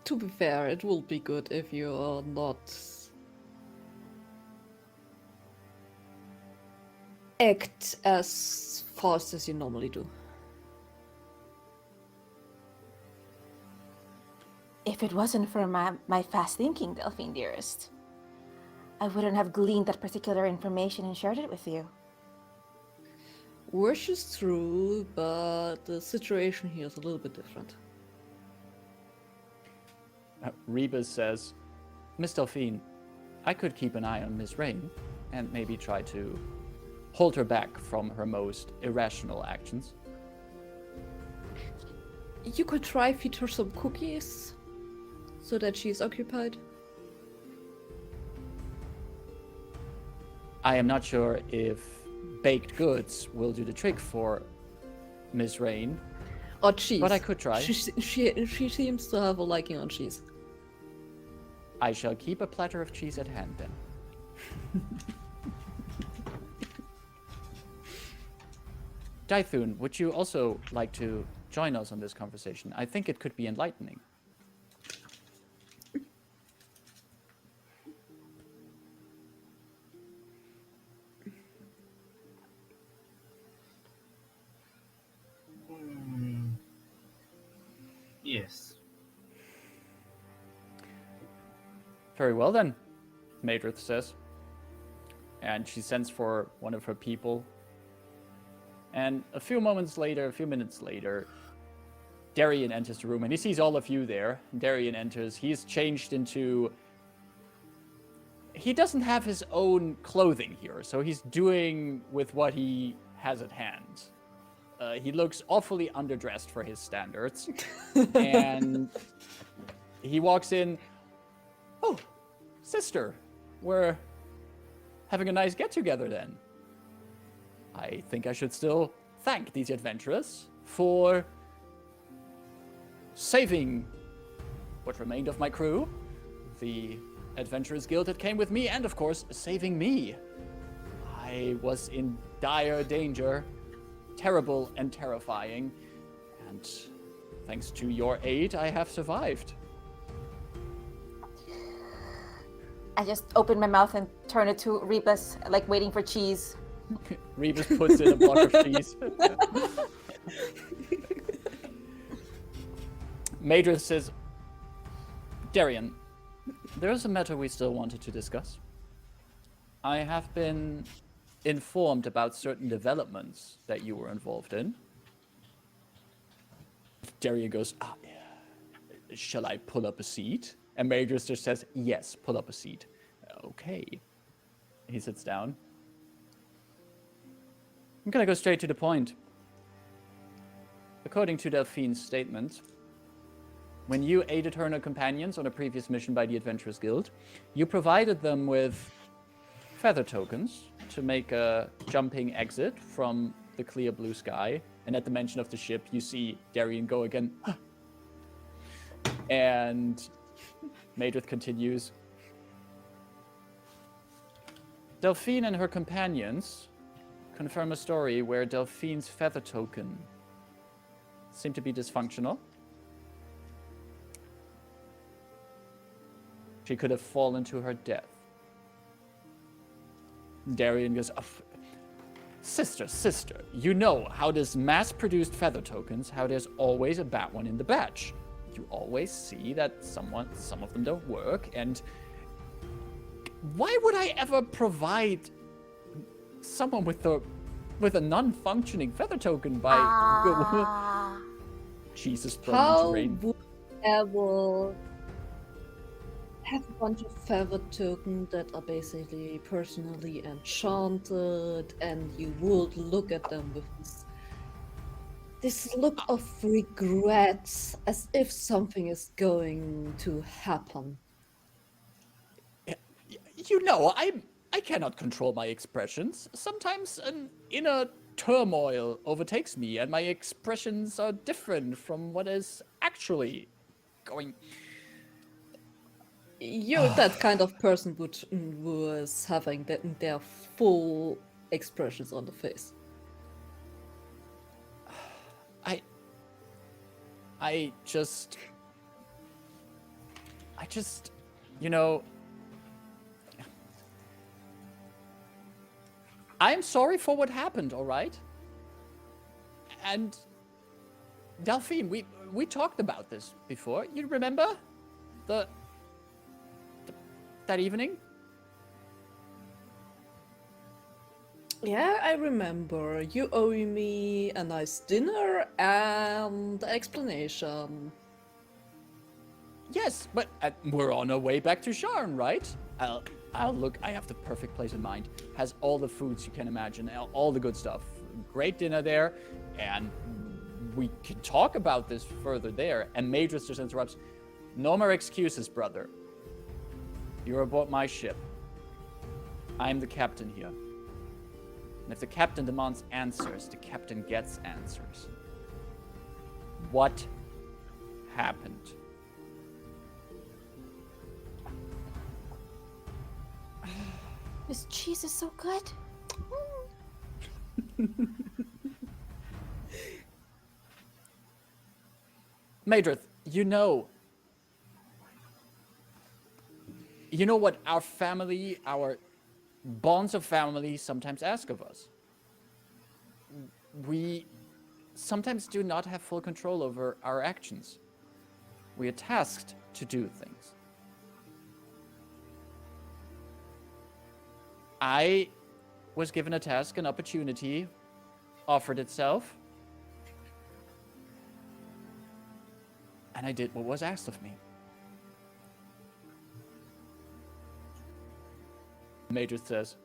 To be fair, it will be good if you are not act as fast as you normally do. If it wasn't for my fast thinking, Delphine dearest, I wouldn't have gleaned that particular information and shared it with you. Which is true, but the situation here is a little bit different. Rebus says, Miss Delphine, I could keep an eye on Miss Rayn and maybe try to hold her back from her most irrational actions. You could try feed her some cookies so that she's occupied. I am not sure if baked goods will do the trick for Miss Rayn, Or cheese. but I could try. She seems to have a liking on cheese. I shall keep a platter of cheese at hand then. Dythun, would you also like to join us on this conversation? I think it could be enlightening. Yes. Very well then, Madrith says. And she sends for one of her people. And a few minutes later, Darien enters the room and he sees all of you there. Darien enters. He's changed into... He doesn't have his own clothing here, so he's doing with what he has at hand. He looks awfully underdressed for his standards. And he walks in. Oh, sister, we're having a nice get-together then. I think I should still thank these adventurers for saving what remained of my crew, the Adventurers Guild that came with me, and of course, saving me. I was in dire danger, terrible and terrifying, and thanks to your aid, I have survived. I just open my mouth and turn it to Rebus, like waiting for cheese. Rebus puts in a block of cheese. Madrith says, Darien, there is a matter we still wanted to discuss. I have been informed about certain developments that you were involved in. Darien goes, shall I pull up a seat? And Madrith just says, yes, pull up a seat. Okay. He sits down. I'm gonna go straight to the point. According to Delphine's statement, when you aided her and her companions on a previous mission by the Adventurers Guild, you provided them with feather tokens to make a jumping exit from the clear blue sky And at the mention of the ship, you see Darian go again. And Madrith continues. Delphine and her companions confirm a story where Delphine's feather token seemed to be dysfunctional. She could have fallen to her death. Darian goes, oh, sister, you know how there's mass-produced feather tokens, how there's always a bad one in the batch. You always see that some of them don't work, and why would I ever provide someone with a non-functioning feather token by Jesus How Rayn? would ever have a bunch of feather tokens that are basically personally enchanted, and you would look at them with this look of regret, as if something is going to happen. You know, I cannot control my expressions. Sometimes an inner turmoil overtakes me, and my expressions are different from what is actually going. You're that kind of person who is having their full expressions on the face. I just, you know, I'm sorry for what happened, all right? And Delphine, we talked about this before. You remember that evening? Yeah, I remember. You owe me a nice dinner and explanation. Yes, but we're on our way back to Sharn, right? I'll look. I have the perfect place in mind. Has all the foods you can imagine, all the good stuff. Great dinner there, and we can talk about this further there. And Madrith just interrupts. No more excuses, brother. You're aboard my ship. I'm the captain here. And if the captain demands answers, the captain gets answers. What happened? This cheese is so good. Madrith, you know what our family, our bonds of family sometimes ask of us. We sometimes do not have full control over our actions. We are tasked to do things. I was given a task, an opportunity offered itself, and I did what was asked of me. Major says,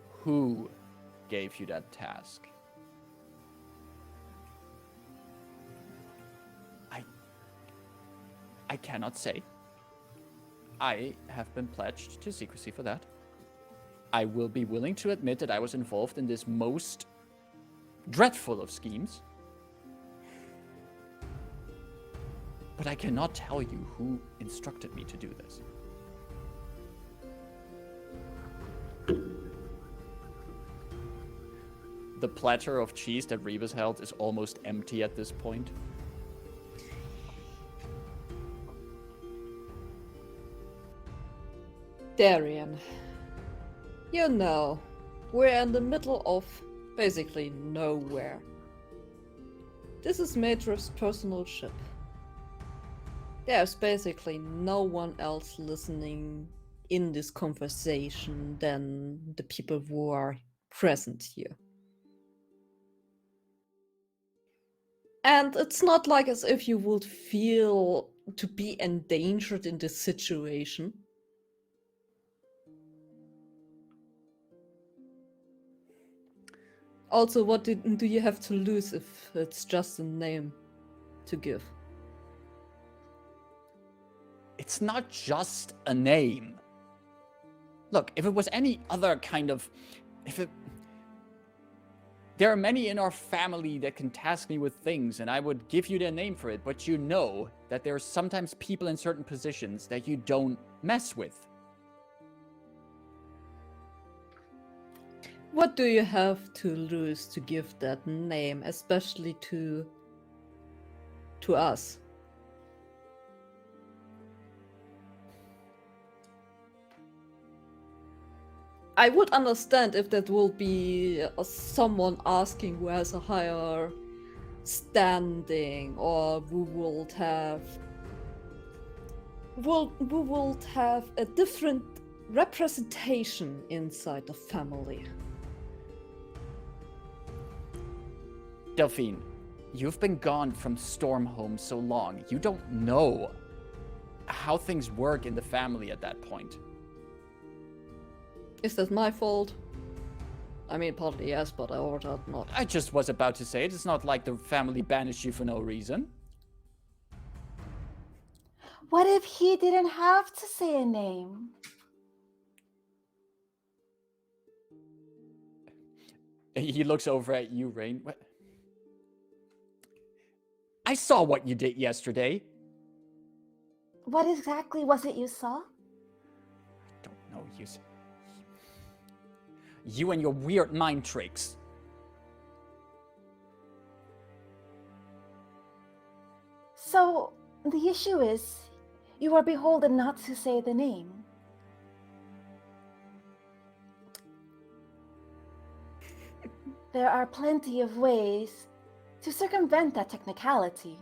who gave you that task? I cannot say. I have been pledged to secrecy for that. I will be willing to admit that I was involved in this most dreadful of schemes. But I cannot tell you who instructed me to do this. The platter of cheese that Rebus held is almost empty at this point. Darian, you know, we're in the middle of basically nowhere. This is Madrith's personal ship. There's basically no one else listening in this conversation than the people who are present here. And it's not like as if you would feel to be endangered in this situation. Also, what do you have to lose if it's just a name to give? It's not just a name. Look, if it was any other kind of... There are many in our family that can task me with things, and I would give you their name for it, but you know that there are sometimes people in certain positions that you don't mess with. What do you have to lose to give that name, especially to us? I would understand if that will be someone asking who has a higher standing, or who will have a different representation inside the family. Delphine, you've been gone from Stormhome so long. You don't know how things work in the family at that point. Is that my fault? I mean, partly yes, but I ought not. I just was about to say it. It's not like the family banished you for no reason. What if he didn't have to say a name? He looks over at you, Rayn. What? I saw what you did yesterday. What exactly was it you saw? I don't know. You and your weird mind tricks. So, the issue is, you are beholden not to say the name. There are plenty of ways to circumvent that technicality.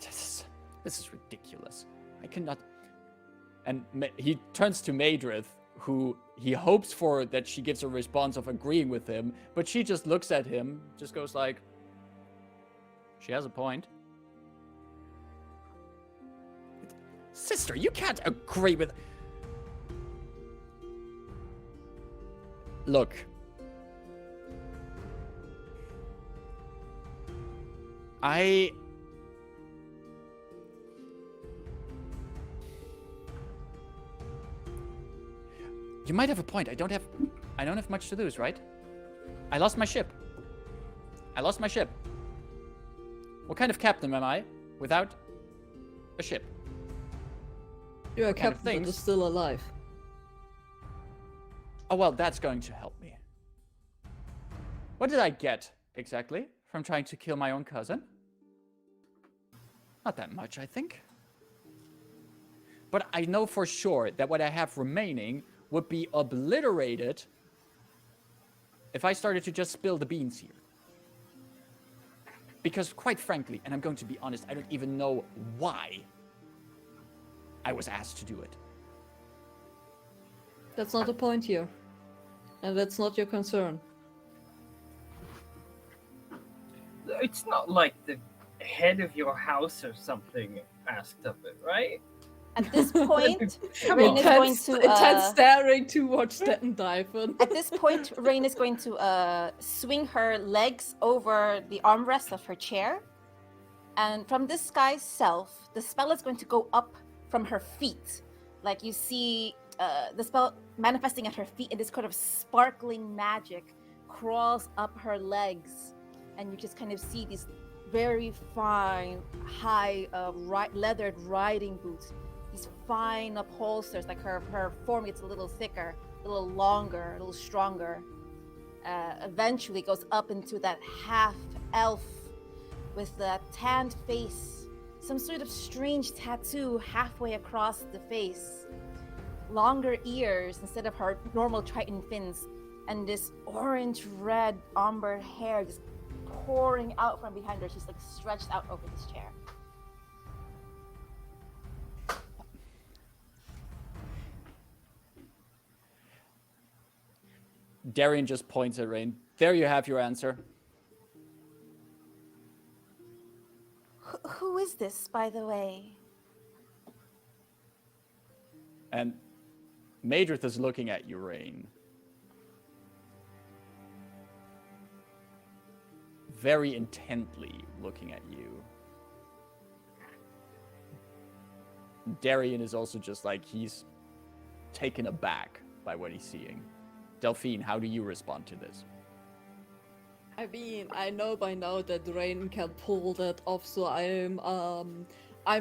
This is ridiculous. I cannot... And he turns to Madrith, who he hopes for that she gives a response of agreeing with him, but she just looks at him, just goes like, she has a point. Sister, you can't agree with... Look. You might have a point. I don't have much to lose, right? I lost my ship. What kind of captain am I without a ship? You're a captain that is still alive. Oh, well, that's going to help me. What did I get, exactly, from trying to kill my own cousin? Not that much, I think. But I know for sure that what I have remaining would be obliterated if I started to just spill the beans here. Because, quite frankly, and I'm going to be honest, I don't even know why I was asked to do it. That's not the point here. And that's not your concern. It's not like the head of your house or something asked of it, right? At this point, Rayn is going to... intense staring towards Dythun. At this point, Rayn is going to swing her legs over the armrest of her chair. And from this guy's self, the spell is going to go up from her feet. Like you see the spell manifesting at her feet, and this kind of sparkling magic crawls up her legs. And you just kind of see these very fine, high leathered riding boots. These fine upholsters, like her form gets a little thicker, a little longer, a little stronger. Eventually goes up into that half elf with the tanned face, some sort of strange tattoo halfway across the face, longer ears instead of her normal Triton fins, and this orange-red ombre hair just pouring out from behind her. She's like stretched out over this chair. Darian just points at Rayn. There you have your answer. Who is this, by the way? And Madrith is looking at you, Rayn. Very intently looking at you. Darian is also just like, he's taken aback by what he's seeing. Delphine, how do you respond to this? I mean, I know by now that Rayn can pull that off, so I'm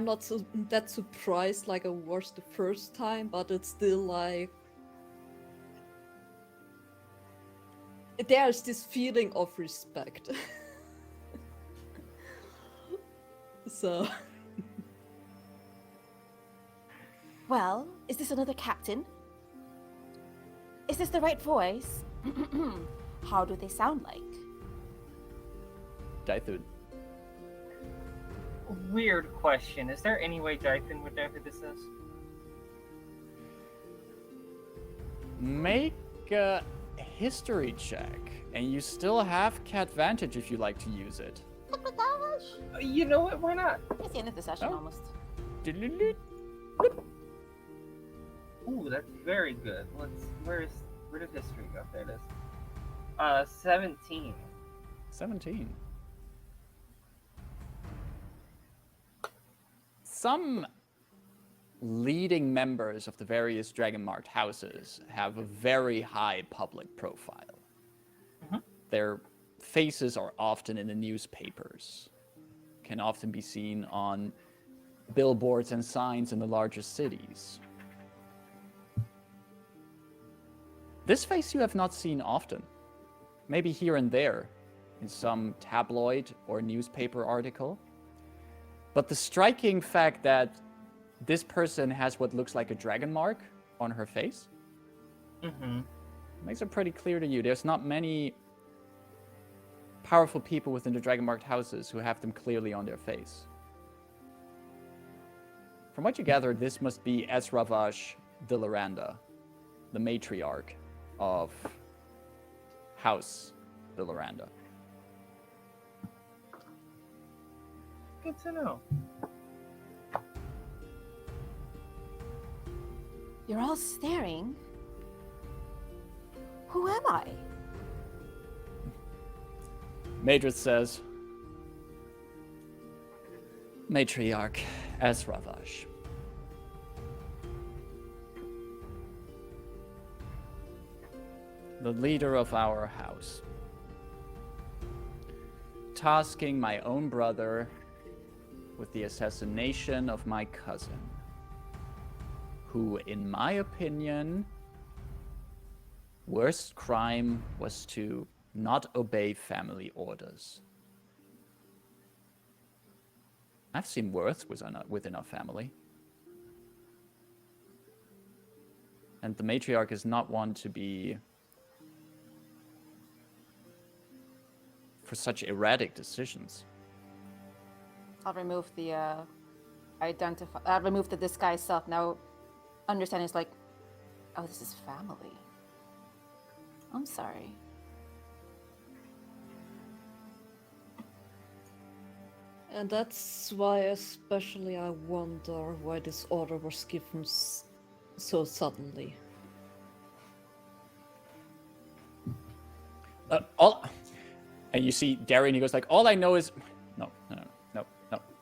not that surprised like I was the first time, but it's still like there's this feeling of respect. So Well, is this another captain? Is this the right voice? How do they sound like? Dythun. Weird question. Is there any way Dythun would know who this is? Make a history check, and you still have advantage if you like to use it. You know what? Why not? It's the end of the session almost. Ooh, that's very good. Where did history go? There it is. 17. 17. Some leading members of the various dragon-marked houses have a very high public profile. Mhm. Their faces are often in the newspapers, can often be seen on billboards and signs in the larger cities. This face you have not seen often. Maybe here and there, in some tabloid or newspaper article. But the striking fact that this person has what looks like a dragon mark on her face makes it pretty clear to you. There's not many powerful people within the dragon-marked houses who have them clearly on their face. From what you gather, this must be Esravash de Lyrandar, the matriarch of House de Lyrandar. Good to know. You're all staring. Who am I? Madrid says, Matriarch Esravash. The leader of our house. Tasking my own brother with the assassination of my cousin, who, in my opinion, worst crime was to not obey family orders. I've seen worse within our family. And the matriarch is not one to be for such erratic decisions. I'll remove the remove the disguise self. Now understand it's like, oh, this is family. I'm sorry. And that's why especially I wonder why this order was given so suddenly. And you see Darien, he goes like, all I know is, no,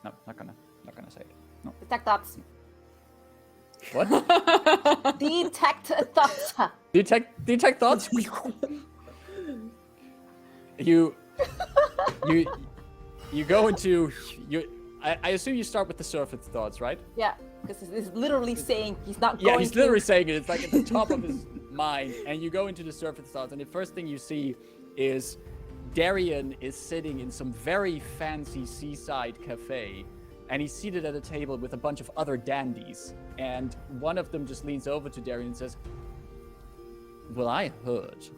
not gonna say it. No. Detect thoughts. What? Detect thoughts. Detect thoughts? You go into, I assume you start with the surface thoughts, right? Yeah, because he's literally saying he's not going Yeah, he's literally saying it. It's like at the top of his mind. And you go into the surface thoughts, and the first thing you see is Darien is sitting in some very fancy seaside cafe, and he's seated at a table with a bunch of other dandies. And one of them just leans over to Darien and says, well, I heard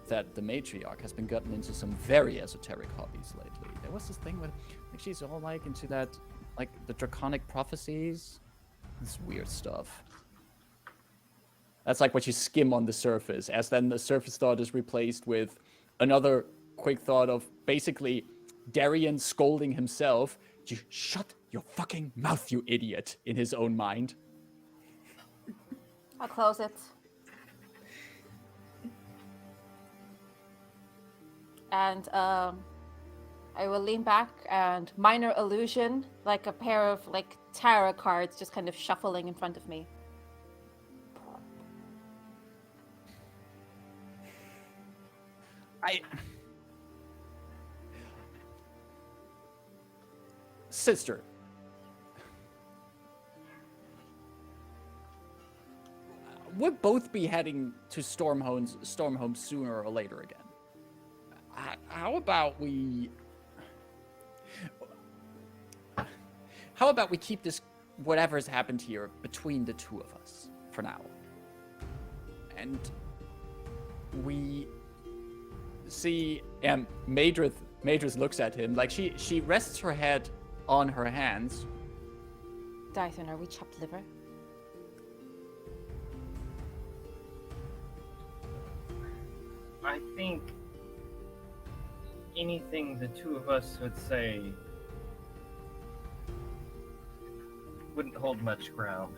that the matriarch has been gotten into some very esoteric hobbies lately. There was this thing with, like, she's all like into that, like the draconic prophecies. This weird stuff. That's like what you skim on the surface, as then the surface thought is replaced with another quick thought of basically Darien scolding himself. You shut your fucking mouth, you idiot, in his own mind. I'll close it. And I will lean back and minor illusion, like a pair of like tarot cards just kind of shuffling in front of me. Sister. We'll both be heading to Stormhome sooner or later again. How about we keep this, whatever's happened here, between the two of us for now? And we see, Madrith looks at him, like she rests her head on her hands. Dythun, are we chopped liver? I think anything the two of us would say wouldn't hold much ground.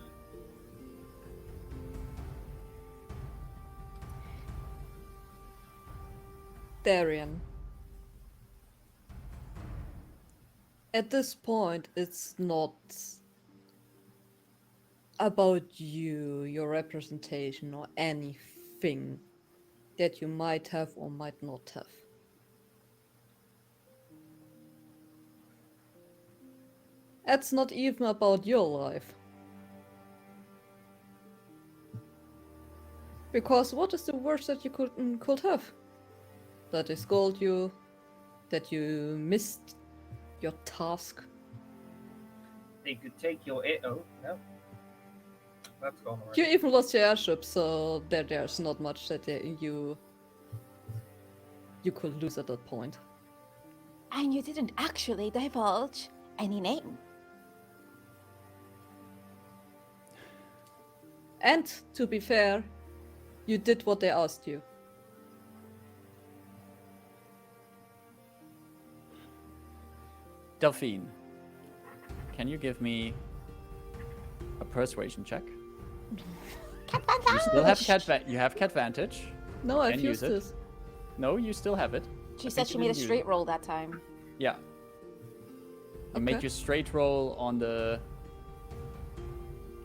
Darian. At this point, it's not about you, your representation, or anything that you might have or might not have. It's not even about your life. Because what is the worst that you could have? That they scold you, that you missed your task. They could take your oh no. That's gone already. You even lost your airship, so there's not much that you could lose at that point. And you didn't actually divulge any name. And to be fair, you did what they asked you. Delphine, can you give me a persuasion check? You still have Catvantage. No, I've And used use it. this. No, you still have it. She I said think she you made a didn't use straight it. roll that time. Yeah. You make your straight roll on the...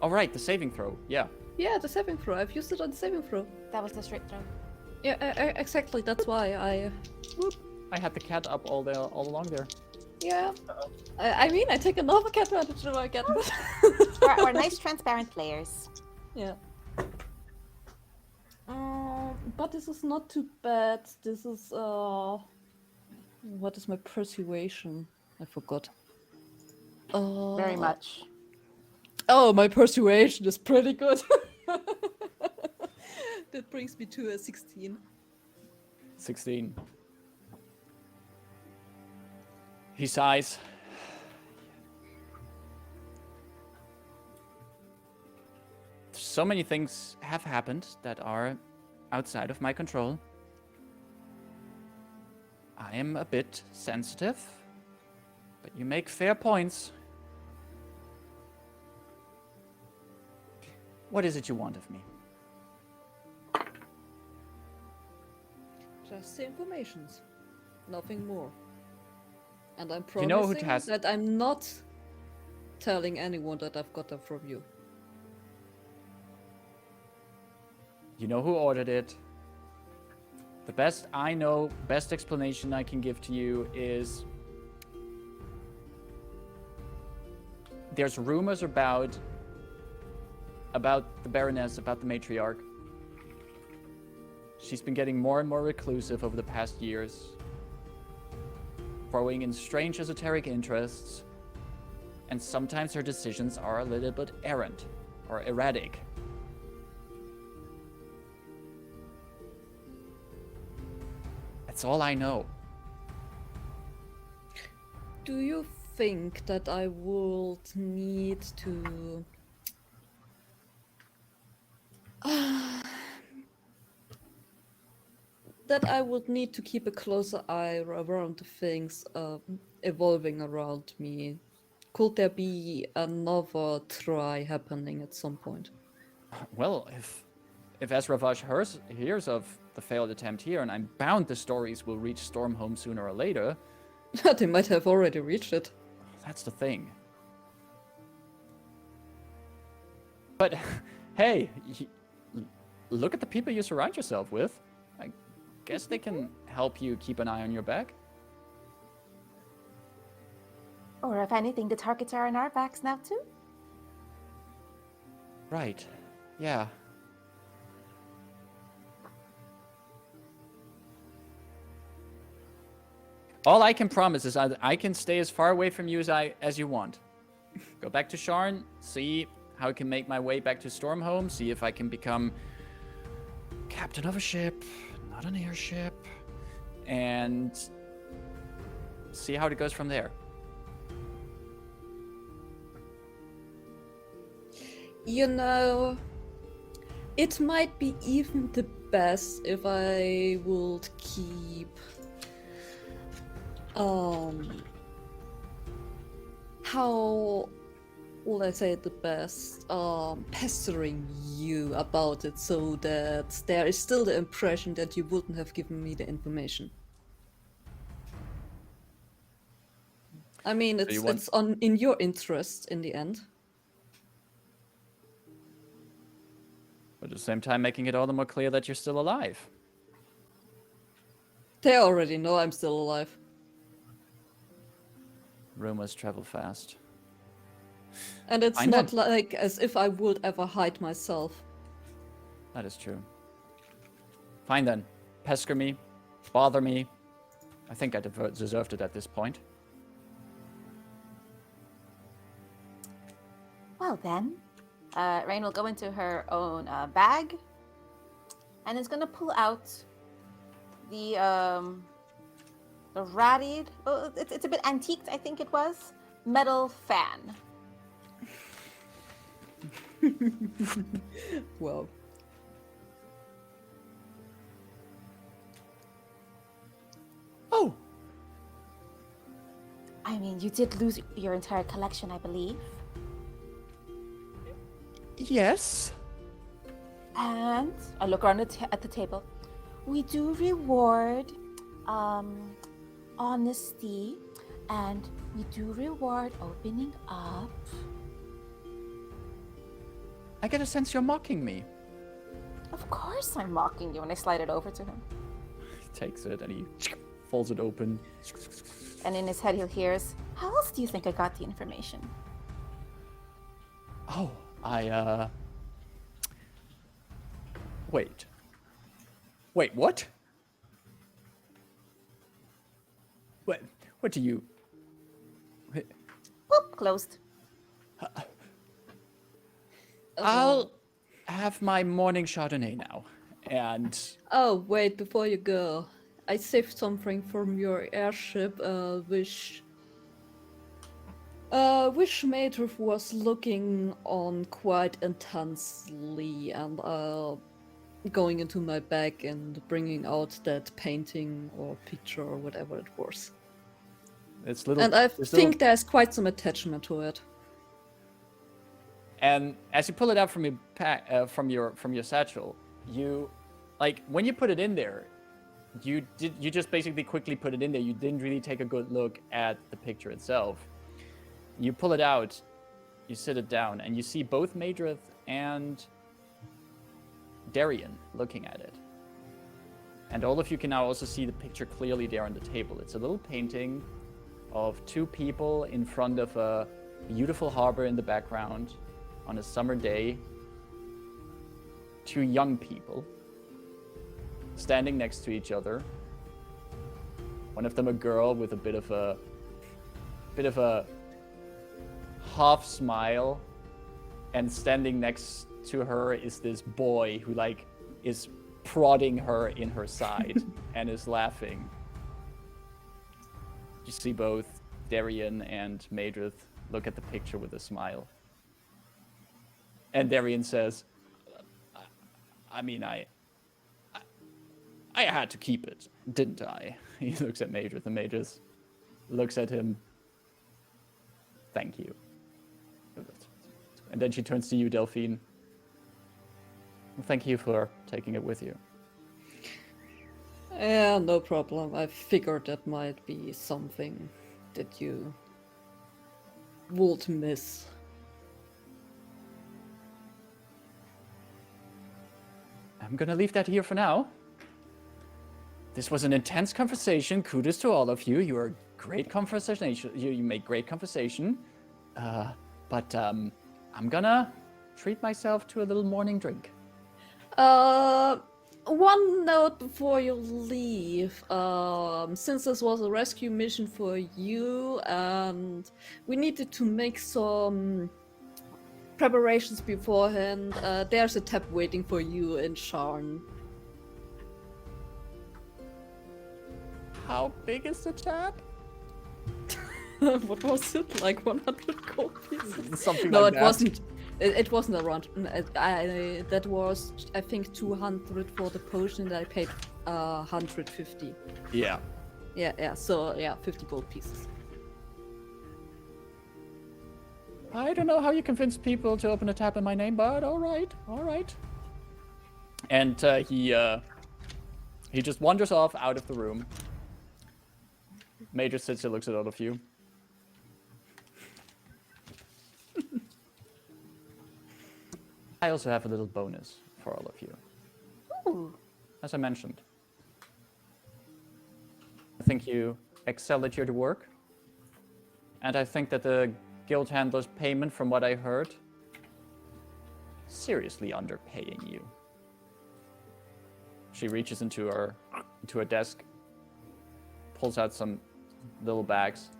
Oh, right, the saving throw. Yeah. Yeah, the saving throw. I've used it on the saving throw. That was the straight throw. Yeah, exactly. That's why I. I had the cat up all along there. Yeah. I mean, I take another cat advantage if I get it. We're nice, transparent players. Yeah. But this is not too bad. This is what is my persuasion? I forgot. Very much. Oh, my persuasion is pretty good. That brings me to a 16. 16. He sighs. So many things have happened that are outside of my control. I am a bit sensitive, but you make fair points. What is it you want of me? Just the informations. Nothing more. And I'm You know who promising has- that I'm not telling anyone that I've got them from you. You know who ordered it. The best I know, best explanation I can give to you is there's rumors about the Baroness, about the matriarch. She's been getting more and more reclusive over the past years, throwing in strange esoteric interests, and sometimes her decisions are a little bit errant or erratic. That's all I know. Do you think that I would need to... that I would need to keep a closer eye around the things evolving around me? Could there be another try happening at some point? Well, if Ezravaj hears of the failed attempt here, and I'm bound the stories will reach Stormhome sooner or later. They might have already reached it. That's the thing. But hey, look at the people you surround yourself with. I guess they can help you keep an eye on your back. Or if anything, the targets are on our backs now too. Right. Yeah. All I can promise is I can stay as far away from you as you want. Go back to Sharn, see how I can make my way back to Stormhome, see if I can become captain of a ship, not an airship, and see how it goes from there. You know, it might be even the best if I would keep how will I say it the best? Pestering you about it so that there is still the impression that you wouldn't have given me the information. I mean, it's in your interest in the end. But at the same time, making it all the more clear that you're still alive. They already know I'm still alive. Rumors travel fast. And it's not like as if I would ever hide myself. That is true. Fine then. Pester me. Bother me. I think I deserved it at this point. Well then, Rayn will go into her own bag, and is gonna pull out the ratted, it's a bit antiqued, I think it was, metal fan. Wow. Oh! I mean, you did lose your entire collection, I believe. Yes. And I look around at the table. We do reward honesty, and we do reward opening up. I get a sense you're mocking me. Of course I'm mocking you, and I slide it over to him. He takes it and he folds it open. And in his head he'll hears, how else do you think I got the information? Oh, Wait, what? What do you... Whoop, closed. I'll have my morning Chardonnay now, and... Oh, wait, before you go. I saved something from your airship, which Maedrith was looking on quite intensely, and going into my bag and bringing out that painting or picture or whatever it was. It's little, and I think there's quite some attachment to it. And as you pull it out from your pack, from your satchel, you, like, when you put it in there, you just basically quickly put it in there. You didn't really take a good look at the picture itself. You pull it out, you sit it down, and you see both Maedrith and Darien looking at it. And all of you can now also see the picture clearly there on the table. It's a little painting of two people in front of a beautiful harbor in the background on a summer day. Two young people standing next to each other. One of them a girl with a bit of a half smile, and standing next to her is this boy who is prodding her in her side and is laughing. You see both Darien and Maedrith look at the picture with a smile. And Darien says, I mean, I had to keep it, didn't I? He looks at Maedrith, and Maedrith looks at him. Thank you. And then she turns to you, Delphine. Well, thank you for taking it with you. Yeah, no problem. I figured that might be something that you would miss. I'm gonna leave that here for now. This was an intense conversation. Kudos to all of you. You are great conversation. You make great conversation. But I'm gonna treat myself to a little morning drink. One note before you leave. Since this was a rescue mission for you, and we needed to make some preparations beforehand, there's a tab waiting for you in Sharn. How big is the tab? What was it? Like 100 gold pieces? Something No, like it that. wasn't. It wasn't around. That was, I think, 200 for the potion, and I paid 150. Yeah. Yeah. So yeah, 50 gold pieces. I don't know how you convince people to open a tab in my name, but all right. And he just wanders off out of the room. Major sits and looks at all of you. I also have a little bonus for all of you. Ooh. As I mentioned, I think you excel at your work. And I think that the guild handler's payment, from what I heard, seriously underpaying you. She reaches into her desk, pulls out some little bags.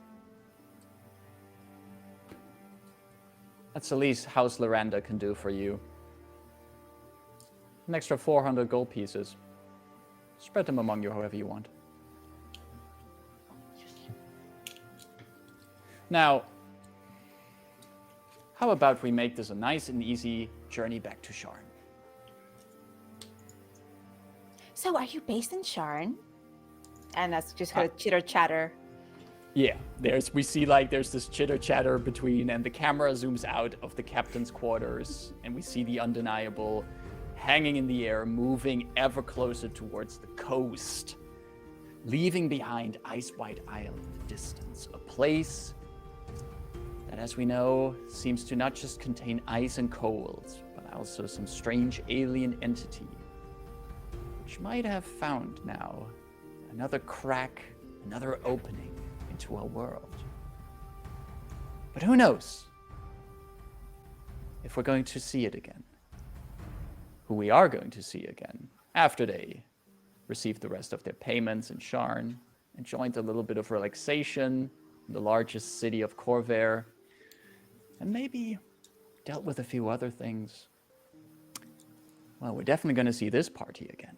That's the least House Lyrandar can do for you. An extra 400 gold pieces. Spread them among you however you want. Now, how about we make this a nice and easy journey back to Sharn? So are you based in Sharn? And that's just kind of chitter chatter. Yeah, there's this chitter chatter between, and the camera zooms out of the captain's quarters, and we see the undeniable hanging in the air, moving ever closer towards the coast, leaving behind Ice White Isle in the distance, a place that, as we know, seems to not just contain ice and cold, but also some strange alien entity, which might have found now another crack, another opening into our world. But who knows if we're going to see it again. Who we are going to see again after they receive the rest of their payments in Sharn, enjoyed a little bit of relaxation in the largest city of Corvair, and maybe dealt with a few other things. Well, we're definitely going to see this party again.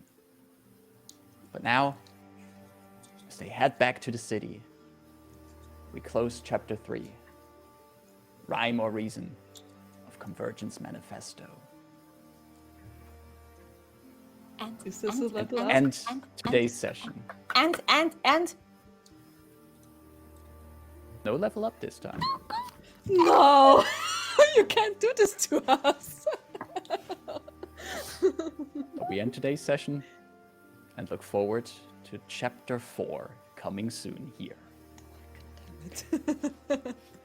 But now, as they head back to the city, we close Chapter 3, Rhyme or Reason of Convergence Manifesto. Is this a level up? And today's session. And No level up this time. No! You can't do this to us! But we end today's session and look forward to Chapter 4 coming soon here.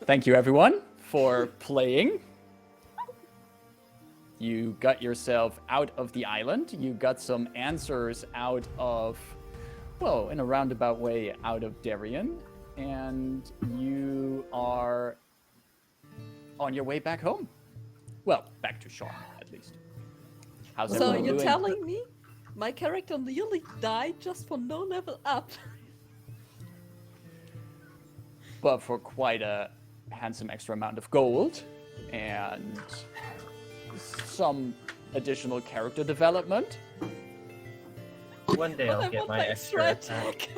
Thank you, everyone, for playing. You got yourself out of the island. You got some answers out of, well, in a roundabout way, out of Darien. And you are on your way back home. Well, back to Sharn, at least. How's So everyone you're doing? telling me my character nearly died just for no level up? But for quite a handsome extra amount of gold and some additional character development. One day But I'll I get want my extra attack.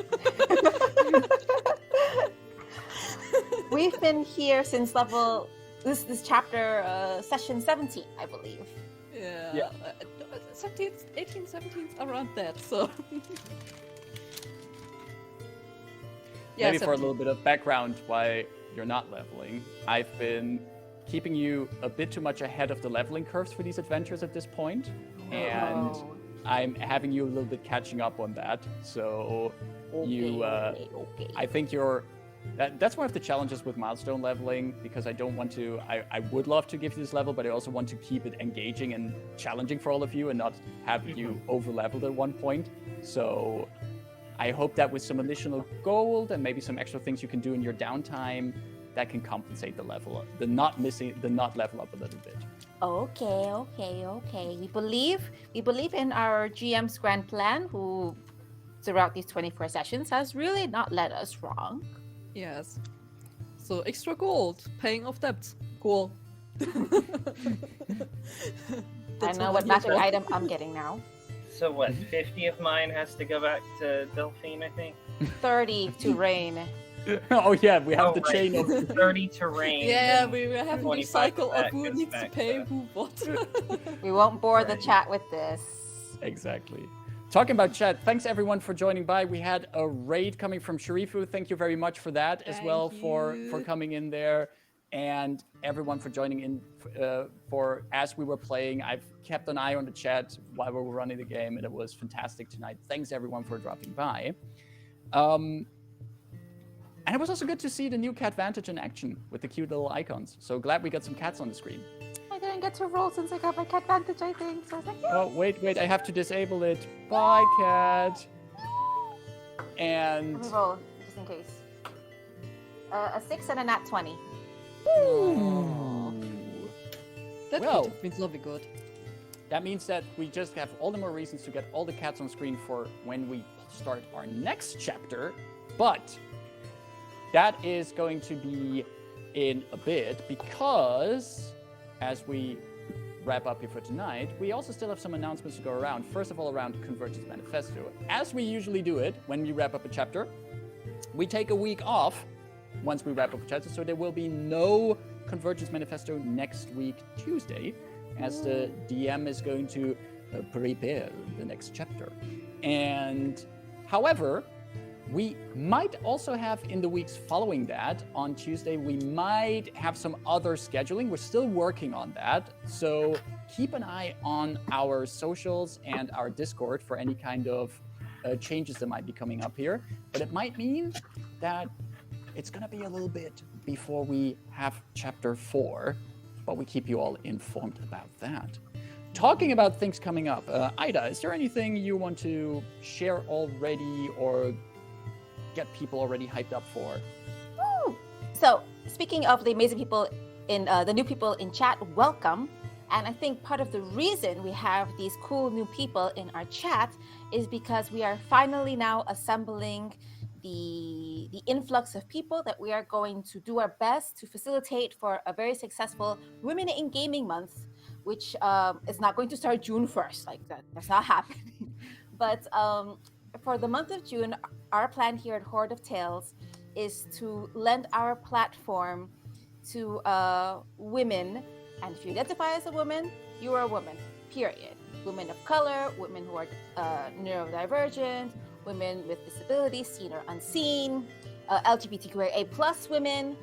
we've been here since level this chapter session 17, I believe. Yeah. 17, 18, 17, around that, so. Maybe for a 17. little bit of background why you're not leveling. I've been keeping you a bit too much ahead of the leveling curves for these adventures at this point, and Oh. I'm having you a little bit catching up on that. So Okay. I think that's one of the challenges with milestone leveling, because I don't want to, I would love to give you this level, but I also want to keep it engaging and challenging for all of you and not have you over leveled at one point. So I hope that with some additional gold and maybe some extra things you can do in your downtime, that can compensate the not level up a little bit. Okay. We believe in our GM's grand plan, who throughout these 24 sessions has really not led us wrong. Yes. So extra gold, paying off debts. Cool. I know what magic item I'm getting now. So what, 50 of mine has to go back to Delphine, I think? 30 to Rayn. Oh yeah, we have the chain of 30 to Rayn. Yeah, we were having a 25 cycle of that of who goes needs to back pay to- who what. We won't bore the Right. chat with this. Exactly. Talking about chat, thanks everyone for joining by. We had a raid coming from Sharifu. Thank you very much for that as well, for coming in there, and everyone for joining in for as we were playing. I've kept an eye on the chat while we were running the game, and it was fantastic tonight. Thanks everyone for dropping by. And it was also good to see the new Cat Vantage in action with the cute little icons. So glad we got some cats on the screen. I didn't get to roll since I got my cat vantage, I think. So I was like, Oh, wait, I have to disable it. Bye, cat. And let me roll, just in case. A 6 and a nat 20. That Well. could have been lovely good. that means that we just have all the more reasons to get all the cats on screen for when we start our next chapter. But that is going to be in a bit, because as we wrap up here for tonight, we also still have some announcements to go around. First of all, around Convergence Manifesto. As we usually do it when we wrap up a chapter, we take a week off once we wrap up a chapter, so there will be no Convergence Manifesto next week, Tuesday, as the DM is going to prepare the next chapter. And however, we might also have in the weeks following that, on Tuesday, we might have some other scheduling. We're still working on that. So keep an eye on our socials and our Discord for any kind of changes that might be coming up here. But it might mean that it's going to be a little bit before we have chapter 4, but we keep you all informed about that. Talking about things coming up, Ida, is there anything you want to share already or get people already hyped up for? Woo! So, speaking of the amazing people in the new people in chat, welcome. And I think part of the reason we have these cool new people in our chat is because we are finally now assembling the influx of people that we are going to do our best to facilitate for a very successful Women in Gaming Month, which is not going to start June 1st. Like that's not happening. But for the month of June, our plan here at Horde of Tales is to lend our platform to women. And if you identify as a woman, you are a woman, period. Women of color, women who are neurodivergent, women with disabilities, seen or unseen, LGBTQIA plus women,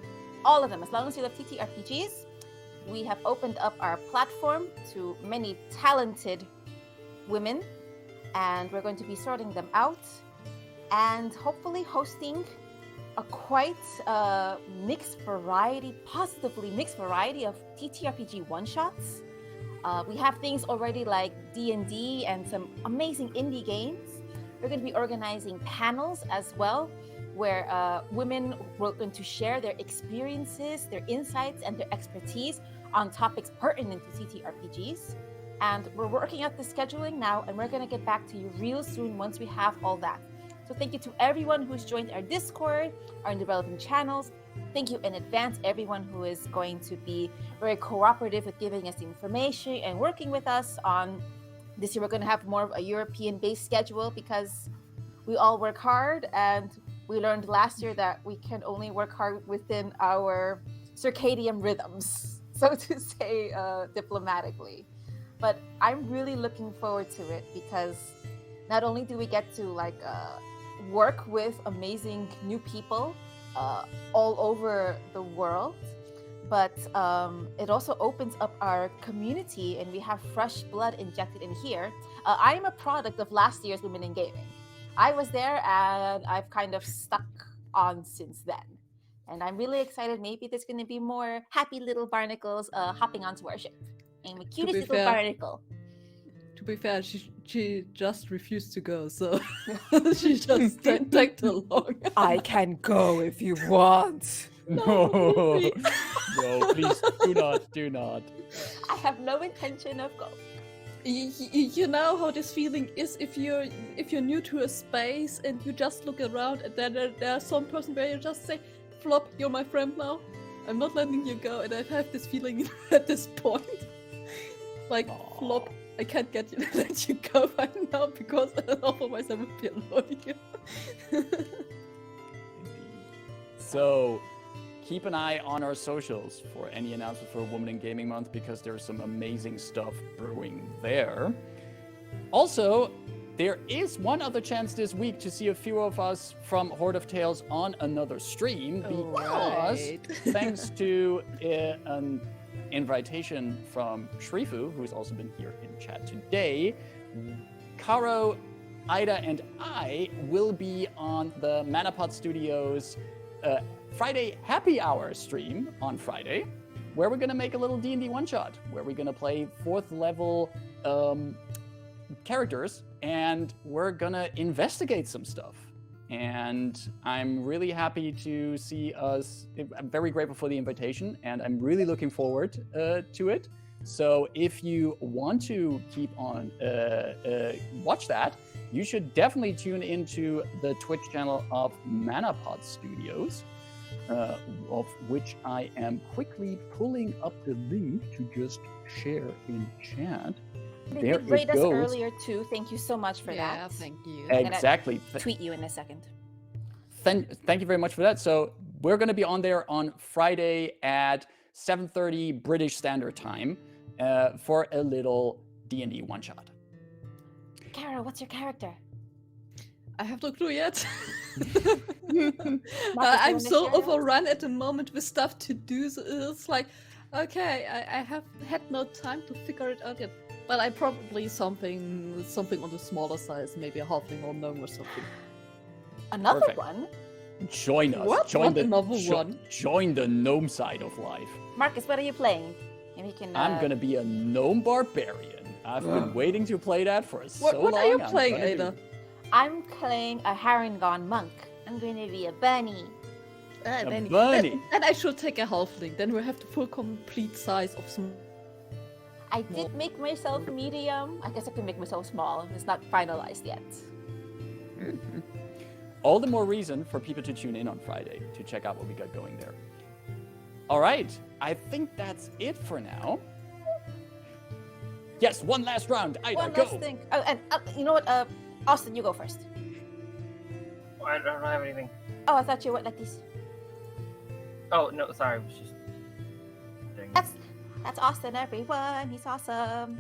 all of them. As long as you love TTRPGs, we have opened up our platform to many talented women, and we're going to be sorting them out and hopefully hosting a quite mixed variety, positively mixed variety of TTRPG one-shots. We have things already like D&D and some amazing indie games. We're going to be organizing panels as well, where women are going to share their experiences, their insights, and their expertise on topics pertinent to TTRPGs. And we're working out the scheduling now, and we're going to get back to you real soon once we have all that. So thank you to everyone who's joined our Discord, are in the relevant channels. Thank you in advance, everyone who is going to be very cooperative with giving us the information and working with us on this year. We're going to have more of a European-based schedule because we all work hard, and we learned last year that we can only work hard within our circadian rhythms, so to say diplomatically. But I'm really looking forward to it because not only do we get to work with amazing new people all over the world, but it also opens up our community, and we have fresh blood injected in here. I am a product of last year's Women in Gaming. I was there, and I've kind of stuck on since then. And I'm really excited. Maybe there's going to be more happy little barnacles hopping onto our ship. I'm a cutest little barnacle. to be fair, she just refused to go, so she just tagged along. I can go if you want. No, no, please do not. I have no intention of going. You know how this feeling is if you're new to a space and you just look around and then there's some person where you just say, "Flop, you're my friend now. I'm not letting you go." And I have this feeling at this point, like, Aww. Flop, I can't let you go right now because otherwise I would be alone here. So, keep an eye on our socials for any announcement for Women in Gaming Month, because there's some amazing stuff brewing there. Also, there is one other chance this week to see a few of us from Horde of Tales on another stream, because thanks to an invitation from Shrifu, who's also been here in chat today, Caro, Ida, and I will be on the Manapod Studios Friday happy hour stream on Friday, where we're gonna make a little D&D one-shot, where we're gonna play 4th level characters, and we're gonna investigate some stuff. And I'm really happy to see us. I'm very grateful for the invitation, and I'm really looking forward to it. So if you want to keep on watch that, you should definitely tune into the Twitch channel of Manapod Studios, of which I am quickly pulling up the link to just share in chat. They There did rate it us goes. earlier too. Thank you so much for Yeah, that. thank you. Exactly. Tweet you in a second. Thank you very much for that. So we're going to be on there on Friday at 7:30 British Standard Time for a little D&D one-shot. Kara, what's your character? I have no clue yet. Marcus, I'm you so wanna share? overrun at the moment with stuff to do. So it's like, okay, I have had no time to figure it out yet. But I probably something on the smaller size, maybe a halfling or gnome or something. Another Perfect. one? Join us. What? Join the Another one? Join the gnome side of life. Marcus, what are you playing? Maybe you can. I'm gonna be a gnome barbarian. I've been waiting to play that for so long. What are you I'm playing, gonna do Ada? it. I'm playing a Harangon monk. I'm going to be a bunny. A bunny. Then I should take a halfling. Then we have the full complete size of some. I did make myself medium. I guess I can make myself small. It's not finalized yet. All the more reason for people to tune in on Friday to check out what we got going there. All right, I think that's it for now. Yes, one last round. Ida, One go. last thing. Oh, and you know what? Austin, you go first. I don't have anything. Oh, I thought you went like this. Oh no, sorry. I was just doing That's Austin, everyone. He's awesome.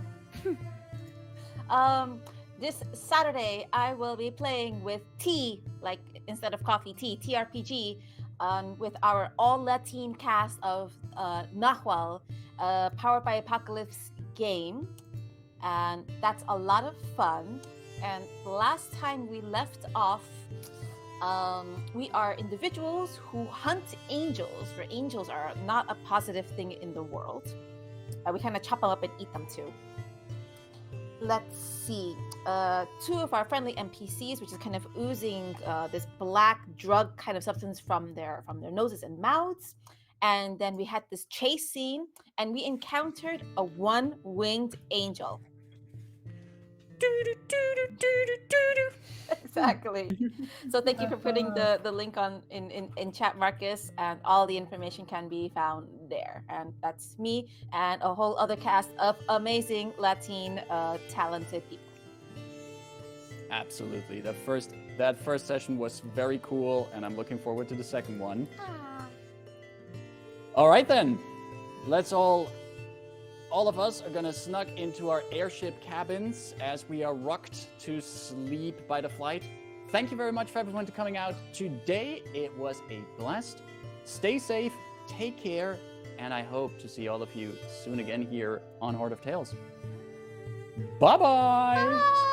This Saturday, I will be playing with T, like instead of coffee, TTRPG, with our all-Latin cast of Nahual, Powered by Apocalypse game. And that's a lot of fun. And last time we left off, we are individuals who hunt angels, where angels are not a positive thing in the world. We kind of chop them up and eat them too. Let's see. 2 of our friendly NPCs, which is kind of oozing this black drug kind of substance from their noses and mouths. And then we had this chase scene, and we encountered a one-winged angel. Exactly. So thank you for putting the link on in chat, Marcus, and all the information can be found there. And that's me and a whole other cast of amazing Latin talented people. Absolutely. That first session was very cool, and I'm looking forward to the second one. All right then, let's all of us are gonna snuck into our airship cabins as we are rocked to sleep by the flight. Thank you very much for everyone for coming out today. It was a blast. Stay safe, take care, and I hope to see all of you soon again here on Horde of Tales. Bye-bye! Bye.